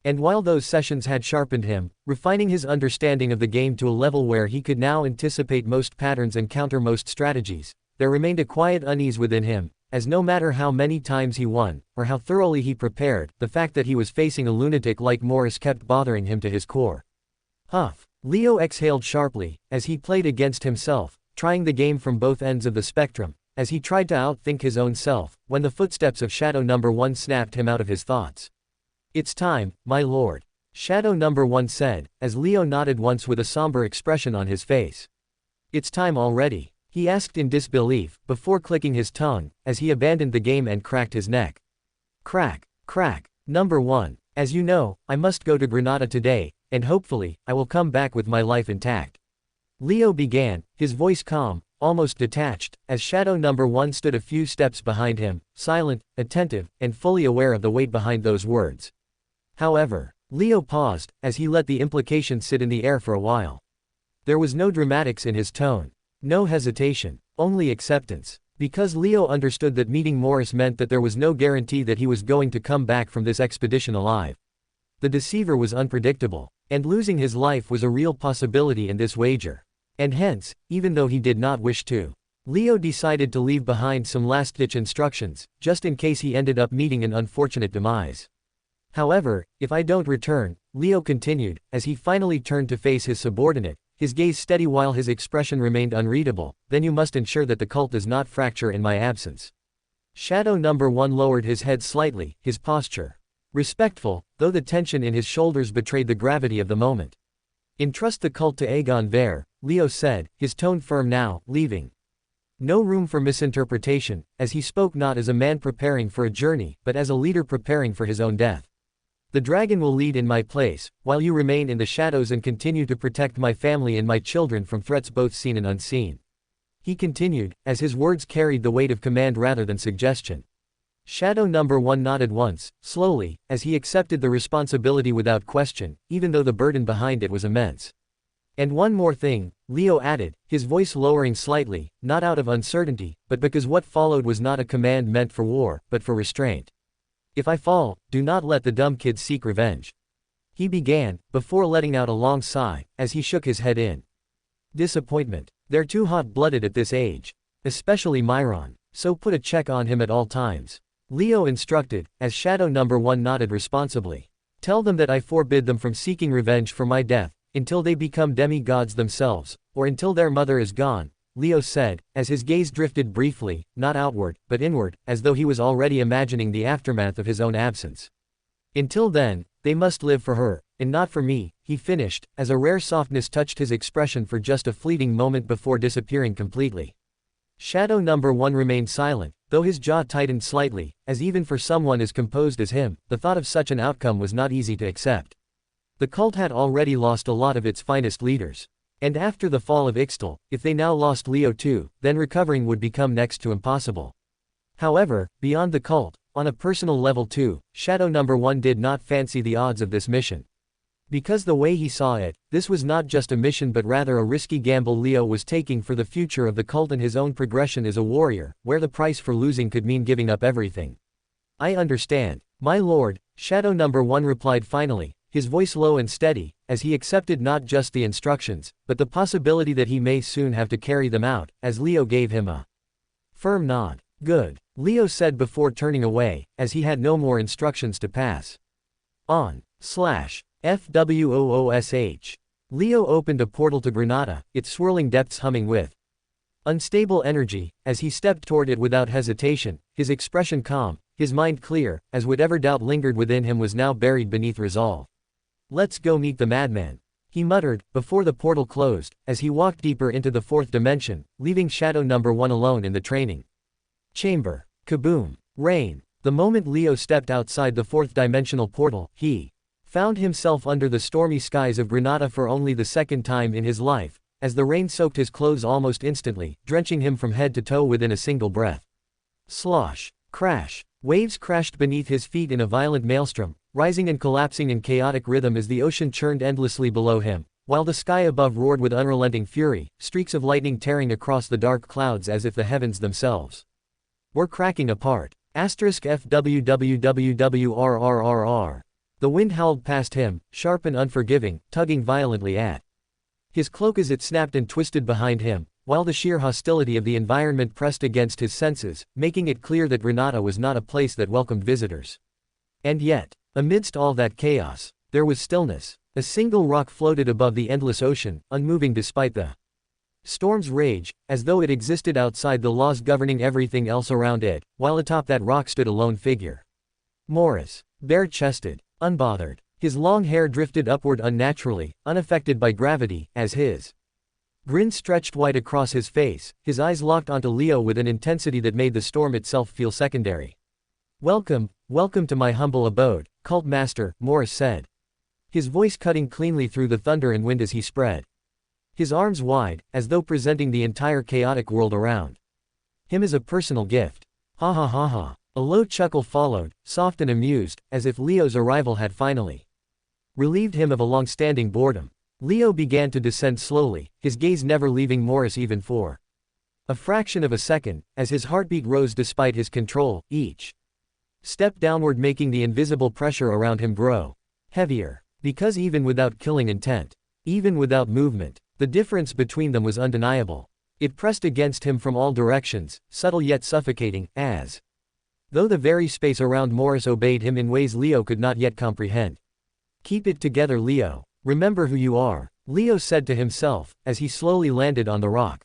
And while those sessions had sharpened him, refining his understanding of the game to a level where he could now anticipate most patterns and counter most strategies, there remained a quiet unease within him, as no matter how many times he won, or how thoroughly he prepared, the fact that he was facing a lunatic like Morris kept bothering him to his core. Huff. Leo exhaled sharply, as he played against himself, trying the game from both ends of the spectrum, as he tried to outthink his own self, when the footsteps of Shadow Number 1 snapped him out of his thoughts. It's time, my lord. Shadow number 1 said, as Leo nodded once with a somber expression on his face. It's time already, he asked in disbelief, before clicking his tongue, as he abandoned the game and cracked his neck. Crack, crack. Number 1. As you know, I must go to Granada today, and hopefully, I will come back with my life intact. Leo began, his voice calm, almost detached, as Shadow number 1 stood a few steps behind him, silent, attentive, and fully aware of the weight behind those words. However, Leo paused, as he let the implication sit in the air for a while. There was no dramatics in his tone. No hesitation. Only acceptance. Because Leo understood that meeting Morris meant that there was no guarantee that he was going to come back from this expedition alive. The deceiver was unpredictable, and losing his life was a real possibility in this wager. And hence, even though he did not wish to, Leo decided to leave behind some last-ditch instructions, just in case he ended up meeting an unfortunate demise. However, if I don't return, Leo continued, as he finally turned to face his subordinate, his gaze steady while his expression remained unreadable, then you must ensure that the cult does not fracture in my absence. Shadow number 1 lowered his head slightly, his posture respectful, though the tension in his shoulders betrayed the gravity of the moment. Entrust the cult to Aegon Vare, Leo said, his tone firm now, leaving no room for misinterpretation, as he spoke not as a man preparing for a journey, but as a leader preparing for his own death. The dragon will lead in my place, while you remain in the shadows and continue to protect my family and my children from threats both seen and unseen. He continued, as his words carried the weight of command rather than suggestion. Shadow number 1 nodded once, slowly, as he accepted the responsibility without question, even though the burden behind it was immense. And one more thing, Leo added, his voice lowering slightly, not out of uncertainty, but because what followed was not a command meant for war, but for restraint. If I fall, do not let the dumb kids seek revenge. He began, before letting out a long sigh, as he shook his head in disappointment. They're too hot-blooded at this age. Especially Myron. So put a check on him at all times. Leo instructed, as Shadow number 1 nodded responsibly. Tell them that I forbid them from seeking revenge for my death, until they become demigods themselves, or until their mother is gone, Leo said, as his gaze drifted briefly, not outward, but inward, as though he was already imagining the aftermath of his own absence. Until then, they must live for her, and not for me, he finished, as a rare softness touched his expression for just a fleeting moment before disappearing completely. Shadow number 1 remained silent, though his jaw tightened slightly, as even for someone as composed as him, the thought of such an outcome was not easy to accept. The cult had already lost a lot of its finest leaders. And after the fall of Ixtal, if they now lost Leo too, then recovering would become next to impossible. However, beyond the cult, on a personal level too, Shadow number 1 did not fancy the odds of this mission. Because the way he saw it, this was not just a mission but rather a risky gamble Leo was taking for the future of the cult and his own progression as a warrior, where the price for losing could mean giving up everything. I understand, my lord, Shadow number 1 replied finally, his voice low and steady, as he accepted not just the instructions, but the possibility that he may soon have to carry them out, as Leo gave him a firm nod. Good, Leo said before turning away, as he had no more instructions to pass on. FWOOSH. Leo opened a portal to Granada, its swirling depths humming with unstable energy, as he stepped toward it without hesitation, his expression calm, his mind clear, as whatever doubt lingered within him was now buried beneath resolve. Let's go meet the madman, he muttered, before the portal closed, as he walked deeper into the fourth dimension, leaving Shadow number 1 alone in the training chamber. Kaboom. Rain. The moment Leo stepped outside the fourth dimensional portal, he found himself under the stormy skies of Granada for only the second time in his life, as the rain soaked his clothes almost instantly, drenching him from head to toe within a single breath. Slosh. Crash. Waves crashed beneath his feet in a violent maelstrom, rising and collapsing in chaotic rhythm as the ocean churned endlessly below him, while the sky above roared with unrelenting fury, streaks of lightning tearing across the dark clouds as if the heavens themselves were cracking apart. FWWWWRRRR. The wind howled past him, sharp and unforgiving, tugging violently at his cloak as it snapped and twisted behind him, while the sheer hostility of the environment pressed against his senses, making it clear that Granada was not a place that welcomed visitors. And yet, amidst all that chaos, there was stillness. A single rock floated above the endless ocean, unmoving despite the storm's rage, as though it existed outside the laws governing everything else around it, while atop that rock stood a lone figure. Morris. Bare-chested, unbothered. His long hair drifted upward unnaturally, unaffected by gravity, as his grin stretched wide across his face, his eyes locked onto Leo with an intensity that made the storm itself feel secondary. Welcome to my humble abode, Cult Master, Morris said. His voice cutting cleanly through the thunder and wind as he spread his arms wide, as though presenting the entire chaotic world around him as a personal gift. Ha ha ha ha. A low chuckle followed, soft and amused, as if Leo's arrival had finally relieved him of a long-standing boredom. Leo began to descend slowly, his gaze never leaving Morris even for a fraction of a second, as his heartbeat rose despite his control, each step downward making the invisible pressure around him grow heavier. Because even without killing intent, even without movement, the difference between them was undeniable. It pressed against him from all directions, subtle yet suffocating, as though the very space around Morris obeyed him in ways Leo could not yet comprehend. Keep it together, Leo. Remember who you are, Leo said to himself, as he slowly landed on the rock.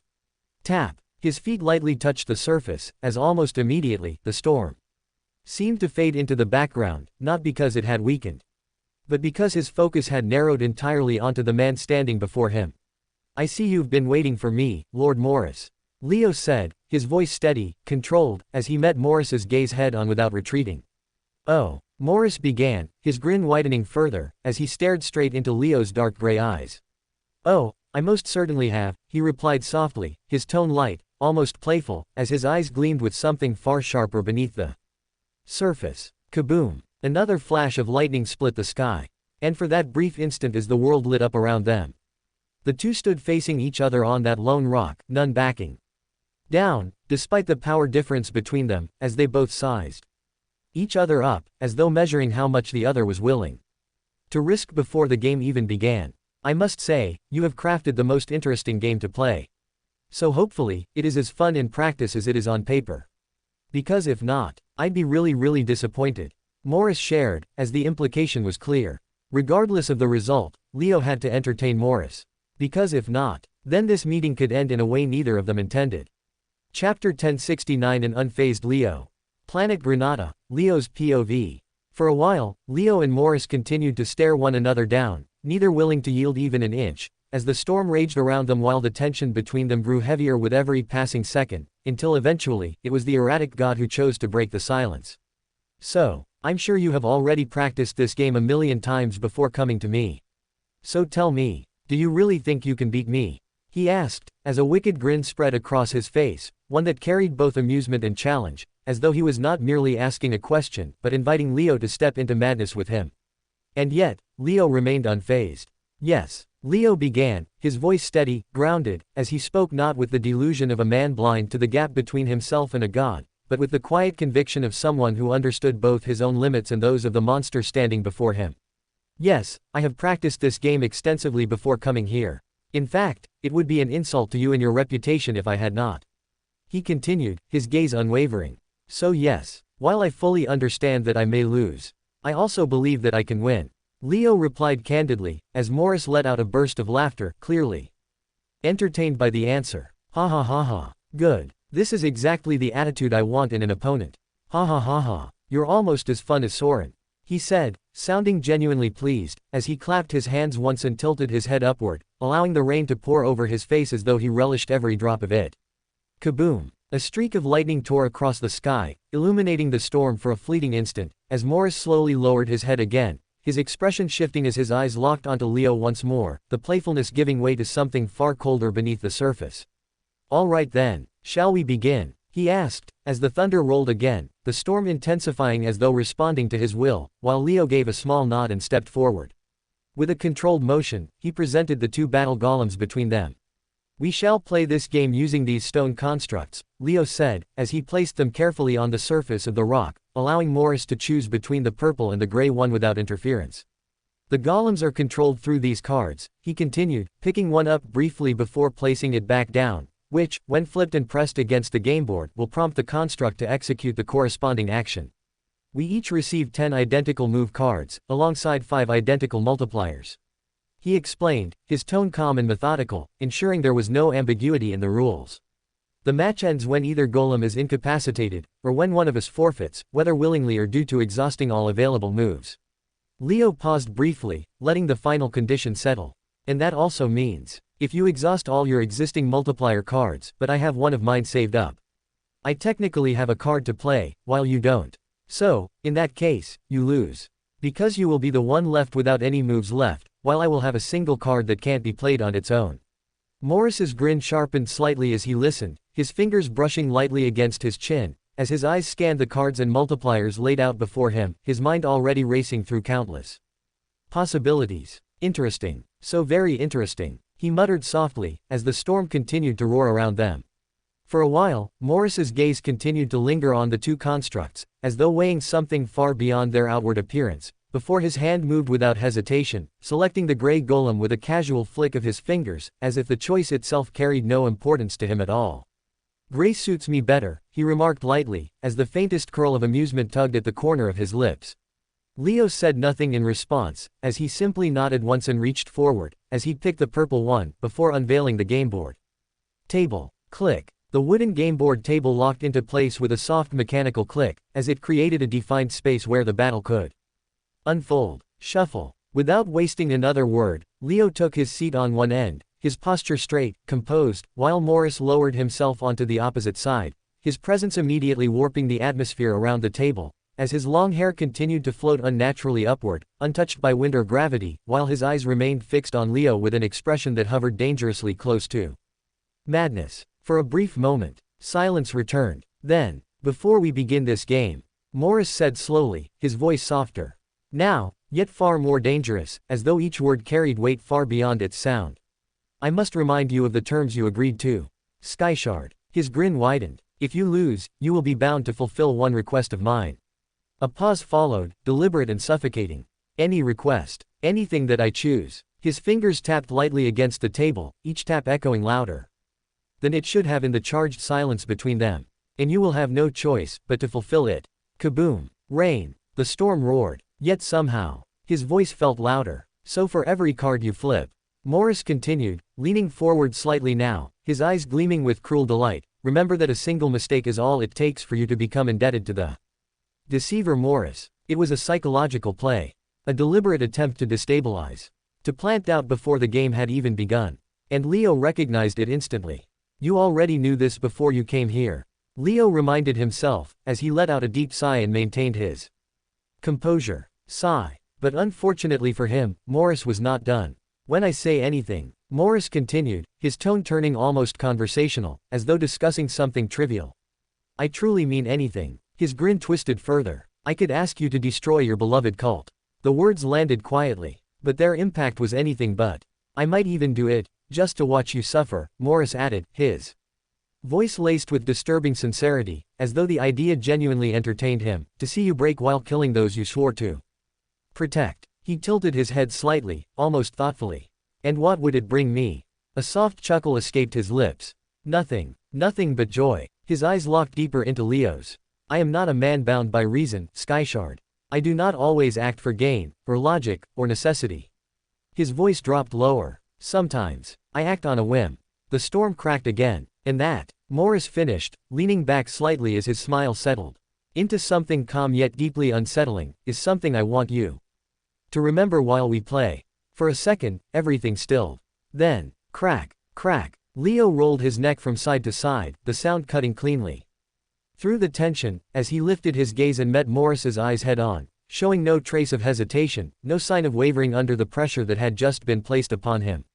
Tap. His feet lightly touched the surface, as almost immediately, the storm seemed to fade into the background, not because it had weakened, but because his focus had narrowed entirely onto the man standing before him. I see you've been waiting for me, Lord Morris, Leo said, his voice steady, controlled, as he met Morris's gaze head-on without retreating. Oh, Morris began, his grin widening further, as he stared straight into Leo's dark gray eyes. Oh, I most certainly have, he replied softly, his tone light, almost playful, as his eyes gleamed with something far sharper beneath the surface. Kaboom! Another flash of lightning split the sky. And for that brief instant as the world lit up around them, the two stood facing each other on that lone rock, none backing down, despite the power difference between them, as they both sized each other up, as though measuring how much the other was willing to risk before the game even began. I must say, you have crafted the most interesting game to play. So hopefully, it is as fun in practice as it is on paper. Because if not, I'd be really disappointed, Morris shared, as the implication was clear. Regardless of the result, Leo had to entertain Morris. Because if not, then this meeting could end in a way neither of them intended. Chapter 1069 An unfazed Leo. Planet Granada, Leo's POV. For a while, Leo and Morris continued to stare one another down, neither willing to yield even an inch, as the storm raged around them while the tension between them grew heavier with every passing second, until eventually, it was the erratic god who chose to break the silence. So, I'm sure you have already practiced this game a million times before coming to me. So tell me, do you really think you can beat me? He asked, as a wicked grin spread across his face, one that carried both amusement and challenge, as though he was not merely asking a question but inviting Leo to step into madness with him. And yet, Leo remained unfazed. Yes, Leo began, his voice steady, grounded, as he spoke not with the delusion of a man blind to the gap between himself and a god, but with the quiet conviction of someone who understood both his own limits and those of the monster standing before him. Yes, I have practiced this game extensively before coming here. In fact, it would be an insult to you and your reputation if I had not. He continued, his gaze unwavering. So yes, while I fully understand that I may lose, I also believe that I can win. Leo replied candidly, as Morris let out a burst of laughter, clearly entertained by the answer. Ha ha ha ha. Good. This is exactly the attitude I want in an opponent. Ha ha ha ha. You're almost as fun as Soren, he said, sounding genuinely pleased, as he clapped his hands once and tilted his head upward, allowing the rain to pour over his face as though he relished every drop of it. Kaboom! A streak of lightning tore across the sky, illuminating the storm for a fleeting instant, as Morris slowly lowered his head again, his expression shifting as his eyes locked onto Leo once more, the playfulness giving way to something far colder beneath the surface. All right then, shall we begin? He asked, as the thunder rolled again, the storm intensifying as though responding to his will, while Leo gave a small nod and stepped forward. With a controlled motion, he presented the two battle golems between them. We shall play this game using these stone constructs, Leo said, as he placed them carefully on the surface of the rock, allowing Morris to choose between the purple and the gray one without interference. The golems are controlled through these cards, he continued, picking one up briefly before placing it back down, which, when flipped and pressed against the gameboard, will prompt the construct to execute the corresponding action. We each receive 10 identical move cards, alongside 5 identical multipliers. He explained, his tone calm and methodical, ensuring there was no ambiguity in the rules. The match ends when either golem is incapacitated, or when one of us forfeits, whether willingly or due to exhausting all available moves. Leo paused briefly, letting the final condition settle. And that also means, if you exhaust all your existing multiplier cards, but I have one of mine saved up. I technically have a card to play, while you don't. So, in that case, you lose. Because you will be the one left without any moves left, while I will have a single card that can't be played on its own. Morris's grin sharpened slightly as he listened, his fingers brushing lightly against his chin, as his eyes scanned the cards and multipliers laid out before him, his mind already racing through countless possibilities. Interesting. So very interesting, he muttered softly, as the storm continued to roar around them. For a while, Morris's gaze continued to linger on the two constructs, as though weighing something far beyond their outward appearance, before his hand moved without hesitation, selecting the gray golem with a casual flick of his fingers, as if the choice itself carried no importance to him at all. Gray suits me better, he remarked lightly, as the faintest curl of amusement tugged at the corner of his lips. Leo said nothing in response, as he simply nodded once and reached forward, as he picked the purple one, before unveiling the gameboard. Table. Click. The wooden gameboard table locked into place with a soft mechanical click, as it created a defined space where the battle could unfold. Shuffle. Without wasting another word, Leo took his seat on one end, his posture straight, composed, while Morris lowered himself onto the opposite side, his presence immediately warping the atmosphere around the table, as his long hair continued to float unnaturally upward, untouched by wind or gravity, while his eyes remained fixed on Leo with an expression that hovered dangerously close to madness. For a brief moment, silence returned. Then, before we begin this game, Morris said slowly, his voice softer. Now, yet far more dangerous, as though each word carried weight far beyond its sound. I must remind you of the terms you agreed to. Skyshard. His grin widened. If you lose, you will be bound to fulfill one request of mine. A pause followed, deliberate and suffocating. Any request. Anything that I choose. His fingers tapped lightly against the table, each tap echoing louder than it should have in the charged silence between them. And you will have no choice, but to fulfill it. Kaboom. Rain. The storm roared. Yet somehow, his voice felt louder. So for every card you flip. Morris continued, leaning forward slightly now, his eyes gleaming with cruel delight, remember that a single mistake is all it takes for you to become indebted to the deceiver Morris. It was a psychological play. A deliberate attempt to destabilize. To plant doubt before the game had even begun. And Leo recognized it instantly. You already knew this before you came here. Leo reminded himself, as he let out a deep sigh and maintained his composure. Sigh. But unfortunately for him, Morris was not done. When I say anything, Morris continued, his tone turning almost conversational, as though discussing something trivial. I truly mean anything. His grin twisted further. I could ask you to destroy your beloved cult. The words landed quietly, but their impact was anything but. I might even do it, just to watch you suffer, Morris added, his voice laced with disturbing sincerity, as though the idea genuinely entertained him, to see you break while killing those you swore to protect. He tilted his head slightly, almost thoughtfully. And what would it bring me? A soft chuckle escaped his lips. Nothing. Nothing but joy. His eyes locked deeper into Leo's. I am not a man bound by reason, Skyshard. I do not always act for gain, or logic, or necessity. His voice dropped lower. Sometimes, I act on a whim. The storm cracked again, and that, Morris finished, leaning back slightly as his smile settled into something calm yet deeply unsettling, is something I want you to remember while we play. For a second, everything stilled. Then, crack, crack, Leo rolled his neck from side to side, the sound cutting cleanly through the tension, as he lifted his gaze and met Morris's eyes head-on, showing no trace of hesitation, no sign of wavering under the pressure that had just been placed upon him.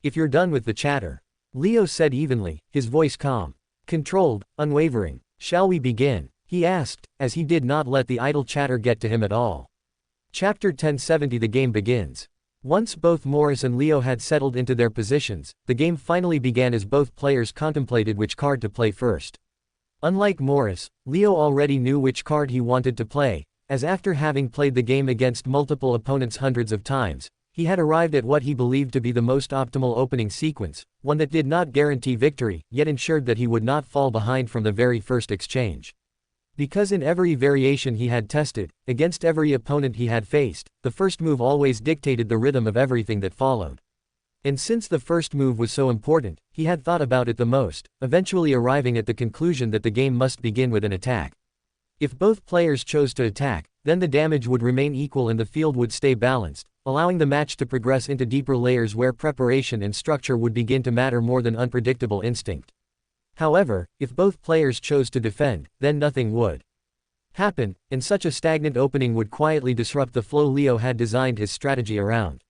If you're done with the chatter, Leo said evenly, his voice calm, controlled, unwavering. Shall we begin? He asked, as he did not let the idle chatter get to him at all. Chapter 1070. The game begins. Once both Morris and Leo had settled into their positions, the game finally began as both players contemplated which card to play first. Unlike Morris, Leo already knew which card he wanted to play, as after having played the game against multiple opponents hundreds of times, he had arrived at what he believed to be the most optimal opening sequence, one that did not guarantee victory, yet ensured that he would not fall behind from the very first exchange. Because in every variation he had tested, against every opponent he had faced, the first move always dictated the rhythm of everything that followed. And since the first move was so important, he had thought about it the most, eventually arriving at the conclusion that the game must begin with an attack. If both players chose to attack, then the damage would remain equal and the field would stay balanced, allowing the match to progress into deeper layers where preparation and structure would begin to matter more than unpredictable instinct. However, if both players chose to defend, then nothing would happen, and such a stagnant opening would quietly disrupt the flow Leo had designed his strategy around.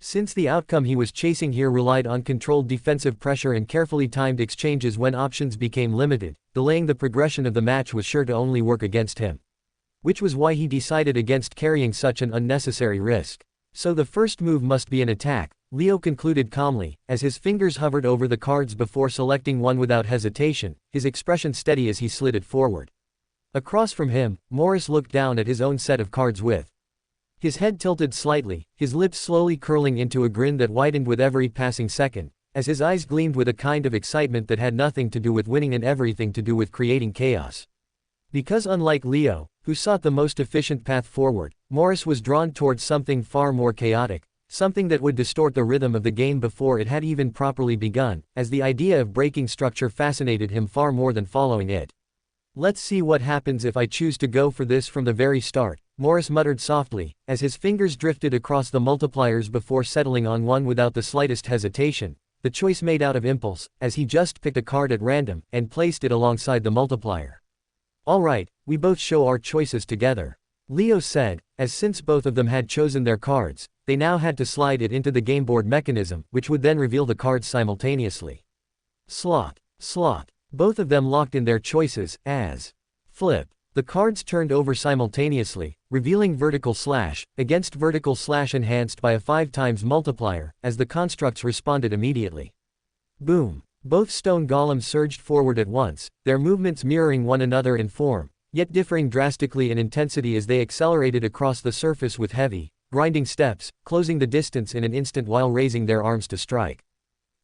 Since the outcome he was chasing here relied on controlled defensive pressure and carefully timed exchanges when options became limited, delaying the progression of the match was sure to only work against him. Which was why he decided against carrying such an unnecessary risk. So the first move must be an attack, Leo concluded calmly, as his fingers hovered over the cards before selecting one without hesitation, his expression steady as he slid it forward. Across from him, Morris looked down at his own set of cards with his head tilted slightly, his lips slowly curling into a grin that widened with every passing second, as his eyes gleamed with a kind of excitement that had nothing to do with winning and everything to do with creating chaos. Because unlike Leo, who sought the most efficient path forward, Morris was drawn towards something far more chaotic, something that would distort the rhythm of the game before it had even properly begun, as the idea of breaking structure fascinated him far more than following it. Let's see what happens if I choose to go for this from the very start, Morris muttered softly, as his fingers drifted across the multipliers before settling on one without the slightest hesitation, the choice made out of impulse, as he just picked a card at random, and placed it alongside the multiplier. Alright, we both show our choices together, Leo said, as since both of them had chosen their cards, they now had to slide it into the gameboard mechanism, which would then reveal the cards simultaneously. Slot. Slot. Both of them locked in their choices, as flip. The cards turned over simultaneously, revealing vertical slash, against vertical slash enhanced by a 5x multiplier, as the constructs responded immediately. Boom. Both stone golems surged forward at once, their movements mirroring one another in form, yet differing drastically in intensity as they accelerated across the surface with heavy, grinding steps, closing the distance in an instant while raising their arms to strike.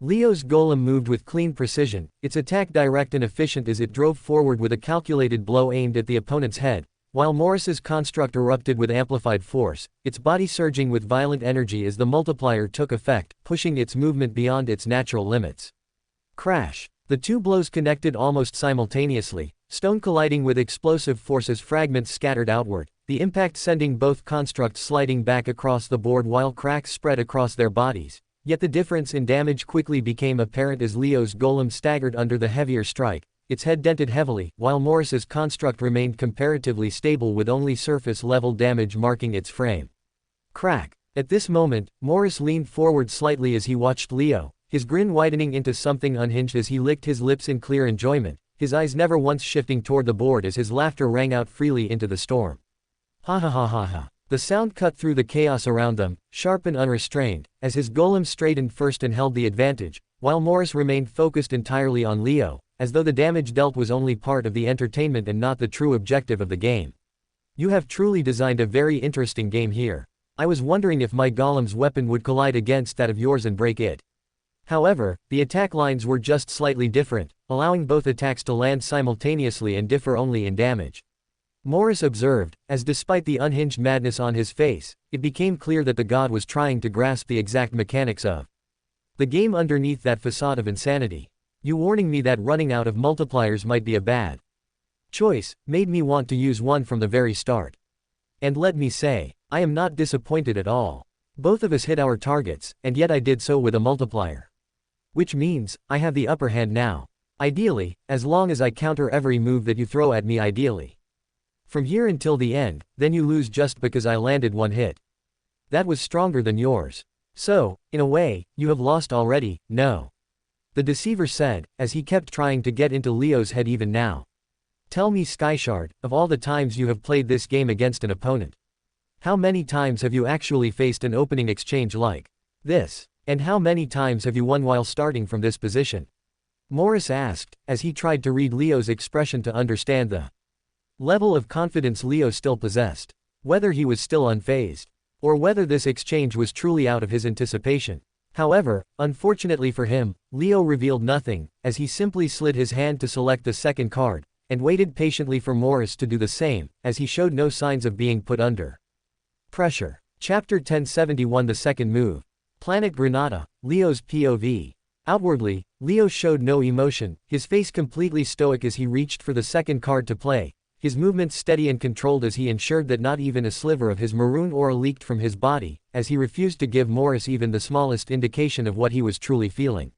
Leo's golem moved with clean precision, its attack direct and efficient as it drove forward with a calculated blow aimed at the opponent's head, while Morris's construct erupted with amplified force, its body surging with violent energy as the multiplier took effect, pushing its movement beyond its natural limits. Crash. The two blows connected almost simultaneously, stone colliding with explosive force as fragments scattered outward, the impact sending both constructs sliding back across the board while cracks spread across their bodies. Yet the difference in damage quickly became apparent as Leo's golem staggered under the heavier strike, its head dented heavily, while Morris's construct remained comparatively stable with only surface-level damage marking its frame. Crack. At this moment, Morris leaned forward slightly as he watched Leo, his grin widening into something unhinged as he licked his lips in clear enjoyment, his eyes never once shifting toward the board as his laughter rang out freely into the storm. Ha ha ha ha ha. The sound cut through the chaos around them, sharp and unrestrained, as his golem straightened first and held the advantage, while Morris remained focused entirely on Leo, as though the damage dealt was only part of the entertainment and not the true objective of the game. You have truly designed a very interesting game here. I was wondering if my golem's weapon would collide against that of yours and break it. However, the attack lines were just slightly different, allowing both attacks to land simultaneously and differ only in damage. Morris observed, as despite the unhinged madness on his face, it became clear that the god was trying to grasp the exact mechanics of the game underneath that facade of insanity. You warning me that running out of multipliers might be a bad choice, made me want to use one from the very start. And let me say, I am not disappointed at all. Both of us hit our targets, and yet I did so with a multiplier. Which means, I have the upper hand now. Ideally, as long as I counter every move that you throw at me ideally. From here until the end, then you lose just because I landed one hit. That was stronger than yours. So, in a way, you have lost already, no. The deceiver said, as he kept trying to get into Leo's head even now. Tell me Skyshard, of all the times you have played this game against an opponent. How many times have you actually faced an opening exchange like this? And how many times have you won while starting from this position? Morris asked, as he tried to read Leo's expression to understand the level of confidence Leo still possessed. Whether he was still unfazed. Or whether this exchange was truly out of his anticipation. However, unfortunately for him, Leo revealed nothing, as he simply slid his hand to select the second card, and waited patiently for Morris to do the same, as he showed no signs of being put under pressure. Chapter 1071 The Second Move. Planet Granada, Leo's POV. Outwardly, Leo showed no emotion, his face completely stoic as he reached for the second card to play, his movements steady and controlled as he ensured that not even a sliver of his maroon aura leaked from his body, as he refused to give Morris even the smallest indication of what he was truly feeling.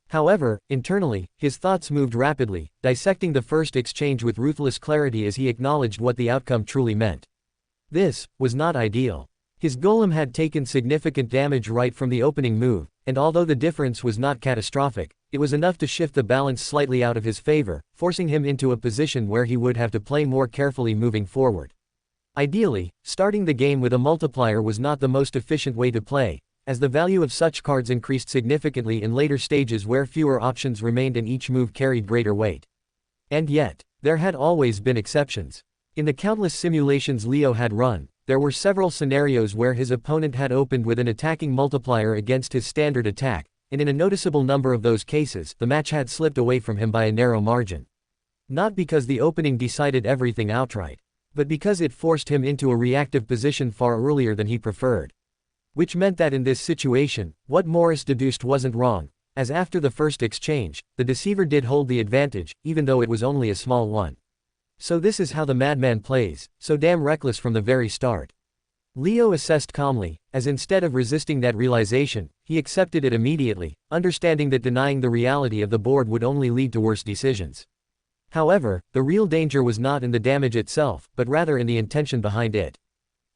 However, internally, his thoughts moved rapidly, dissecting the first exchange with ruthless clarity as he acknowledged what the outcome truly meant. This was not ideal. His golem had taken significant damage right from the opening move, and although the difference was not catastrophic, it was enough to shift the balance slightly out of his favor, forcing him into a position where he would have to play more carefully moving forward. Ideally, starting the game with a multiplier was not the most efficient way to play, as the value of such cards increased significantly in later stages where fewer options remained and each move carried greater weight. And yet, there had always been exceptions. In the countless simulations Leo had run, there were several scenarios where his opponent had opened with an attacking multiplier against his standard attack, and in a noticeable number of those cases, the match had slipped away from him by a narrow margin. Not because the opening decided everything outright, but because it forced him into a reactive position far earlier than he preferred. Which meant that in this situation, what Morris deduced wasn't wrong, as after the first exchange, the deceiver did hold the advantage, even though it was only a small one. So this is how the madman plays, so damn reckless from the very start. Leo assessed calmly, as instead of resisting that realization, he accepted it immediately, understanding that denying the reality of the board would only lead to worse decisions. However, the real danger was not in the damage itself, but rather in the intention behind it.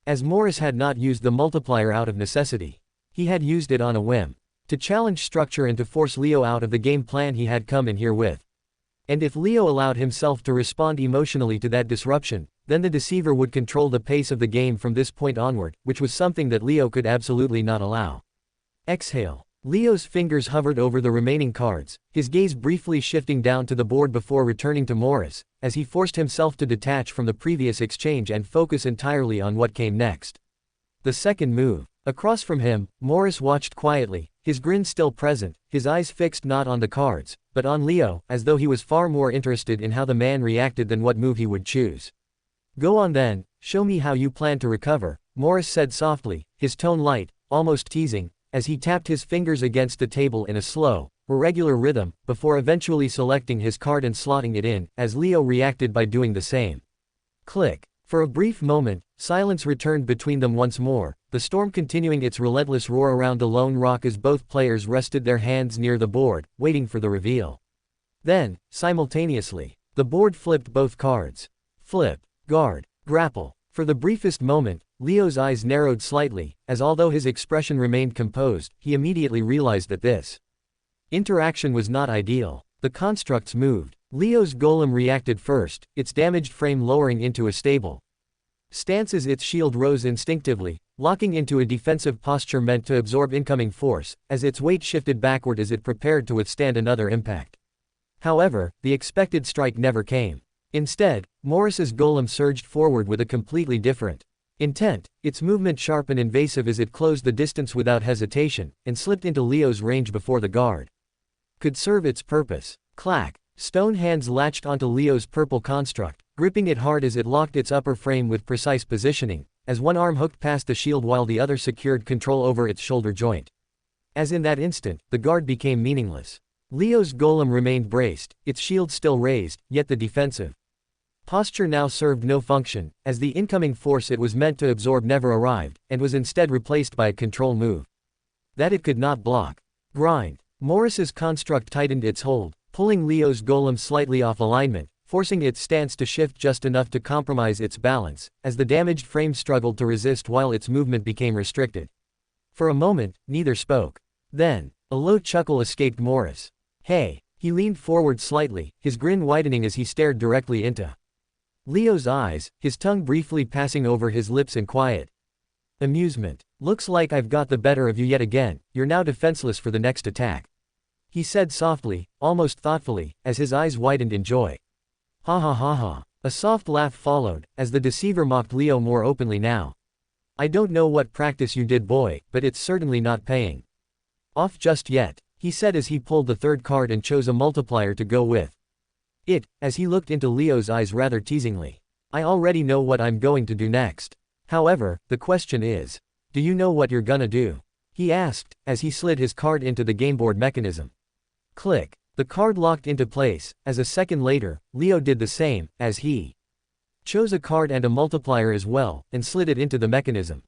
As Morris had not used the multiplier out of necessity. He had used it on a whim. To challenge structure and to force Leo out of the game plan he had come in here with. And if Leo allowed himself to respond emotionally to that disruption, then the deceiver would control the pace of the game from this point onward, which was something that Leo could absolutely not allow. Exhale. Leo's fingers hovered over the remaining cards, his gaze briefly shifting down to the board before returning to Morris, as he forced himself to detach from the previous exchange and focus entirely on what came next. The second move. Across from him, Morris watched quietly, his grin still present, his eyes fixed not on the cards, but on Leo, as though he was far more interested in how the man reacted than what move he would choose. "Go on then, show me how you plan to recover," Morris said softly, his tone light, almost teasing, as he tapped his fingers against the table in a slow, irregular rhythm, before eventually selecting his card and slotting it in, as Leo reacted by doing the same. Click. For a brief moment, silence returned between them once more, the storm continuing its relentless roar around the lone rock as both players rested their hands near the board, waiting for the reveal. Then, simultaneously, the board flipped both cards. Flip, guard, grapple. For the briefest moment, Leo's eyes narrowed slightly, as although his expression remained composed, he immediately realized that this interaction was not ideal. The constructs moved. Leo's golem reacted first, its damaged frame lowering into a stable stance as its shield rose instinctively, locking into a defensive posture meant to absorb incoming force, as its weight shifted backward as it prepared to withstand another impact. However, the expected strike never came. Instead, Morris's golem surged forward with a completely different intent, its movement sharp and invasive as it closed the distance without hesitation, and slipped into Leo's range before the guard could serve its purpose. Clack. Stone hands latched onto Leo's purple construct, gripping it hard as it locked its upper frame with precise positioning, as one arm hooked past the shield while the other secured control over its shoulder joint. As in that instant, the guard became meaningless. Leo's golem remained braced, its shield still raised, yet the defensive posture now served no function, as the incoming force it was meant to absorb never arrived, and was instead replaced by a control move that it could not block. Grind. Morris's construct tightened its hold, pulling Leo's golem slightly off alignment, forcing its stance to shift just enough to compromise its balance, as the damaged frame struggled to resist while its movement became restricted. For a moment, neither spoke. Then, a low chuckle escaped Morris. "Hey." He leaned forward slightly, his grin widening as he stared directly into Leo's eyes, his tongue briefly passing over his lips in quiet amusement. "Looks like I've got the better of you yet again, you're now defenseless for the next attack," he said softly, almost thoughtfully, as his eyes widened in joy. "Ha ha ha ha." A soft laugh followed, as the deceiver mocked Leo more openly now. "I don't know what practice you did, boy, but it's certainly not paying off just yet," he said as he pulled the third card and chose a multiplier to go with it, as he looked into Leo's eyes rather teasingly. "I already know what I'm going to do next. However, the question is, do you know what you're gonna do?" he asked, as he slid his card into the gameboard mechanism. Click. The card locked into place, as a second later, Leo did the same, as he chose a card and a multiplier as well, and slid it into the mechanism.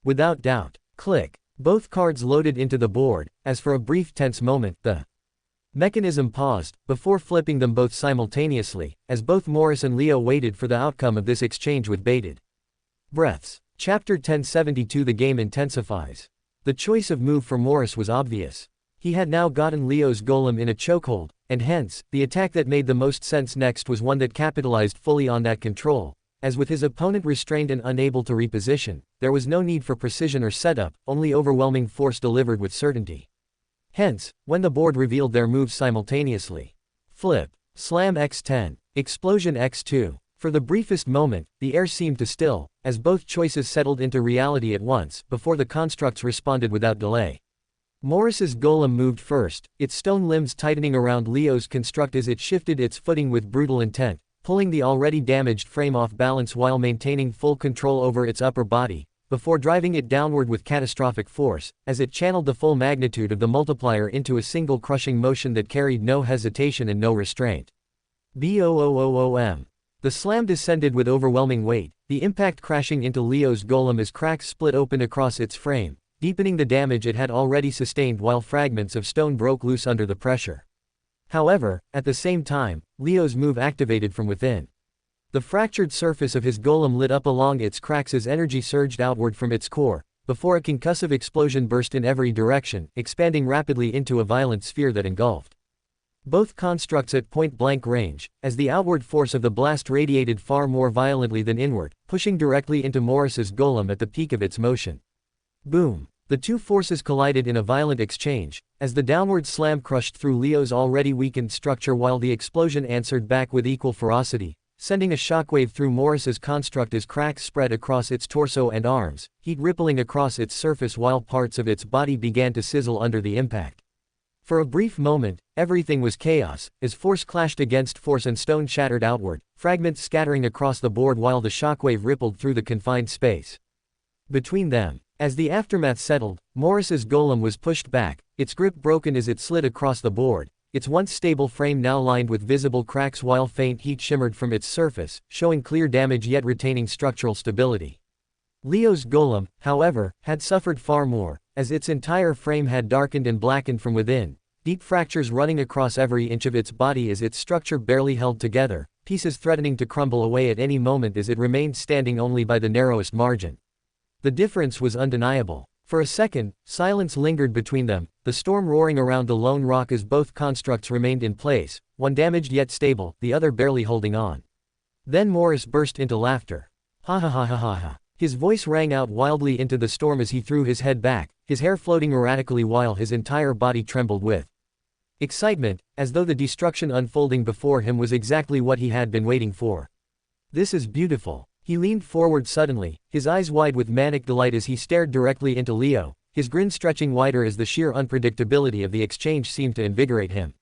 Without doubt. Click. Both cards loaded into the board, as for a brief tense moment, the mechanism paused, before flipping them both simultaneously, as both Morris and Leo waited for the outcome of this exchange with bated breaths. Chapter 1072. The game intensifies. The choice of move for Morris was obvious. He had now gotten Leo's golem in a chokehold, and hence, the attack that made the most sense next was one that capitalized fully on that control. As with his opponent restrained and unable to reposition, there was no need for precision or setup, only overwhelming force delivered with certainty. Hence, when the board revealed their moves simultaneously. Flip. Slam x10. Explosion x2. For the briefest moment, the air seemed to still, as both choices settled into reality at once, before the constructs responded without delay. Morris's golem moved first, its stone limbs tightening around Leo's construct as it shifted its footing with brutal intent, pulling the already damaged frame off balance while maintaining full control over its upper body, before driving it downward with catastrophic force, as it channeled the full magnitude of the multiplier into a single crushing motion that carried no hesitation and no restraint. Boom. The slam descended with overwhelming weight, the impact crashing into Leo's golem as cracks split open across its frame, deepening the damage it had already sustained while fragments of stone broke loose under the pressure. However, at the same time, Leo's move activated from within. The fractured surface of his golem lit up along its cracks as energy surged outward from its core, before a concussive explosion burst in every direction, expanding rapidly into a violent sphere that engulfed both constructs at point-blank range, as the outward force of the blast radiated far more violently than inward, pushing directly into Morris's golem at the peak of its motion. Boom. The two forces collided in a violent exchange, as the downward slam crushed through Leo's already weakened structure while the explosion answered back with equal ferocity, sending a shockwave through Morris's construct as cracks spread across its torso and arms, heat rippling across its surface while parts of its body began to sizzle under the impact. For a brief moment, everything was chaos, as force clashed against force and stone shattered outward, fragments scattering across the board while the shockwave rippled through the confined space between them. As the aftermath settled, Morris's golem was pushed back, its grip broken as it slid across the board, its once stable frame now lined with visible cracks while faint heat shimmered from its surface, showing clear damage yet retaining structural stability. Leo's golem, however, had suffered far more, as its entire frame had darkened and blackened from within, deep fractures running across every inch of its body as its structure barely held together, pieces threatening to crumble away at any moment as it remained standing only by the narrowest margin. The difference was undeniable. For a second, silence lingered between them, the storm roaring around the lone rock as both constructs remained in place, one damaged yet stable, the other barely holding on. Then Morris burst into laughter. Ha ha ha ha ha ha. His voice rang out wildly into the storm as he threw his head back, his hair floating erratically while his entire body trembled with excitement, as though the destruction unfolding before him was exactly what he had been waiting for. This is beautiful. He leaned forward suddenly, his eyes wide with manic delight as he stared directly into Leo, his grin stretching wider as the sheer unpredictability of the exchange seemed to invigorate him.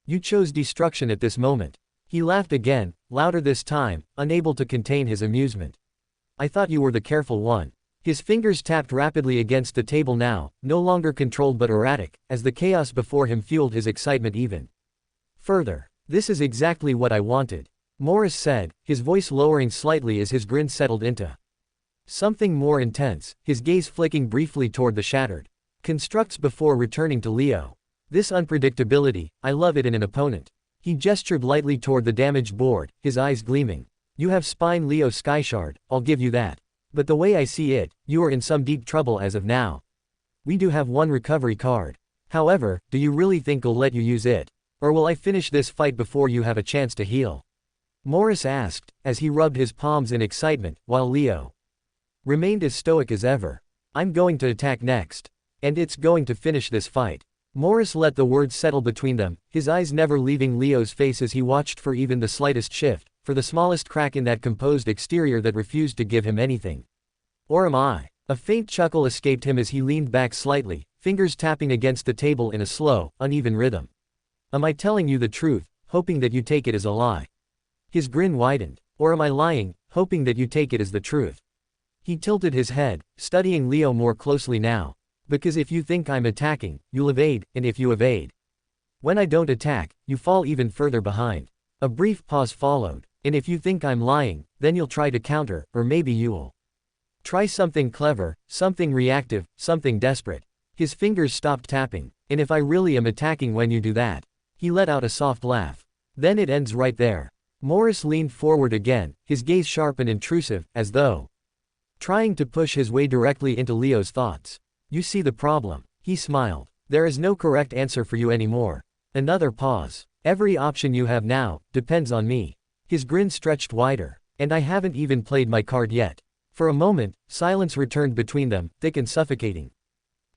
You chose destruction at this moment. He laughed again, louder this time, unable to contain his amusement. I thought you were the careful one. His fingers tapped rapidly against the table now, no longer controlled but erratic, as the chaos before him fueled his excitement even further. This is exactly what I wanted, Morris said, his voice lowering slightly as his grin settled into something more intense, his gaze flicking briefly toward the shattered constructs before returning to Leo. This unpredictability, I love it in an opponent. He gestured lightly toward the damaged board, his eyes gleaming. You have spine Leo Skyshard, I'll give you that. But the way I see it, you are in some deep trouble as of now. We do have one recovery card. However, do you really think I'll let you use it? Or will I finish this fight before you have a chance to heal? Morris asked, as he rubbed his palms in excitement, while Leo remained as stoic as ever. I'm going to attack next. And it's going to finish this fight. Morris let the words settle between them, his eyes never leaving Leo's face as he watched for even the slightest shift, for the smallest crack in that composed exterior that refused to give him anything. Or am I? A faint chuckle escaped him as he leaned back slightly, fingers tapping against the table in a slow, uneven rhythm. Am I telling you the truth, hoping that you take it as a lie? His grin widened. Or am I lying, hoping that you take it as the truth? He tilted his head, studying Leo more closely now. Because if you think I'm attacking, you'll evade, and if you evade when I don't attack, you fall even further behind. A brief pause followed. And if you think I'm lying, then you'll try to counter, or maybe you'll try something clever, something reactive, something desperate. His fingers stopped tapping. And if I really am attacking when you do that? He let out a soft laugh. Then it ends right there. Morris leaned forward again, his gaze sharp and intrusive, as though trying to push his way directly into Leo's thoughts. You see the problem. He smiled. There is no correct answer for you anymore. Another pause. Every option you have now depends on me. His grin stretched wider. And I haven't even played my card yet. For a moment, silence returned between them, thick and suffocating.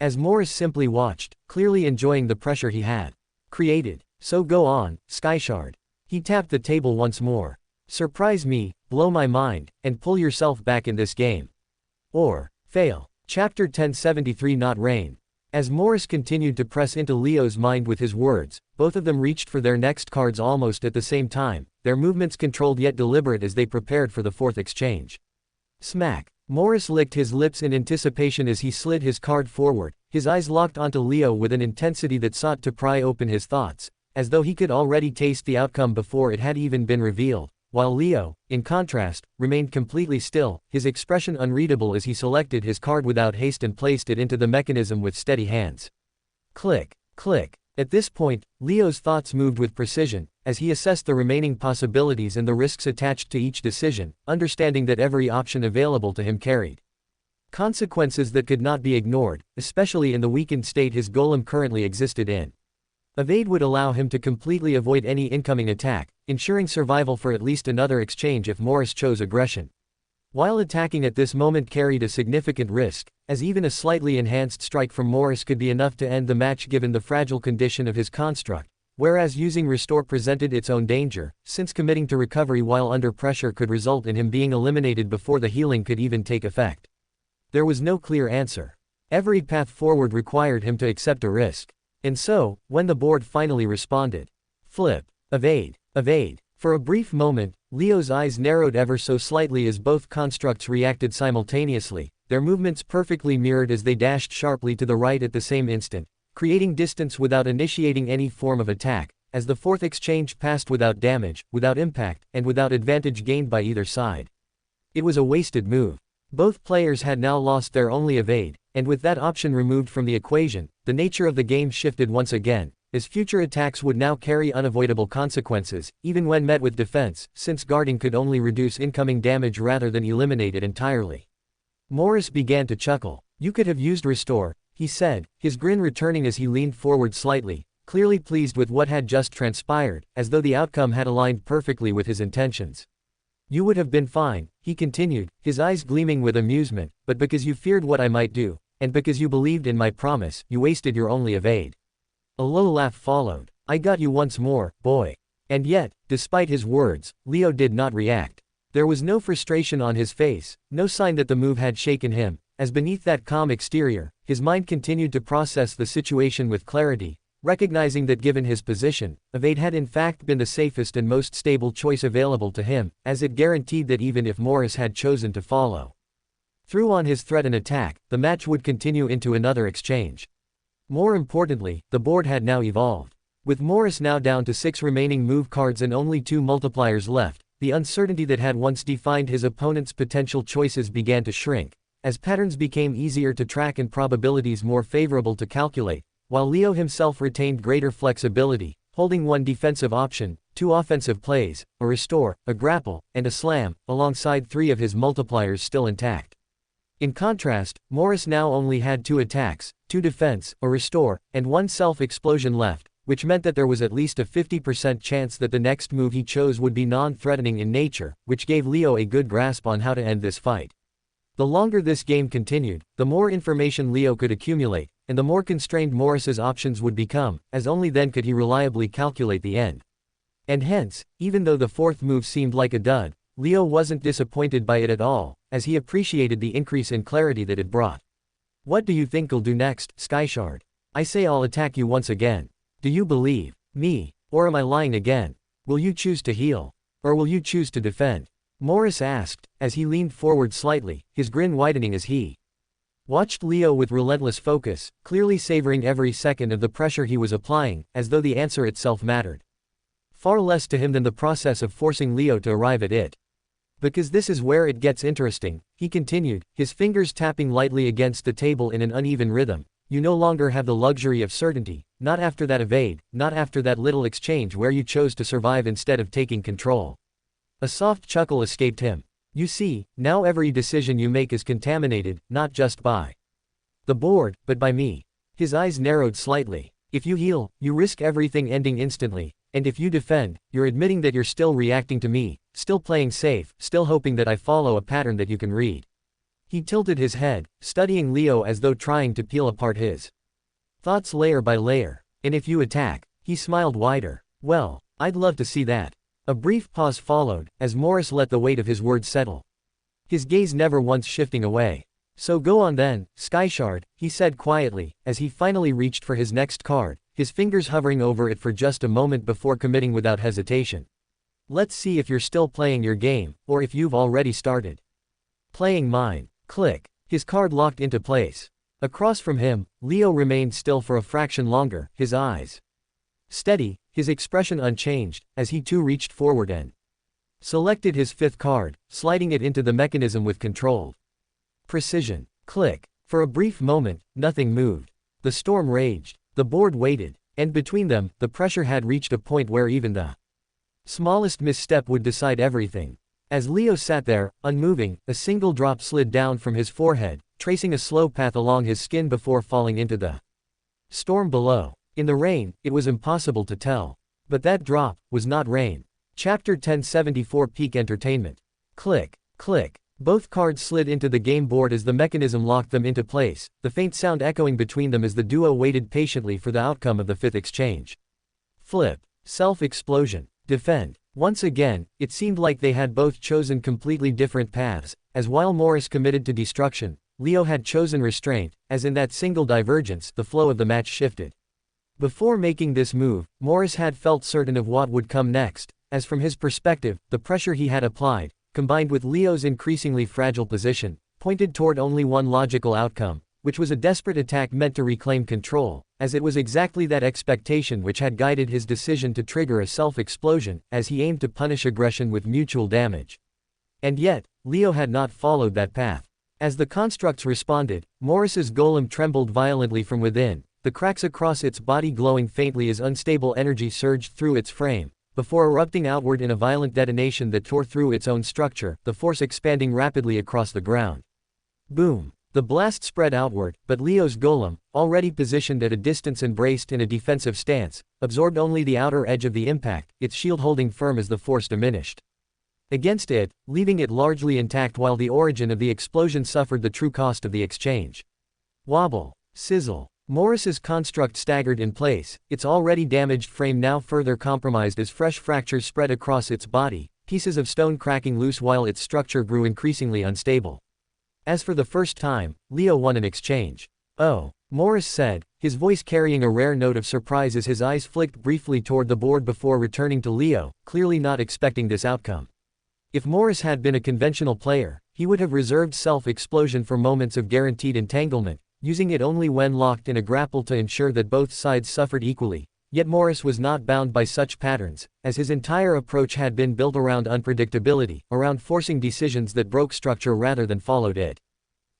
As Morris simply watched, clearly enjoying the pressure he had created. So go on, Skyshard. He tapped the table once more. Surprise me, blow my mind, and pull yourself back in this game. Or fail. Chapter 1073 Not Rain. As Morris continued to press into Leo's mind with his words, both of them reached for their next cards almost at the same time, their movements controlled yet deliberate as they prepared for the fourth exchange. Smack. Morris licked his lips in anticipation as he slid his card forward, his eyes locked onto Leo with an intensity that sought to pry open his thoughts, as though he could already taste the outcome before it had even been revealed, while Leo, in contrast, remained completely still, his expression unreadable as he selected his card without haste and placed it into the mechanism with steady hands. Click, click. At this point, Leo's thoughts moved with precision, as he assessed the remaining possibilities and the risks attached to each decision, understanding that every option available to him carried consequences that could not be ignored, especially in the weakened state his golem currently existed in. Evade would allow him to completely avoid any incoming attack, ensuring survival for at least another exchange if Morris chose aggression. While attacking at this moment carried a significant risk, as even a slightly enhanced strike from Morris could be enough to end the match given the fragile condition of his construct, whereas using Restore presented its own danger, since committing to recovery while under pressure could result in him being eliminated before the healing could even take effect. There was no clear answer. Every path forward required him to accept a risk. And so, when the board finally responded, flip, evade, evade. For a brief moment, Leo's eyes narrowed ever so slightly as both constructs reacted simultaneously, their movements perfectly mirrored as they dashed sharply to the right at the same instant, creating distance without initiating any form of attack, as the fourth exchange passed without damage, without impact, and without advantage gained by either side. It was a wasted move. Both players had now lost their only evade, and with that option removed from the equation, the nature of the game shifted once again, as future attacks would now carry unavoidable consequences, even when met with defense, since guarding could only reduce incoming damage rather than eliminate it entirely. Morris began to chuckle. You could have used Restore, he said, his grin returning as he leaned forward slightly, clearly pleased with what had just transpired, as though the outcome had aligned perfectly with his intentions. You would have been fine, he continued, his eyes gleaming with amusement, but because you feared what I might do, and because you believed in my promise, you wasted your only evade. A low laugh followed. I got you once more, boy. And yet, despite his words, Leo did not react. There was no frustration on his face, no sign that the move had shaken him, as beneath that calm exterior, his mind continued to process the situation with clarity, recognizing that given his position, evade had in fact been the safest and most stable choice available to him, as it guaranteed that even if Morris had chosen to follow through on his threat and attack, the match would continue into another exchange. More importantly, the board had now evolved. With Morris now down to 6 remaining move cards and only 2 multipliers left, the uncertainty that had once defined his opponent's potential choices began to shrink, as patterns became easier to track and probabilities more favorable to calculate, while Leo himself retained greater flexibility, holding 1 defensive option, 2 offensive plays, a restore, a grapple, and a slam, alongside 3 of his multipliers still intact. In contrast, Morris now only had 2 attacks, 2 defense, a restore, and 1 self-explosion left, which meant that there was at least a 50% chance that the next move he chose would be non-threatening in nature, which gave Leo a good grasp on how to end this fight. The longer this game continued, the more information Leo could accumulate, and the more constrained Morris's options would become, as only then could he reliably calculate the end. And hence, even though the fourth move seemed like a dud, Leo wasn't disappointed by it at all, as he appreciated the increase in clarity that it brought. What do you think I'll do next, Skyshard? I say I'll attack you once again. Do you believe me, or am I lying again? Will you choose to heal? Or will you choose to defend? Morris asked, as he leaned forward slightly, his grin widening as he watched Leo with relentless focus, clearly savoring every second of the pressure he was applying, as though the answer itself mattered. Far less to him than the process of forcing Leo to arrive at it. Because this is where it gets interesting, he continued, his fingers tapping lightly against the table in an uneven rhythm. You no longer have the luxury of certainty, not after that evade, not after that little exchange where you chose to survive instead of taking control. A soft chuckle escaped him. You see, now every decision you make is contaminated, not just by the board, but by me. His eyes narrowed slightly. If you heal, you risk everything ending instantly, and if you defend, you're admitting that you're still reacting to me, still playing safe, still hoping that I follow a pattern that you can read. He tilted his head, studying Leo as though trying to peel apart his thoughts layer by layer. And if you attack, he smiled wider. Well, I'd love to see that. A brief pause followed, as Morris let the weight of his words settle. His gaze never once shifting away. So go on then, Skyshard, he said quietly, as he finally reached for his next card, his fingers hovering over it for just a moment before committing without hesitation. Let's see if you're still playing your game, or if you've already started playing mine. Click. His card locked into place. Across from him, Leo remained still for a fraction longer, his eyes steady, his expression unchanged, as he too reached forward and selected his fifth card, sliding it into the mechanism with controlled precision. Click. For a brief moment, nothing moved. The storm raged. The board waited, and between them, the pressure had reached a point where even the smallest misstep would decide everything. As Leo sat there, unmoving, a single drop slid down from his forehead, tracing a slow path along his skin before falling into the storm below. In the rain, it was impossible to tell. But that drop was not rain. Chapter 1074 Peak Entertainment. Click. Click. Both cards slid into the game board as the mechanism locked them into place, the faint sound echoing between them as the duo waited patiently for the outcome of the fifth exchange. Flip. Self-explosion. Defend. Once again, it seemed like they had both chosen completely different paths, as while Morris committed to destruction, Leo had chosen restraint, as in that single divergence, the flow of the match shifted. Before making this move, Morris had felt certain of what would come next, as from his perspective, the pressure he had applied, combined with Leo's increasingly fragile position, pointed toward only one logical outcome, which was a desperate attack meant to reclaim control, as it was exactly that expectation which had guided his decision to trigger a self-explosion, as he aimed to punish aggression with mutual damage. And yet, Leo had not followed that path. As the constructs responded, Morris's golem trembled violently from within, the cracks across its body glowing faintly as unstable energy surged through its frame, before erupting outward in a violent detonation that tore through its own structure, the force expanding rapidly across the ground. Boom! The blast spread outward, but Leo's golem, already positioned at a distance and braced in a defensive stance, absorbed only the outer edge of the impact, its shield holding firm as the force diminished against it, leaving it largely intact while the origin of the explosion suffered the true cost of the exchange. Wobble. Sizzle. Morris's construct staggered in place, its already damaged frame now further compromised as fresh fractures spread across its body, pieces of stone cracking loose while its structure grew increasingly unstable. As for the first time, Leo won an exchange. Oh, Morris said, his voice carrying a rare note of surprise as his eyes flicked briefly toward the board before returning to Leo, clearly not expecting this outcome. If Morris had been a conventional player, he would have reserved self-explosion for moments of guaranteed entanglement, using it only when locked in a grapple to ensure that both sides suffered equally. Yet Morris was not bound by such patterns, as his entire approach had been built around unpredictability, around forcing decisions that broke structure rather than followed it.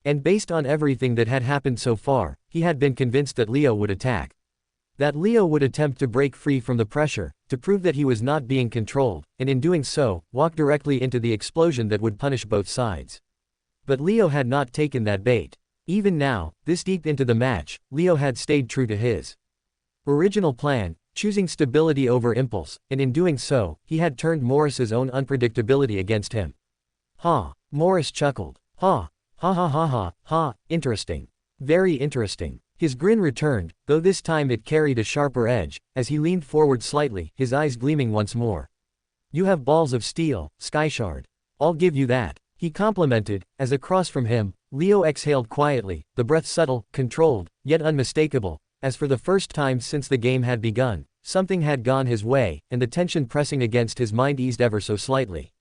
And based on everything that had happened so far, he had been convinced that Leo would attack. That Leo would attempt to break free from the pressure, to prove that he was not being controlled, and in doing so, walk directly into the explosion that would punish both sides. But Leo had not taken that bait. Even now, this deep into the match, Leo had stayed true to his original plan, choosing stability over impulse, and in doing so, he had turned Morris's own unpredictability against him. Ha! Morris chuckled. Ha! Ha ha ha ha, ha, interesting. Very interesting. His grin returned, though this time it carried a sharper edge, as he leaned forward slightly, his eyes gleaming once more. You have balls of steel, Skyshard. I'll give you that. He complimented, as across from him, Leo exhaled quietly, the breath subtle, controlled, yet unmistakable, as for the first time since the game had begun, something had gone his way, and the tension pressing against his mind eased ever so slightly.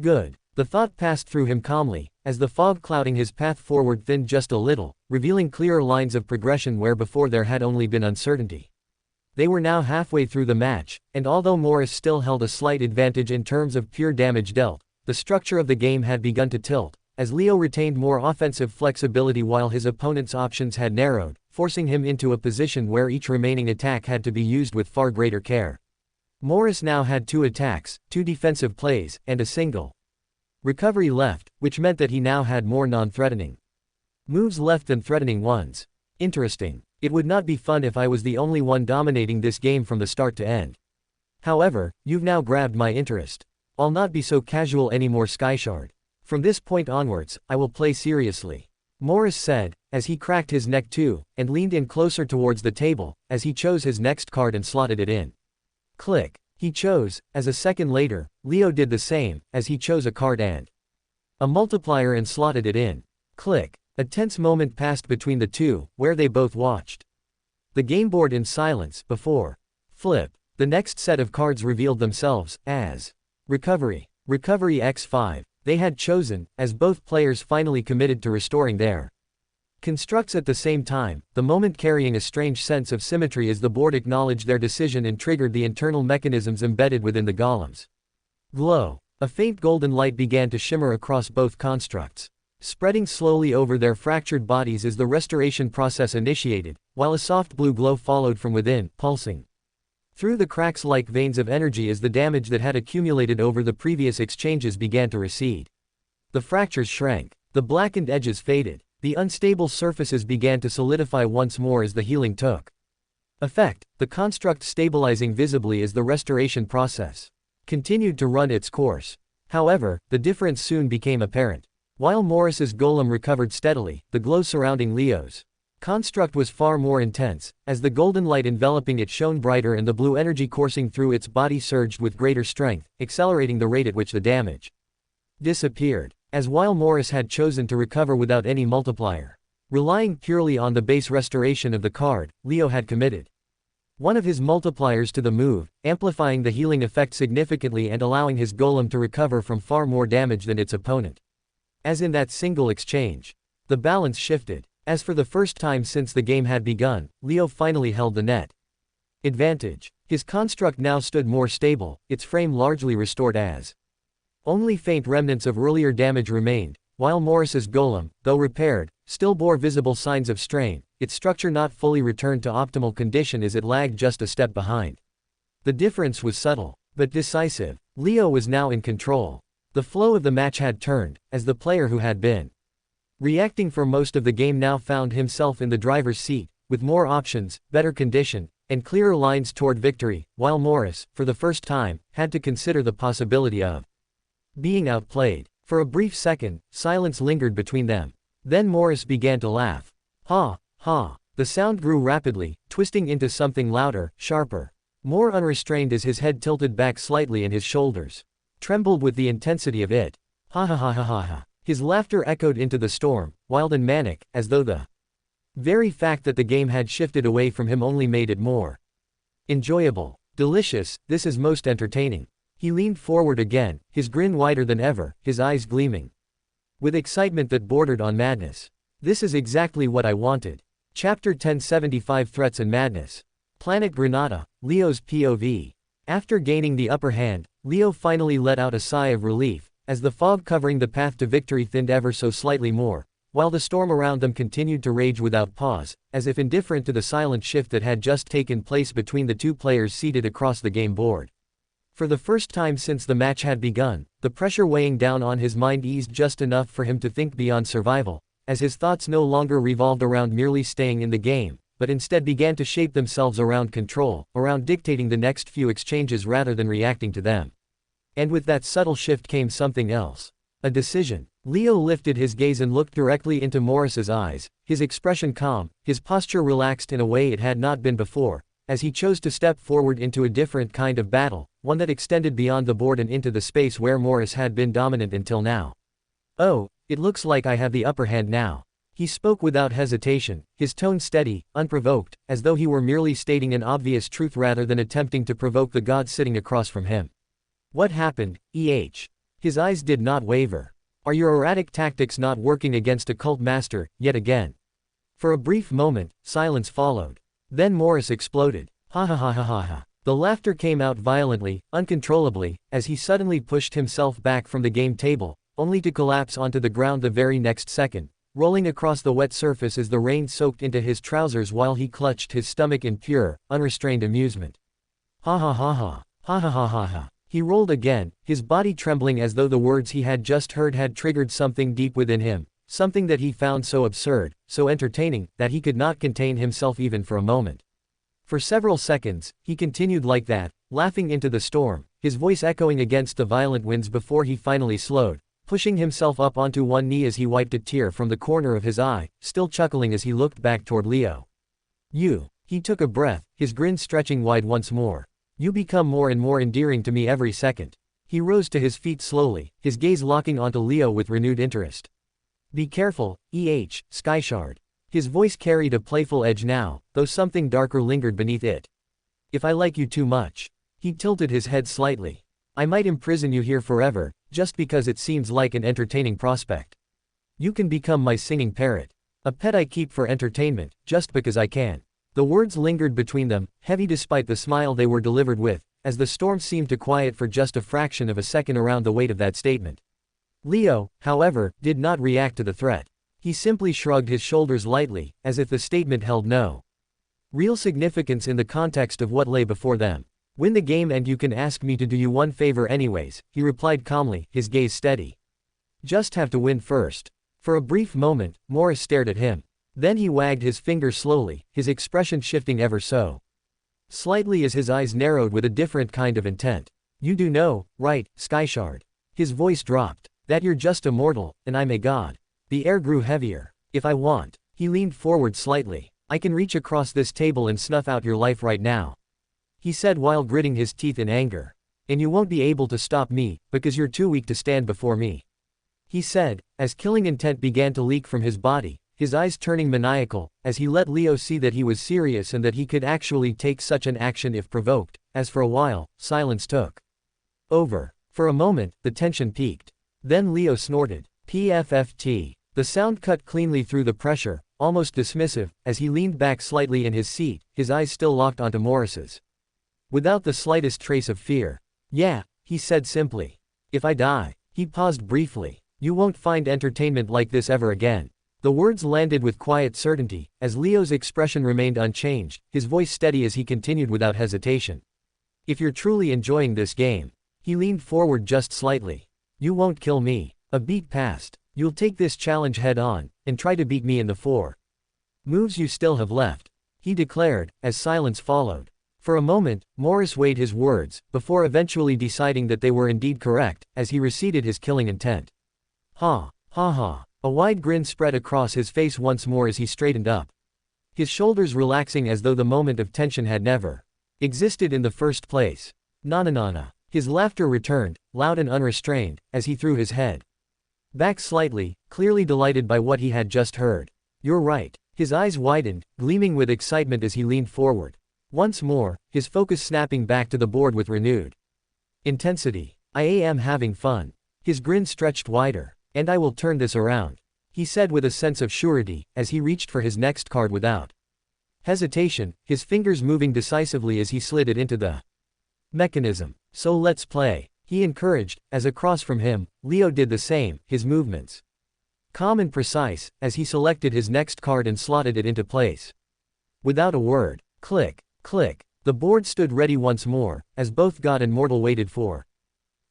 Good. The thought passed through him calmly, as the fog clouding his path forward thinned just a little, revealing clearer lines of progression where before there had only been uncertainty. They were now halfway through the match, and although Morris still held a slight advantage in terms of pure damage dealt, the structure of the game had begun to tilt, as Leo retained more offensive flexibility while his opponent's options had narrowed, forcing him into a position where each remaining attack had to be used with far greater care. Morris now had 2 attacks, 2 defensive plays, and a single recovery left, which meant that he now had more non-threatening moves left than threatening ones. Interesting. It would not be fun if I was the only one dominating this game from the start to end. However, you've now grabbed my interest. I'll not be so casual anymore, Skyshard. From this point onwards, I will play seriously. Morris said, as he cracked his neck too, and leaned in closer towards the table, as he chose his next card and slotted it in. Click. He chose, as a second later, Leo did the same, as he chose a card and a multiplier and slotted it in. Click. A tense moment passed between the two, where they both watched the game board in silence before flip. The next set of cards revealed themselves as recovery. Recovery x5. They had chosen, as both players finally committed to restoring their constructs at the same time, the moment carrying a strange sense of symmetry as the board acknowledged their decision and triggered the internal mechanisms embedded within the golems. Glow. A faint golden light began to shimmer across both constructs, spreading slowly over their fractured bodies as the restoration process initiated, while a soft blue glow followed from within, pulsing through the cracks like veins of energy as the damage that had accumulated over the previous exchanges began to recede. The fractures shrank, the blackened edges faded, the unstable surfaces began to solidify once more as the healing took effect, the construct stabilizing visibly as the restoration process continued to run its course. However, the difference soon became apparent. While Morris's golem recovered steadily, the glow surrounding Leo's construct was far more intense, as the golden light enveloping it shone brighter and the blue energy coursing through its body surged with greater strength, accelerating the rate at which the damage disappeared. As while Morris had chosen to recover without any multiplier, relying purely on the base restoration of the card, Leo had committed one of his multipliers to the move, amplifying the healing effect significantly and allowing his golem to recover from far more damage than its opponent. As in that single exchange, the balance shifted. As for the first time since the game had begun, Leo finally held the net advantage. His construct now stood more stable, its frame largely restored as only faint remnants of earlier damage remained, while Morris's golem, though repaired, still bore visible signs of strain, its structure not fully returned to optimal condition as it lagged just a step behind. The difference was subtle, but decisive. Leo was now in control. The flow of the match had turned, as the player who had been reacting for most of the game now found himself in the driver's seat, with more options, better condition, and clearer lines toward victory, while Morris, for the first time, had to consider the possibility of being outplayed. For a brief second, silence lingered between them. Then Morris began to laugh. Ha, ha. The sound grew rapidly, twisting into something louder, sharper, more unrestrained as his head tilted back slightly and his shoulders trembled with the intensity of it. Ha ha ha ha ha ha. His laughter echoed into the storm, wild and manic, as though the very fact that the game had shifted away from him only made it more enjoyable. Delicious, this is most entertaining. He leaned forward again, his grin wider than ever, his eyes gleaming with excitement that bordered on madness. This is exactly what I wanted. Chapter 1075 Threats and Madness. Planet Granada, Leo's POV. After gaining the upper hand, Leo finally let out a sigh of relief, as the fog covering the path to victory thinned ever so slightly more, while the storm around them continued to rage without pause, as if indifferent to the silent shift that had just taken place between the two players seated across the game board. For the first time since the match had begun, the pressure weighing down on his mind eased just enough for him to think beyond survival, as his thoughts no longer revolved around merely staying in the game, but instead began to shape themselves around control, around dictating the next few exchanges rather than reacting to them. And with that subtle shift came something else. A decision. Leo lifted his gaze and looked directly into Morris's eyes, his expression calm, his posture relaxed in a way it had not been before, as he chose to step forward into a different kind of battle, one that extended beyond the board and into the space where Morris had been dominant until now. Oh, it looks like I have the upper hand now. He spoke without hesitation, his tone steady, unprovoked, as though he were merely stating an obvious truth rather than attempting to provoke the god sitting across from him. What happened, His eyes did not waver. Are your erratic tactics not working against a cult master, yet again? For a brief moment, silence followed. Then Morris exploded. Ha ha ha ha ha ha. The laughter came out violently, uncontrollably, as he suddenly pushed himself back from the game table, only to collapse onto the ground the very next second, rolling across the wet surface as the rain soaked into his trousers while he clutched his stomach in pure, unrestrained amusement. Ha ha ha ha. Ha ha ha ha ha. He rolled again, his body trembling as though the words he had just heard had triggered something deep within him, something that he found so absurd, so entertaining, that he could not contain himself even for a moment. For several seconds, he continued like that, laughing into the storm, his voice echoing against the violent winds before he finally slowed, pushing himself up onto one knee as he wiped a tear from the corner of his eye, still chuckling as he looked back toward Leo. You. He took a breath, his grin stretching wide once more. You become more and more endearing to me every second. He rose to his feet slowly, his gaze locking onto Leo with renewed interest. Be careful, Skyshard. His voice carried a playful edge now, though something darker lingered beneath it. If I like you too much. He tilted his head slightly. I might imprison you here forever, just because it seems like an entertaining prospect. You can become my singing parrot. A pet I keep for entertainment, just because I can. The words lingered between them, heavy despite the smile they were delivered with, as the storm seemed to quiet for just a fraction of a second around the weight of that statement. Leo, however, did not react to the threat. He simply shrugged his shoulders lightly, as if the statement held no real significance in the context of what lay before them. Win the game and you can ask me to do you one favor anyways, he replied calmly, his gaze steady. Just have to win first. For a brief moment, Morris stared at him. Then he wagged his finger slowly, his expression shifting ever so slightly as his eyes narrowed with a different kind of intent. You do know, right, Skyshard? His voice dropped. That you're just a mortal, and I'm a god. The air grew heavier. If I want. He leaned forward slightly. I can reach across this table and snuff out your life right now. He said while gritting his teeth in anger. And you won't be able to stop me, because you're too weak to stand before me. He said, as killing intent began to leak from his body, his eyes turning maniacal, as he let Leo see that he was serious and that he could actually take such an action if provoked, as for a while, silence took over. For a moment, the tension peaked. Then Leo snorted. PFFT. The sound cut cleanly through the pressure, almost dismissive, as he leaned back slightly in his seat, his eyes still locked onto Morris's. Without the slightest trace of fear. Yeah, he said simply. If I die. He paused briefly. You won't find entertainment like this ever again. The words landed with quiet certainty, as Leo's expression remained unchanged, his voice steady as he continued without hesitation. If you're truly enjoying this game. He leaned forward just slightly. You won't kill me. A beat passed. You'll take this challenge head on, and try to beat me in the 4 moves you still have left. He declared, as silence followed. For a moment, Morris weighed his words, before eventually deciding that they were indeed correct, as he receded his killing intent. Ha, ha ha. A wide grin spread across his face once more as he straightened up. His shoulders relaxing as though the moment of tension had never existed in the first place. Na. His laughter returned, loud and unrestrained, as he threw his head back slightly, clearly delighted by what he had just heard. You're right. His eyes widened, gleaming with excitement as he leaned forward. Once more, his focus snapping back to the board with renewed intensity. I am having fun. His grin stretched wider. And I will turn this around. He said with a sense of surety, as he reached for his next card without hesitation, his fingers moving decisively as he slid it into the mechanism. So let's play. He encouraged, as across from him, Leo did the same, his movements calm and precise, as he selected his next card and slotted it into place. Without a word, click, click, the board stood ready once more, as both god and mortal waited for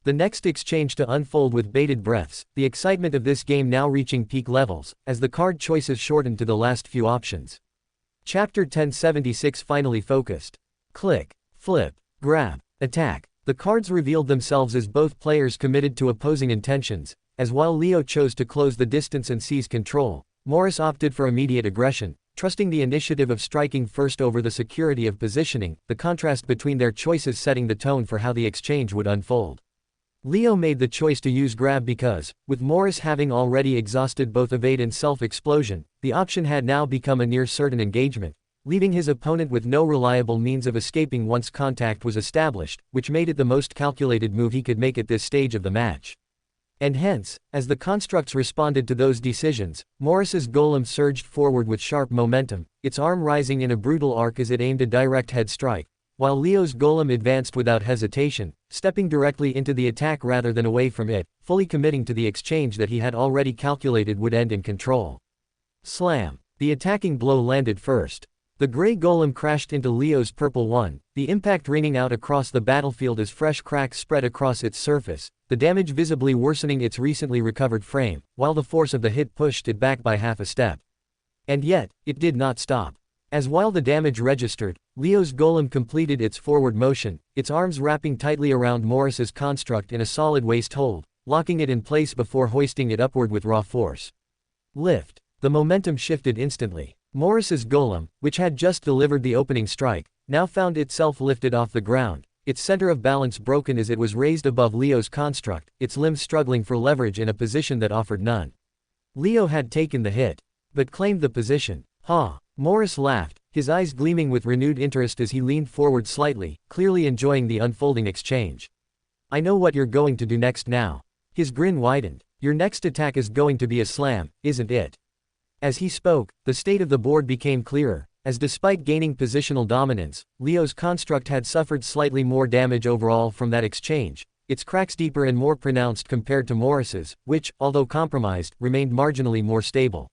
the next exchange to unfold with bated breaths, the excitement of this game now reaching peak levels, as the card choices shortened to the last few options. Chapter 1076 finally focused. Click, flip, grab, attack. The cards revealed themselves as both players committed to opposing intentions, as while Leo chose to close the distance and seize control, Morris opted for immediate aggression, trusting the initiative of striking first over the security of positioning, the contrast between their choices setting the tone for how the exchange would unfold. Leo made the choice to use grab because, with Morris having already exhausted both evade and self-explosion, the option had now become a near-certain engagement, leaving his opponent with no reliable means of escaping once contact was established, which made it the most calculated move he could make at this stage of the match. And hence, as the constructs responded to those decisions, Morris's golem surged forward with sharp momentum, its arm rising in a brutal arc as it aimed a direct head strike, while Leo's golem advanced without hesitation, stepping directly into the attack rather than away from it, fully committing to the exchange that he had already calculated would end in control. Slam! The attacking blow landed first. The gray golem crashed into Leo's purple one, the impact ringing out across the battlefield as fresh cracks spread across its surface, the damage visibly worsening its recently recovered frame, while the force of the hit pushed it back by half a step. And yet, it did not stop. As while the damage registered, Leo's golem completed its forward motion, its arms wrapping tightly around Morris's construct in a solid waist hold, locking it in place before hoisting it upward with raw force. Lift. The momentum shifted instantly. Morris's golem, which had just delivered the opening strike, now found itself lifted off the ground, its center of balance broken as it was raised above Leo's construct, its limbs struggling for leverage in a position that offered none. Leo had taken the hit, but claimed the position. Ha! Morris laughed, his eyes gleaming with renewed interest as he leaned forward slightly, clearly enjoying the unfolding exchange. I know what you're going to do next now. His grin widened. Your next attack is going to be a slam, isn't it? As he spoke, the state of the board became clearer, as despite gaining positional dominance, Leo's construct had suffered slightly more damage overall from that exchange, its cracks deeper and more pronounced compared to Morris's, which, although compromised, remained marginally more stable.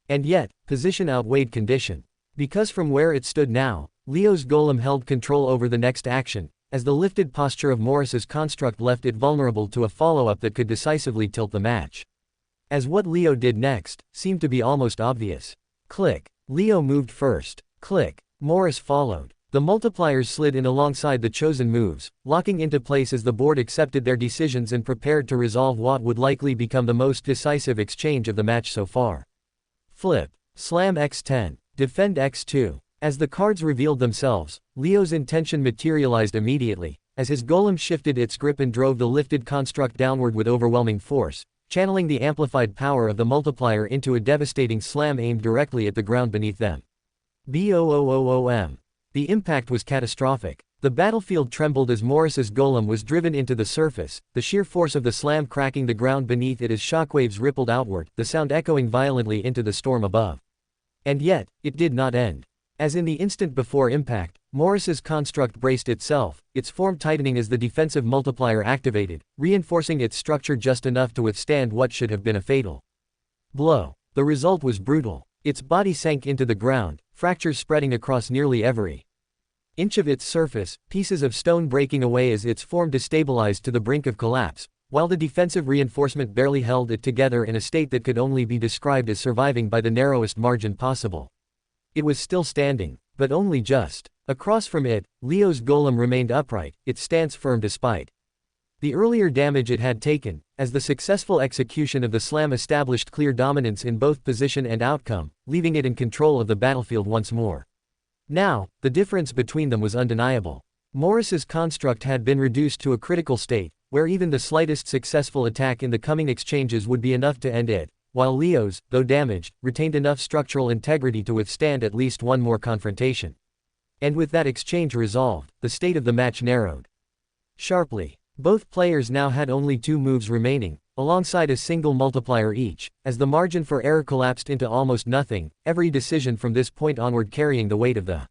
And yet, position outweighed condition. Because from where it stood now, Leo's golem held control over the next action, as the lifted posture of Morris's construct left it vulnerable to a follow-up that could decisively tilt the match. As what Leo did next seemed to be almost obvious. Click. Leo moved first. Click. Morris followed. The multipliers slid in alongside the chosen moves, locking into place as the board accepted their decisions and prepared to resolve what would likely become the most decisive exchange of the match so far. Flip. Slam x10. Defend x2. As the cards revealed themselves, Leo's intention materialized immediately, as his golem shifted its grip and drove the lifted construct downward with overwhelming force, channeling the amplified power of the multiplier into a devastating slam aimed directly at the ground beneath them. Boom! The impact was catastrophic. The battlefield trembled as Morris's golem was driven into the surface, the sheer force of the slam cracking the ground beneath it as shockwaves rippled outward, the sound echoing violently into the storm above. And yet, it did not end. As in the instant before impact, Morris's construct braced itself, its form tightening as the defensive multiplier activated, reinforcing its structure just enough to withstand what should have been a fatal blow. The result was brutal. Its body sank into the ground, fractures spreading across nearly every inch of its surface, pieces of stone breaking away as its form destabilized to the brink of collapse, while the defensive reinforcement barely held it together in a state that could only be described as surviving by the narrowest margin possible. It was still standing, but only just. Across from it, Leo's golem remained upright, its stance firm despite the earlier damage it had taken, as the successful execution of the slam established clear dominance in both position and outcome, leaving it in control of the battlefield once more. Now, the difference between them was undeniable. Morris's construct had been reduced to a critical state, where even the slightest successful attack in the coming exchanges would be enough to end it, while Leo's, though damaged, retained enough structural integrity to withstand at least one more confrontation. And with that exchange resolved, the state of the match narrowed sharply. Both players now had only 2 moves remaining, alongside a single multiplier each, as the margin for error collapsed into almost nothing, every decision from this point onward carrying the weight of the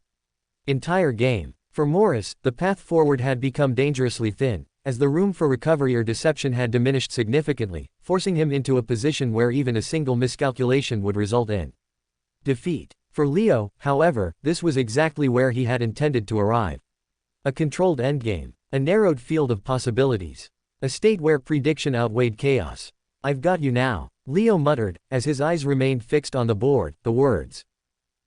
entire game. For Morris, the path forward had become dangerously thin, as the room for recovery or deception had diminished significantly, forcing him into a position where even a single miscalculation would result in defeat. For Leo, however, this was exactly where he had intended to arrive. A controlled endgame. A narrowed field of possibilities. A state where prediction outweighed chaos. I've got you now, Leo muttered, as his eyes remained fixed on the board, the words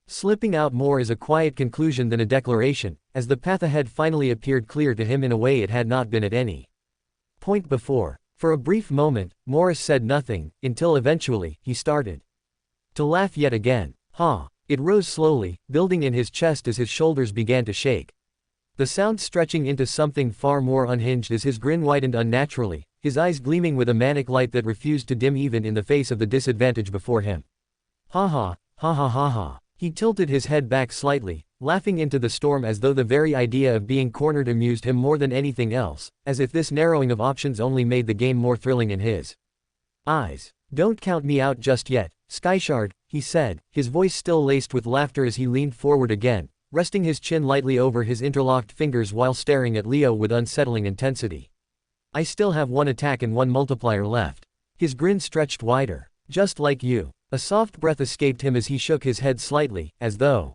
slipping out more as a quiet conclusion than a declaration, as the path ahead finally appeared clear to him in a way it had not been at any point before. For a brief moment, Morris said nothing, until eventually, he started to laugh yet again. Ha! It rose slowly, building in his chest as his shoulders began to shake. The sound stretching into something far more unhinged as his grin widened unnaturally, his eyes gleaming with a manic light that refused to dim even in the face of the disadvantage before him. Ha ha, ha ha ha ha. He tilted his head back slightly, laughing into the storm as though the very idea of being cornered amused him more than anything else, as if this narrowing of options only made the game more thrilling in his Eyes. Don't count me out just yet, Skyshard, he said, his voice still laced with laughter as he leaned forward again, resting his chin lightly over his interlocked fingers while staring at Leo with unsettling intensity. I still have one attack and one multiplier left. His grin stretched wider. Just like you. A soft breath escaped him as he shook his head slightly, as though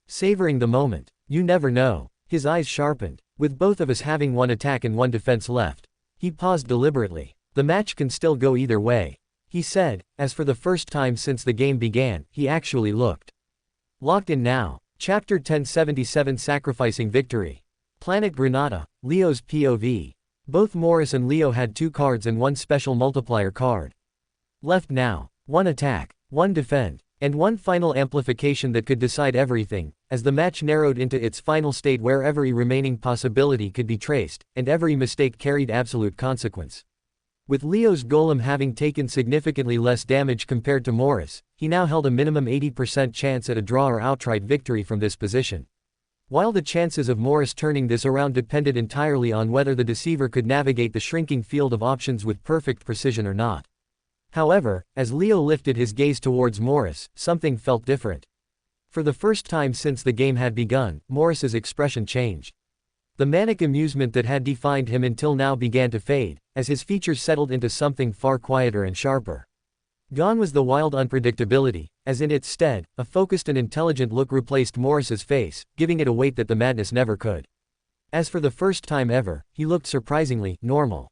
savoring the moment. You never know. His eyes sharpened. With both of us having one attack and one defense left. He paused deliberately. The match can still go either way, he said, as for the first time since the game began, he actually looked locked in now. Chapter 1077 Sacrificing Victory. Planet Granada, Leo's POV. Both Morris and Leo had 2 cards and one special multiplier card left now. One attack, one defend, and one final amplification that could decide everything, as the match narrowed into its final state where every remaining possibility could be traced, and every mistake carried absolute consequence. With Leo's golem having taken significantly less damage compared to Morris, he now held a minimum 80% chance at a draw or outright victory from this position. While the chances of Morris turning this around depended entirely on whether the deceiver could navigate the shrinking field of options with perfect precision or not. However, as Leo lifted his gaze towards Morris, something felt different. For the first time since the game had begun, Morris's expression changed. The manic amusement that had defined him until now began to fade, as his features settled into something far quieter and sharper. Gone was the wild unpredictability, as in its stead, a focused and intelligent look replaced Morris's face, giving it a weight that the madness never could. As for the first time ever, he looked surprisingly normal.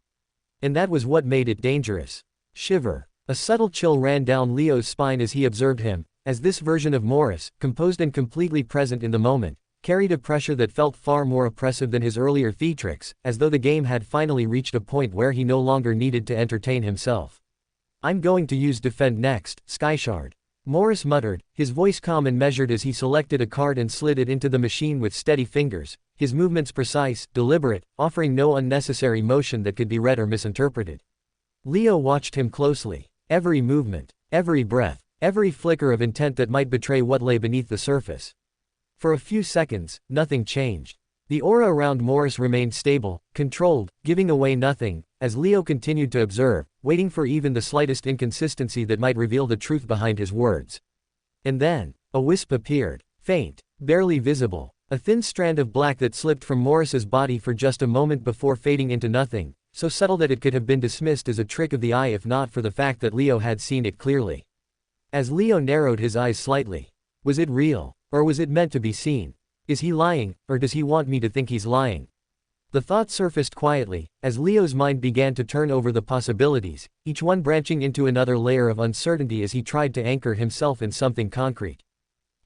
And that was what made it dangerous. Shiver. A subtle chill ran down Leo's spine as he observed him, as this version of Morris, composed and completely present in the moment, carried a pressure that felt far more oppressive than his earlier theatrics, as though the game had finally reached a point where he no longer needed to entertain himself. I'm going to use defend next, Skyshard. Morris muttered, his voice calm and measured as he selected a card and slid it into the machine with steady fingers, his movements precise, deliberate, offering no unnecessary motion that could be read or misinterpreted. Leo watched him closely. Every movement, every breath, every flicker of intent that might betray what lay beneath the surface. For a few seconds, nothing changed. The aura around Morris remained stable, controlled, giving away nothing, as Leo continued to observe, waiting for even the slightest inconsistency that might reveal the truth behind his words. And then, a wisp appeared, faint, barely visible, a thin strand of black that slipped from Morris's body for just a moment before fading into nothing, so subtle that it could have been dismissed as a trick of the eye if not for the fact that Leo had seen it clearly. As Leo narrowed his eyes slightly. Was it real, or was it meant to be seen? Is he lying, or does he want me to think he's lying? The thought surfaced quietly, as Leo's mind began to turn over the possibilities, each one branching into another layer of uncertainty as he tried to anchor himself in something concrete.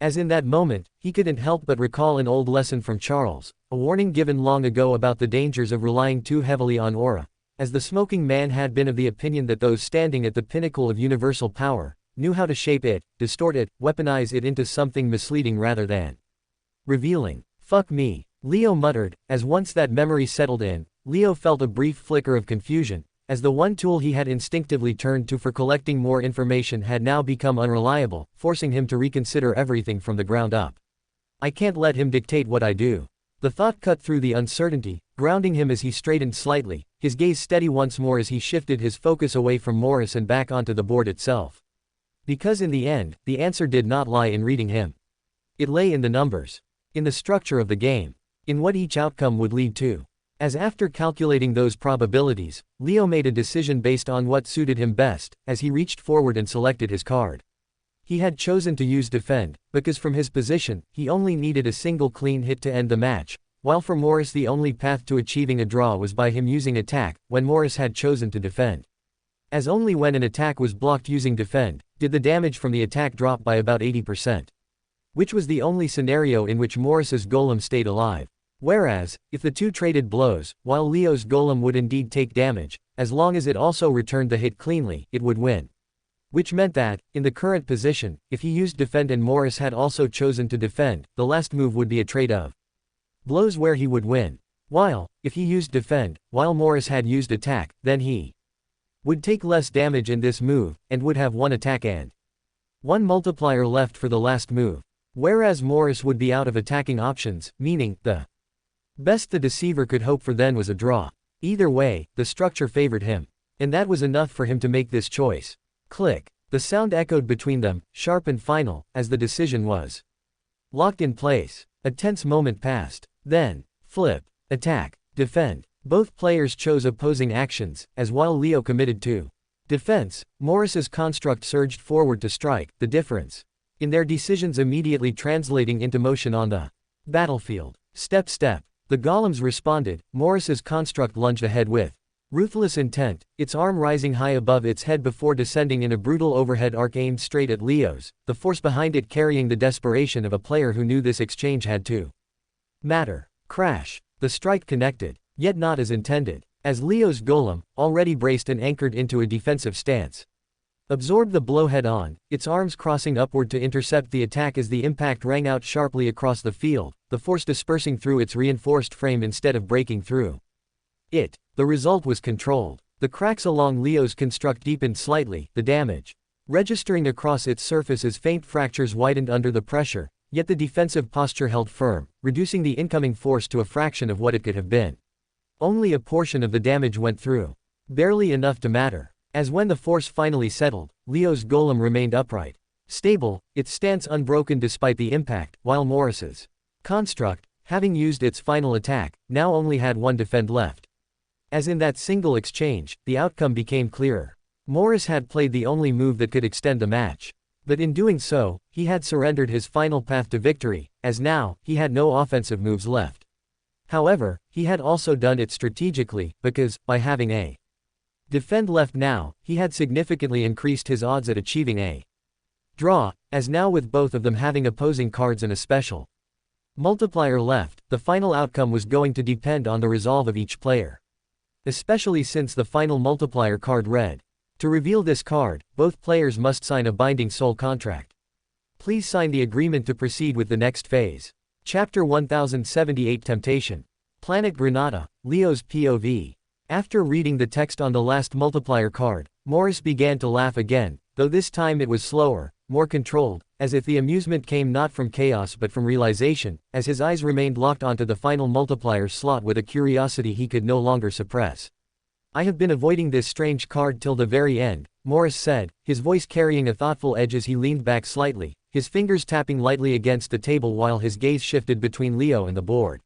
As in that moment, he couldn't help but recall an old lesson from Charles, a warning given long ago about the dangers of relying too heavily on aura, as the smoking man had been of the opinion that those standing at the pinnacle of universal power knew how to shape it, distort it, weaponize it into something misleading rather than revealing. Fuck me, Leo muttered, as once that memory settled in, Leo felt a brief flicker of confusion, as the one tool he had instinctively turned to for collecting more information had now become unreliable, forcing him to reconsider everything from the ground up. I can't let him dictate what I do. The thought cut through the uncertainty, grounding him as he straightened slightly, his gaze steady once more as he shifted his focus away from Morris and back onto the board itself. Because in the end, the answer did not lie in reading him. It lay in the numbers. In the structure of the game. In what each outcome would lead to. As after calculating those probabilities, Leo made a decision based on what suited him best, as he reached forward and selected his card. He had chosen to use defend, because from his position, he only needed a single clean hit to end the match, while for Morris the only path to achieving a draw was by him using attack, when Morris had chosen to defend. As only when an attack was blocked using defend, did the damage from the attack drop by about 80%. Which was the only scenario in which Morris's golem stayed alive. Whereas, if the two traded blows, while Leo's golem would indeed take damage, as long as it also returned the hit cleanly, it would win. Which meant that, in the current position, if he used defend and Morris had also chosen to defend, the last move would be a trade of blows where he would win. While, if he used defend, while Morris had used attack, then he would take less damage in this move, and would have one attack and one multiplier left for the last move. Whereas Morris would be out of attacking options, meaning, the best the deceiver could hope for then was a draw. Either way, the structure favored him. And that was enough for him to make this choice. Click. The sound echoed between them, sharp and final, as the decision was locked in place. A tense moment passed. Then, flip, attack, defend. Both players chose opposing actions, as while Leo committed to defense, Morris's construct surged forward to strike, the difference in their decisions immediately translating into motion on the battlefield. Step. The golems responded. Morris's construct lunged ahead with ruthless intent, its arm rising high above its head before descending in a brutal overhead arc aimed straight at Leo's, the force behind it carrying the desperation of a player who knew this exchange had to matter. Crash. The strike connected, yet not as intended, as Leo's golem, already braced and anchored into a defensive stance, absorbed the blow head-on, its arms crossing upward to intercept the attack as the impact rang out sharply across the field, the force dispersing through its reinforced frame instead of breaking through it. The result was controlled. The cracks along Leo's construct deepened slightly, the damage registering across its surface as faint fractures widened under the pressure, yet the defensive posture held firm, reducing the incoming force to a fraction of what it could have been. Only a portion of the damage went through. Barely enough to matter. As when the force finally settled, Leo's golem remained upright, stable, its stance unbroken despite the impact, while Morris's construct, having used its final attack, now only had one defend left. As in that single exchange, the outcome became clearer. Morris had played the only move that could extend the match. But in doing so, he had surrendered his final path to victory, as now, he had no offensive moves left. However, he had also done it strategically, because, by having a defend left now, he had significantly increased his odds at achieving a draw, as now with both of them having opposing cards and a special multiplier left, the final outcome was going to depend on the resolve of each player. Especially since the final multiplier card read, "To reveal this card, both players must sign a binding soul contract. Please sign the agreement to proceed with the next phase." Chapter 1078 Temptation. Planet Granada, Leo's POV. After reading the text on the last multiplier card, Morris began to laugh again, though this time it was slower, more controlled, as if the amusement came not from chaos but from realization, as his eyes remained locked onto the final multiplier slot with a curiosity he could no longer suppress. "I have been avoiding this strange card till the very end," Morris said, his voice carrying a thoughtful edge as he leaned back slightly, his fingers tapping lightly against the table while his gaze shifted between Leo and the board.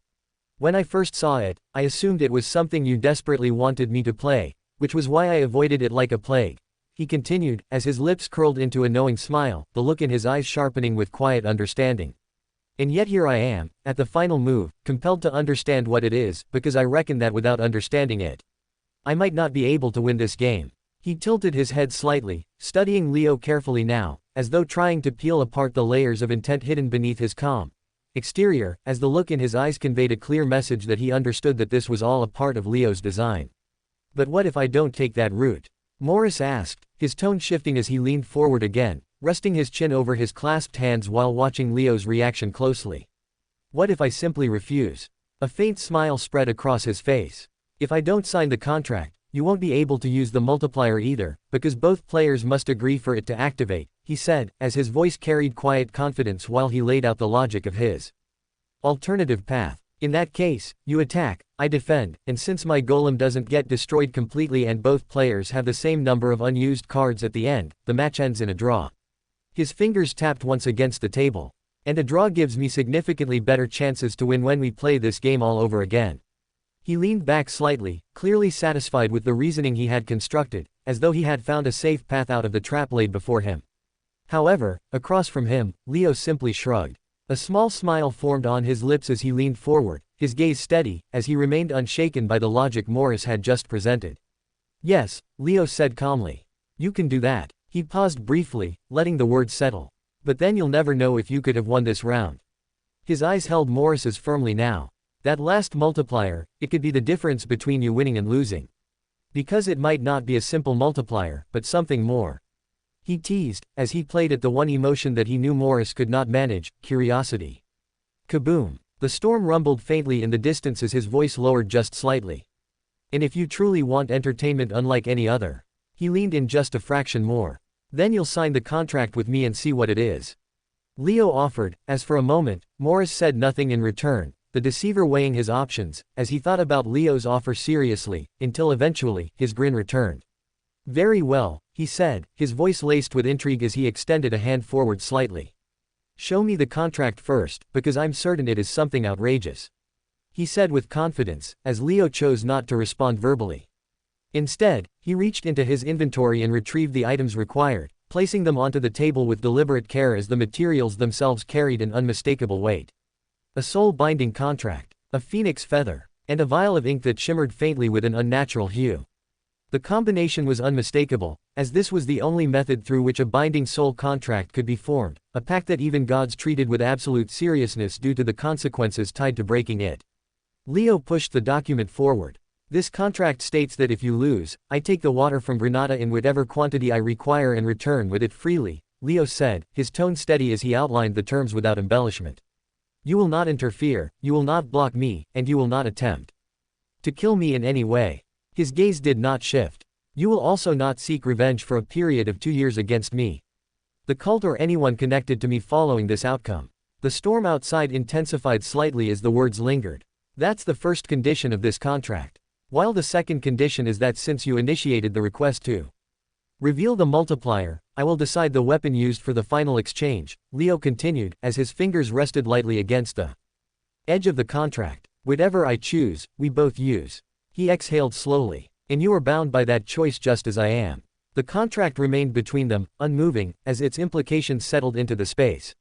"When I first saw it, I assumed it was something you desperately wanted me to play, which was why I avoided it like a plague," he continued, as his lips curled into a knowing smile, the look in his eyes sharpening with quiet understanding. "And yet here I am, at the final move, compelled to understand what it is, because I reckon that without understanding it, I might not be able to win this game." He tilted his head slightly, studying Leo carefully now, as though trying to peel apart the layers of intent hidden beneath his calm exterior, as the look in his eyes conveyed a clear message that he understood that this was all a part of Leo's design. "But what if I don't take that route?" Morris asked, his tone shifting as he leaned forward again, resting his chin over his clasped hands while watching Leo's reaction closely. "What if I simply refuse?" A faint smile spread across his face. "If I don't sign the contract, you won't be able to use the multiplier either, because both players must agree for it to activate," he said, as his voice carried quiet confidence while he laid out the logic of his alternative path. "In that case, you attack, I defend, and since my golem doesn't get destroyed completely and both players have the same number of unused cards at the end, the match ends in a draw." His fingers tapped once against the table. "And a draw gives me significantly better chances to win when we play this game all over again." He leaned back slightly, clearly satisfied with the reasoning he had constructed, as though he had found a safe path out of the trap laid before him. However, across from him, Leo simply shrugged. A small smile formed on his lips as he leaned forward, his gaze steady, as he remained unshaken by the logic Morris had just presented. "Yes," Leo said calmly. "You can do that." He paused briefly, letting the words settle. "But then you'll never know if you could have won this round." His eyes held Morris's firmly now. "That last multiplier, it could be the difference between you winning and losing. Because it might not be a simple multiplier, but something more," he teased, as he played at the one emotion that he knew Morris could not manage, curiosity. Kaboom! The storm rumbled faintly in the distance as his voice lowered just slightly. "And if you truly want entertainment unlike any other," he leaned in just a fraction more, "then you'll sign the contract with me and see what it is." Leo offered, as for a moment, Morris said nothing in return, the deceiver weighing his options, as he thought about Leo's offer seriously, until eventually, his grin returned. Very well, he said, his voice laced with intrigue as he extended a hand forward slightly. Show me the contract first, because I'm certain it is something outrageous. He said with confidence, as Leo chose not to respond verbally. Instead, he reached into his inventory and retrieved the items required, placing them onto the table with deliberate care as the materials themselves carried an unmistakable weight. A soul-binding contract, a phoenix feather, and a vial of ink that shimmered faintly with an unnatural hue. The combination was unmistakable, as this was the only method through which a binding soul contract could be formed, a pact that even gods treated with absolute seriousness due to the consequences tied to breaking it. Leo pushed the document forward. This contract states that if you lose, I take the water from Granada in whatever quantity I require and return with it freely, Leo said, his tone steady as he outlined the terms without embellishment. You will not interfere, you will not block me, and you will not attempt to kill me in any way. His gaze did not shift. You will also not seek revenge for a period of 2 years against me, the cult or anyone connected to me following this outcome. The storm outside intensified slightly as the words lingered. That's the first condition of this contract. While the second condition is that since you initiated the request to reveal the multiplier, I will decide the weapon used for the final exchange, Leo continued, as his fingers rested lightly against the edge of the contract. Whatever I choose, we both use. He exhaled slowly. And you are bound by that choice just as I am. The contract remained between them, unmoving, as its implications settled into the space.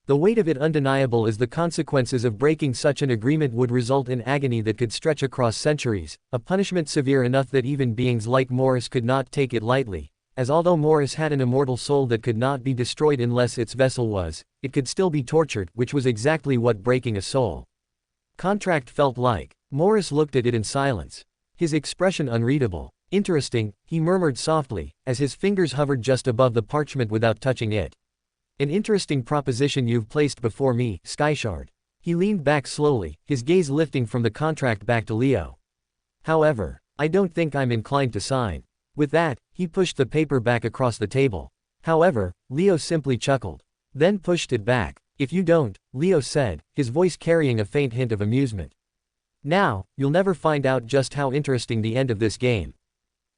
The weight of it undeniable as the consequences of breaking such an agreement would result in agony that could stretch across centuries, a punishment severe enough that even beings like Morris could not take it lightly, as although Morris had an immortal soul that could not be destroyed unless its vessel was, it could still be tortured, which was exactly what breaking a soul contract felt like. Morris looked at it in silence, his expression unreadable. Interesting, he murmured softly, as his fingers hovered just above the parchment without touching it. An interesting proposition you've placed before me, Skyshard. He leaned back slowly, his gaze lifting from the contract back to Leo. However, I don't think I'm inclined to sign. With that, he pushed the paper back across the table. However, Leo simply chuckled. Then pushed it back. If you don't, Leo said, his voice carrying a faint hint of amusement. Now, you'll never find out just how interesting the end of this game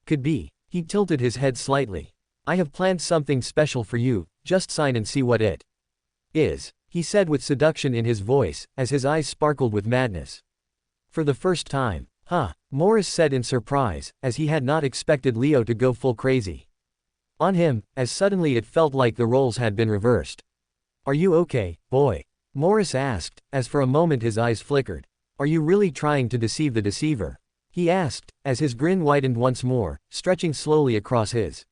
could be. He tilted his head slightly. I have planned something special for you, just sign and see what it is, he said with seduction in his voice, as his eyes sparkled with madness. For the first time. Huh, Morris said in surprise, as he had not expected Leo to go full crazy on him, as suddenly it felt like the roles had been reversed. Are you okay, boy? Morris asked, as for a moment his eyes flickered. Are you really trying to deceive the deceiver? He asked, as his grin widened once more, stretching slowly across his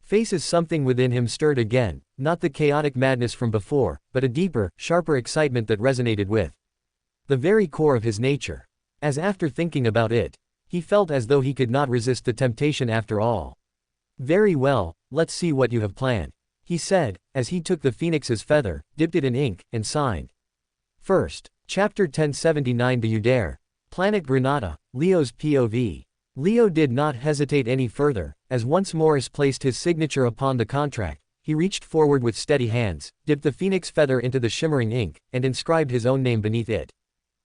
face as something within him stirred again, not the chaotic madness from before, but a deeper, sharper excitement that resonated with the very core of his nature. As after thinking about it, he felt as though he could not resist the temptation after all. Very well, let's see what you have planned, he said, as he took the phoenix's feather, dipped it in ink, and signed. First, Chapter 1079. Do you dare? Planet Granada, Leo's POV. Leo did not hesitate any further, as once Morris placed his signature upon the contract, he reached forward with steady hands, dipped the phoenix feather into the shimmering ink, and inscribed his own name beneath it.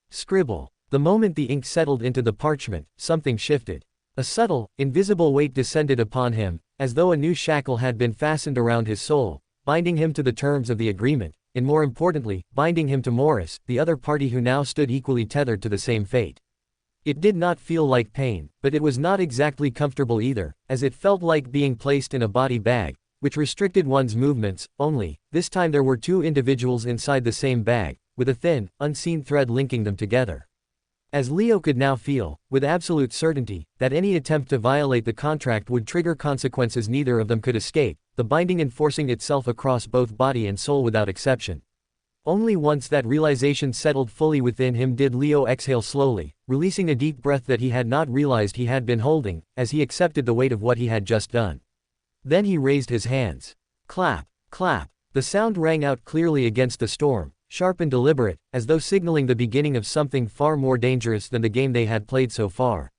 Scribble. The moment the ink settled into the parchment, something shifted. A subtle, invisible weight descended upon him, as though a new shackle had been fastened around his soul, binding him to the terms of the agreement, and more importantly, binding him to Morris, the other party who now stood equally tethered to the same fate. It did not feel like pain, but it was not exactly comfortable either, as it felt like being placed in a body bag, which restricted one's movements, only, this time there were two individuals inside the same bag, with a thin, unseen thread linking them together. As Leo could now feel, with absolute certainty, that any attempt to violate the contract would trigger consequences neither of them could escape, the binding enforcing itself across both body and soul without exception. Only once that realization settled fully within him did Leo exhale slowly, releasing a deep breath that he had not realized he had been holding, as he accepted the weight of what he had just done. Then he raised his hands. Clap, clap. The sound rang out clearly against the storm, sharp and deliberate, as though signaling the beginning of something far more dangerous than the game they had played so far.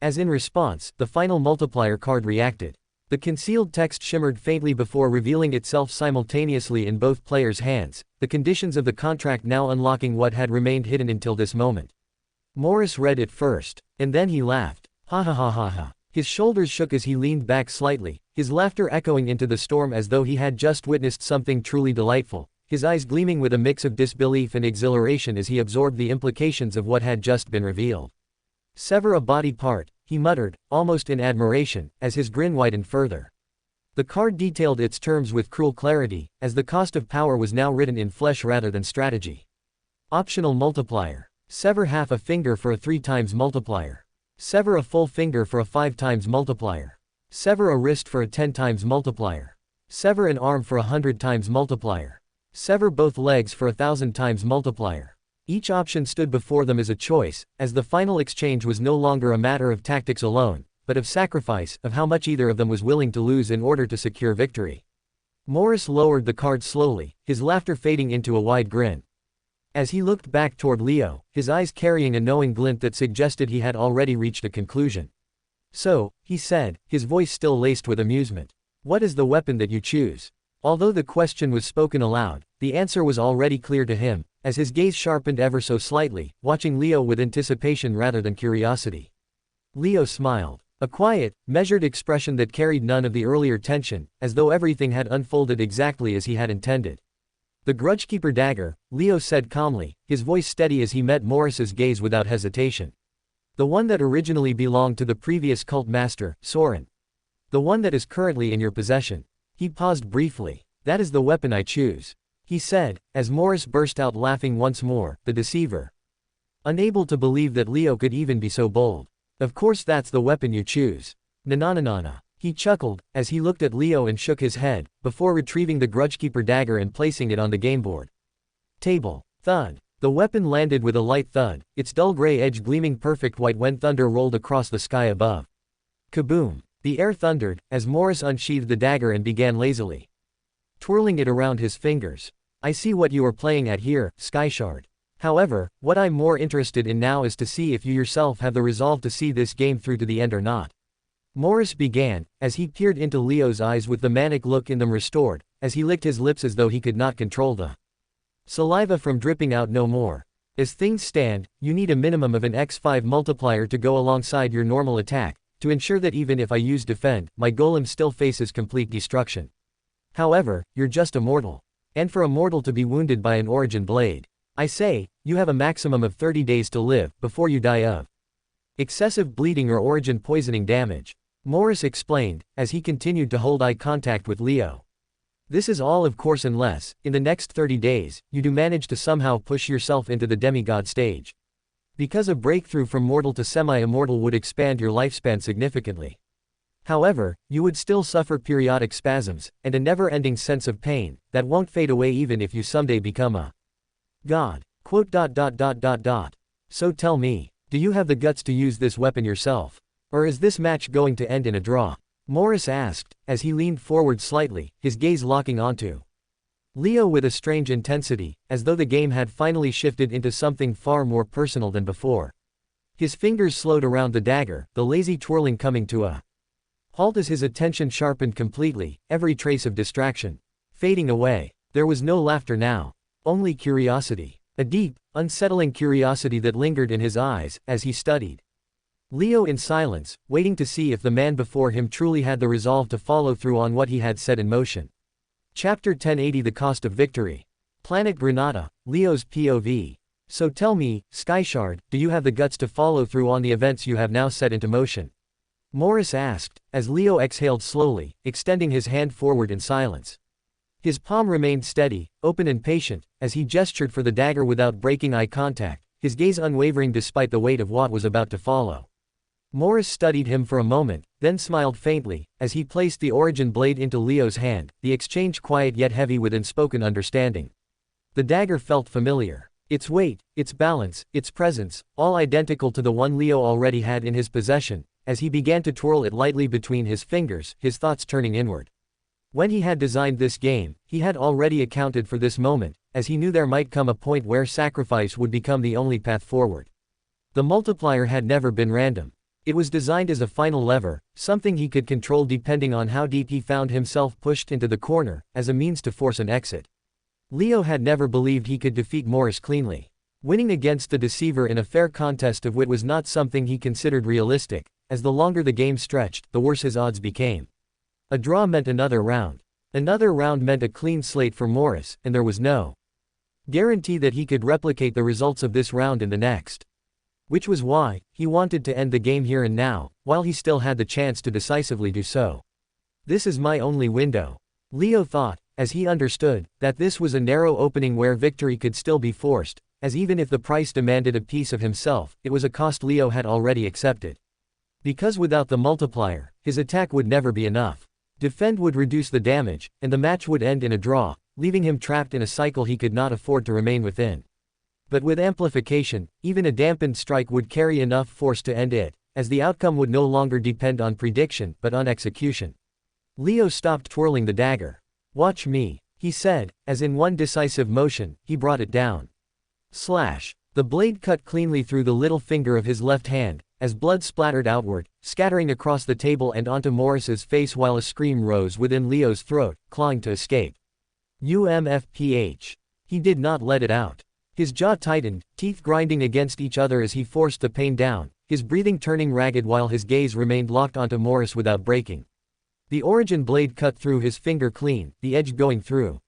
As in response, the final multiplier card reacted. The concealed text shimmered faintly before revealing itself simultaneously in both players' hands, the conditions of the contract now unlocking what had remained hidden until this moment. Morris read it first, and then he laughed. Ha ha ha ha ha. His shoulders shook as he leaned back slightly, his laughter echoing into the storm as though he had just witnessed something truly delightful, his eyes gleaming with a mix of disbelief and exhilaration as he absorbed the implications of what had just been revealed. "Sever a body part," he muttered, almost in admiration, as his grin widened further. The card detailed its terms with cruel clarity, as the cost of power was now written in flesh rather than strategy. Optional multiplier. Sever half a finger for a 3 times multiplier. Sever a full finger for a 5 times multiplier. Sever a wrist for a 10 times multiplier. Sever an arm for a 100 times multiplier. Sever both legs for a 1,000 times multiplier. Each option stood before them as a choice, as the final exchange was no longer a matter of tactics alone, but of sacrifice, of how much either of them was willing to lose in order to secure victory. Morris lowered the card slowly, his laughter fading into a wide grin. As he looked back toward Leo, his eyes carrying a knowing glint that suggested he had already reached a conclusion. "So," he said, his voice still laced with amusement, "what is the weapon that you choose?" Although the question was spoken aloud, the answer was already clear to him, as his gaze sharpened ever so slightly, watching Leo with anticipation rather than curiosity. Leo smiled, a quiet, measured expression that carried none of the earlier tension, as though everything had unfolded exactly as he had intended. "The Grudgekeeper dagger," Leo said calmly, his voice steady as he met Morris's gaze without hesitation. "The one that originally belonged to the previous cult master, Soren. The one that is currently in your possession." He paused briefly. "That is the weapon I choose," he said, as Morris burst out laughing once more, the deceiver. Unable to believe that Leo could even be so bold. "Of course that's the weapon you choose. Na-na-na-na-na." He chuckled, as he looked at Leo and shook his head, before retrieving the Grudgekeeper dagger and placing it on the gameboard. Table. Thud. The weapon landed with a light thud, its dull gray edge gleaming perfect white when thunder rolled across the sky above. Kaboom. The air thundered, as Morris unsheathed the dagger and began lazily twirling it around his fingers. "I see what you are playing at here, Skyshard. However, what I'm more interested in now is to see if you yourself have the resolve to see this game through to the end or not." Morris began, as he peered into Leo's eyes with the manic look in them restored, as he licked his lips as though he could not control the saliva from dripping out no more. "As things stand, you need a minimum of an x5 multiplier to go alongside your normal attack, to ensure that even if I use defend, my golem still faces complete destruction. However, you're just a mortal. And for a mortal to be wounded by an origin blade, I say, you have a maximum of 30 days to live, before you die of excessive bleeding or origin poisoning damage," Morris explained, as he continued to hold eye contact with Leo. "This is all of course unless, in the next 30 days, you do manage to somehow push yourself into the demigod stage. Because a breakthrough from mortal to semi-immortal would expand your lifespan significantly. However, you would still suffer periodic spasms, and a never-ending sense of pain, that won't fade away even if you someday become a god. So tell me, do you have the guts to use this weapon yourself? Or is this match going to end in a draw?" Morris asked, as he leaned forward slightly, his gaze locking onto Leo with a strange intensity, as though the game had finally shifted into something far more personal than before. His fingers slowed around the dagger, the lazy twirling coming to a halt as his attention sharpened completely, every trace of distraction fading away. There was no laughter now. Only curiosity. A deep, unsettling curiosity that lingered in his eyes, as he studied Leo in silence, waiting to see if the man before him truly had the resolve to follow through on what he had set in motion. Chapter 1080 The Cost of Victory. Planet Granada, Leo's POV. "So tell me, Skyshard, do you have the guts to follow through on the events you have now set into motion?" Morris asked, as Leo exhaled slowly, extending his hand forward in silence. His palm remained steady, open and patient, as he gestured for the dagger without breaking eye contact, his gaze unwavering despite the weight of what was about to follow. Morris studied him for a moment, then smiled faintly, as he placed the origin blade into Leo's hand, the exchange quiet yet heavy with unspoken understanding. The dagger felt familiar. Its weight, its balance, its presence, all identical to the one Leo already had in his possession, as he began to twirl it lightly between his fingers, his thoughts turning inward. When he had designed this game, he had already accounted for this moment, as he knew there might come a point where sacrifice would become the only path forward. The multiplier had never been random. It was designed as a final lever, something he could control depending on how deep he found himself pushed into the corner, as a means to force an exit. Leo had never believed he could defeat Morris cleanly. Winning against the deceiver in a fair contest of wit was not something he considered realistic, as the longer the game stretched, the worse his odds became. A draw meant another round. Another round meant a clean slate for Morris, and there was no guarantee that he could replicate the results of this round in the next. Which was why he wanted to end the game here and now, while he still had the chance to decisively do so. This is my only window, Leo thought, as he understood that this was a narrow opening where victory could still be forced, as even if the price demanded a piece of himself, it was a cost Leo had already accepted. Because without the multiplier, his attack would never be enough. Defend would reduce the damage, and the match would end in a draw, leaving him trapped in a cycle he could not afford to remain within. But with amplification, even a dampened strike would carry enough force to end it, as the outcome would no longer depend on prediction but on execution. Leo stopped twirling the dagger. "Watch me," he said, as in one decisive motion, he brought it down. Slash. The blade cut cleanly through the little finger of his left hand, as blood splattered outward, scattering across the table and onto Morris's face while a scream rose within Leo's throat, clawing to escape. UMFPH. He did not let it out. His jaw tightened, teeth grinding against each other as he forced the pain down, his breathing turning ragged while his gaze remained locked onto Morris without breaking. The origin blade cut through his finger clean, the edge going through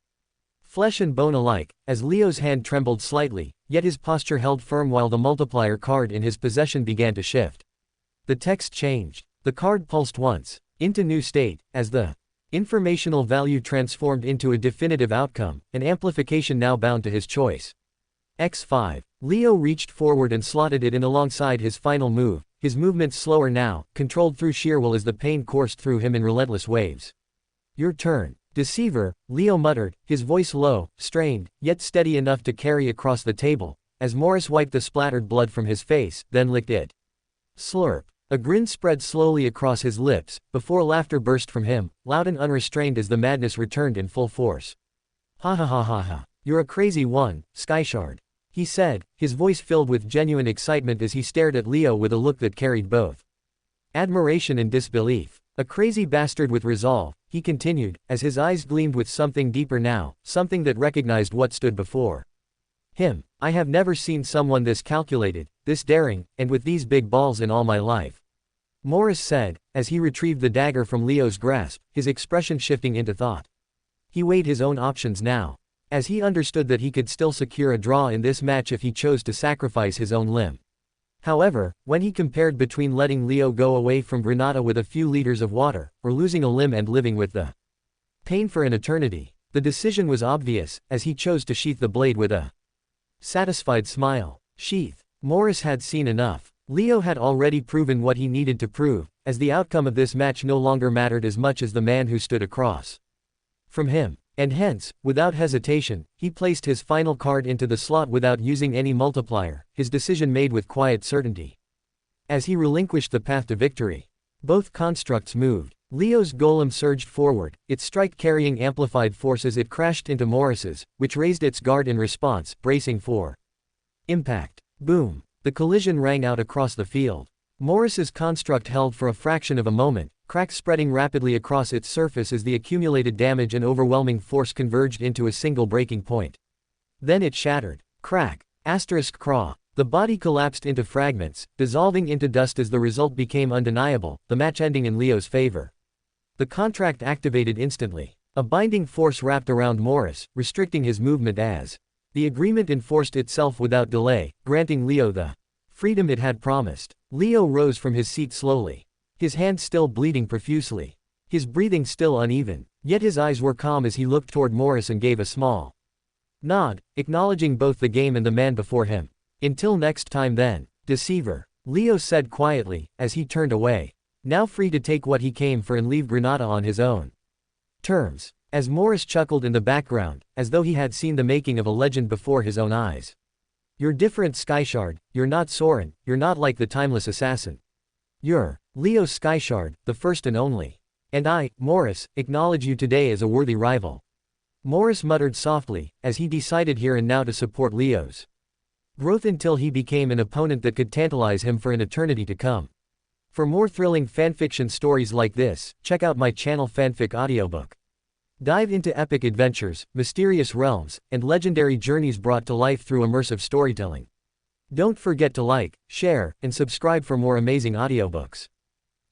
flesh and bone alike, as Leo's hand trembled slightly, yet his posture held firm while the multiplier card in his possession began to shift. The text changed. The card pulsed once, into new state, as the informational value transformed into a definitive outcome, an amplification now bound to his choice. X5. Leo reached forward and slotted it in alongside his final move, his movements slower now, controlled through sheer will as the pain coursed through him in relentless waves. "Your turn, deceiver," Leo muttered, his voice low, strained, yet steady enough to carry across the table, as Morris wiped the splattered blood from his face, then licked it. Slurp. A grin spread slowly across his lips, before laughter burst from him, loud and unrestrained as the madness returned in full force. "Ha ha ha ha ha. You're a crazy one, Skyshard," he said, his voice filled with genuine excitement as he stared at Leo with a look that carried both admiration and disbelief. "A crazy bastard with resolve," he continued, as his eyes gleamed with something deeper now, something that recognized what stood before him. "I have never seen someone this calculated, this daring, and with these big balls in all my life," Morris said, as he retrieved the dagger from Leo's grasp, his expression shifting into thought. He weighed his own options now, as he understood that he could still secure a draw in this match if he chose to sacrifice his own limb. However, when he compared between letting Leo go away from Granada with a few liters of water, or losing a limb and living with the pain for an eternity, the decision was obvious, as he chose to sheath the blade with a satisfied smile. Sheath. Morris had seen enough. Leo had already proven what he needed to prove, as the outcome of this match no longer mattered as much as the man who stood across from him. And hence, without hesitation, he placed his final card into the slot without using any multiplier, his decision made with quiet certainty. As he relinquished the path to victory, both constructs moved. Leo's golem surged forward, its strike carrying amplified force as it crashed into Morris's, which raised its guard in response, bracing for impact. Boom. The collision rang out across the field. Morris's construct held for a fraction of a moment, cracks spreading rapidly across its surface as the accumulated damage and overwhelming force converged into a single breaking point. Then it shattered. Crack. Craw. The body collapsed into fragments, dissolving into dust as the result became undeniable, the match ending in Leo's favor. The contract activated instantly. A binding force wrapped around Morris, restricting his movement as the agreement enforced itself without delay, granting Leo the freedom it had promised. Leo rose from his seat slowly, his hand still bleeding profusely, his breathing still uneven, yet his eyes were calm as he looked toward Morris and gave a small nod, acknowledging both the game and the man before him. "Until next time then, deceiver," Leo said quietly, as he turned away, now free to take what he came for and leave Granada on his own terms. As Morris chuckled in the background, as though he had seen the making of a legend before his own eyes. "You're different, Skyshard, you're not Soren, you're not like the timeless assassin. You're Leo Skyshard, the first and only. And I, Morris, acknowledge you today as a worthy rival." Morris muttered softly, as he decided here and now to support Leo's growth until he became an opponent that could tantalize him for an eternity to come. For more thrilling fanfiction stories like this, check out my channel Fanfic Audiobook. Dive into epic adventures, mysterious realms, and legendary journeys brought to life through immersive storytelling. Don't forget to like, share, and subscribe for more amazing audiobooks.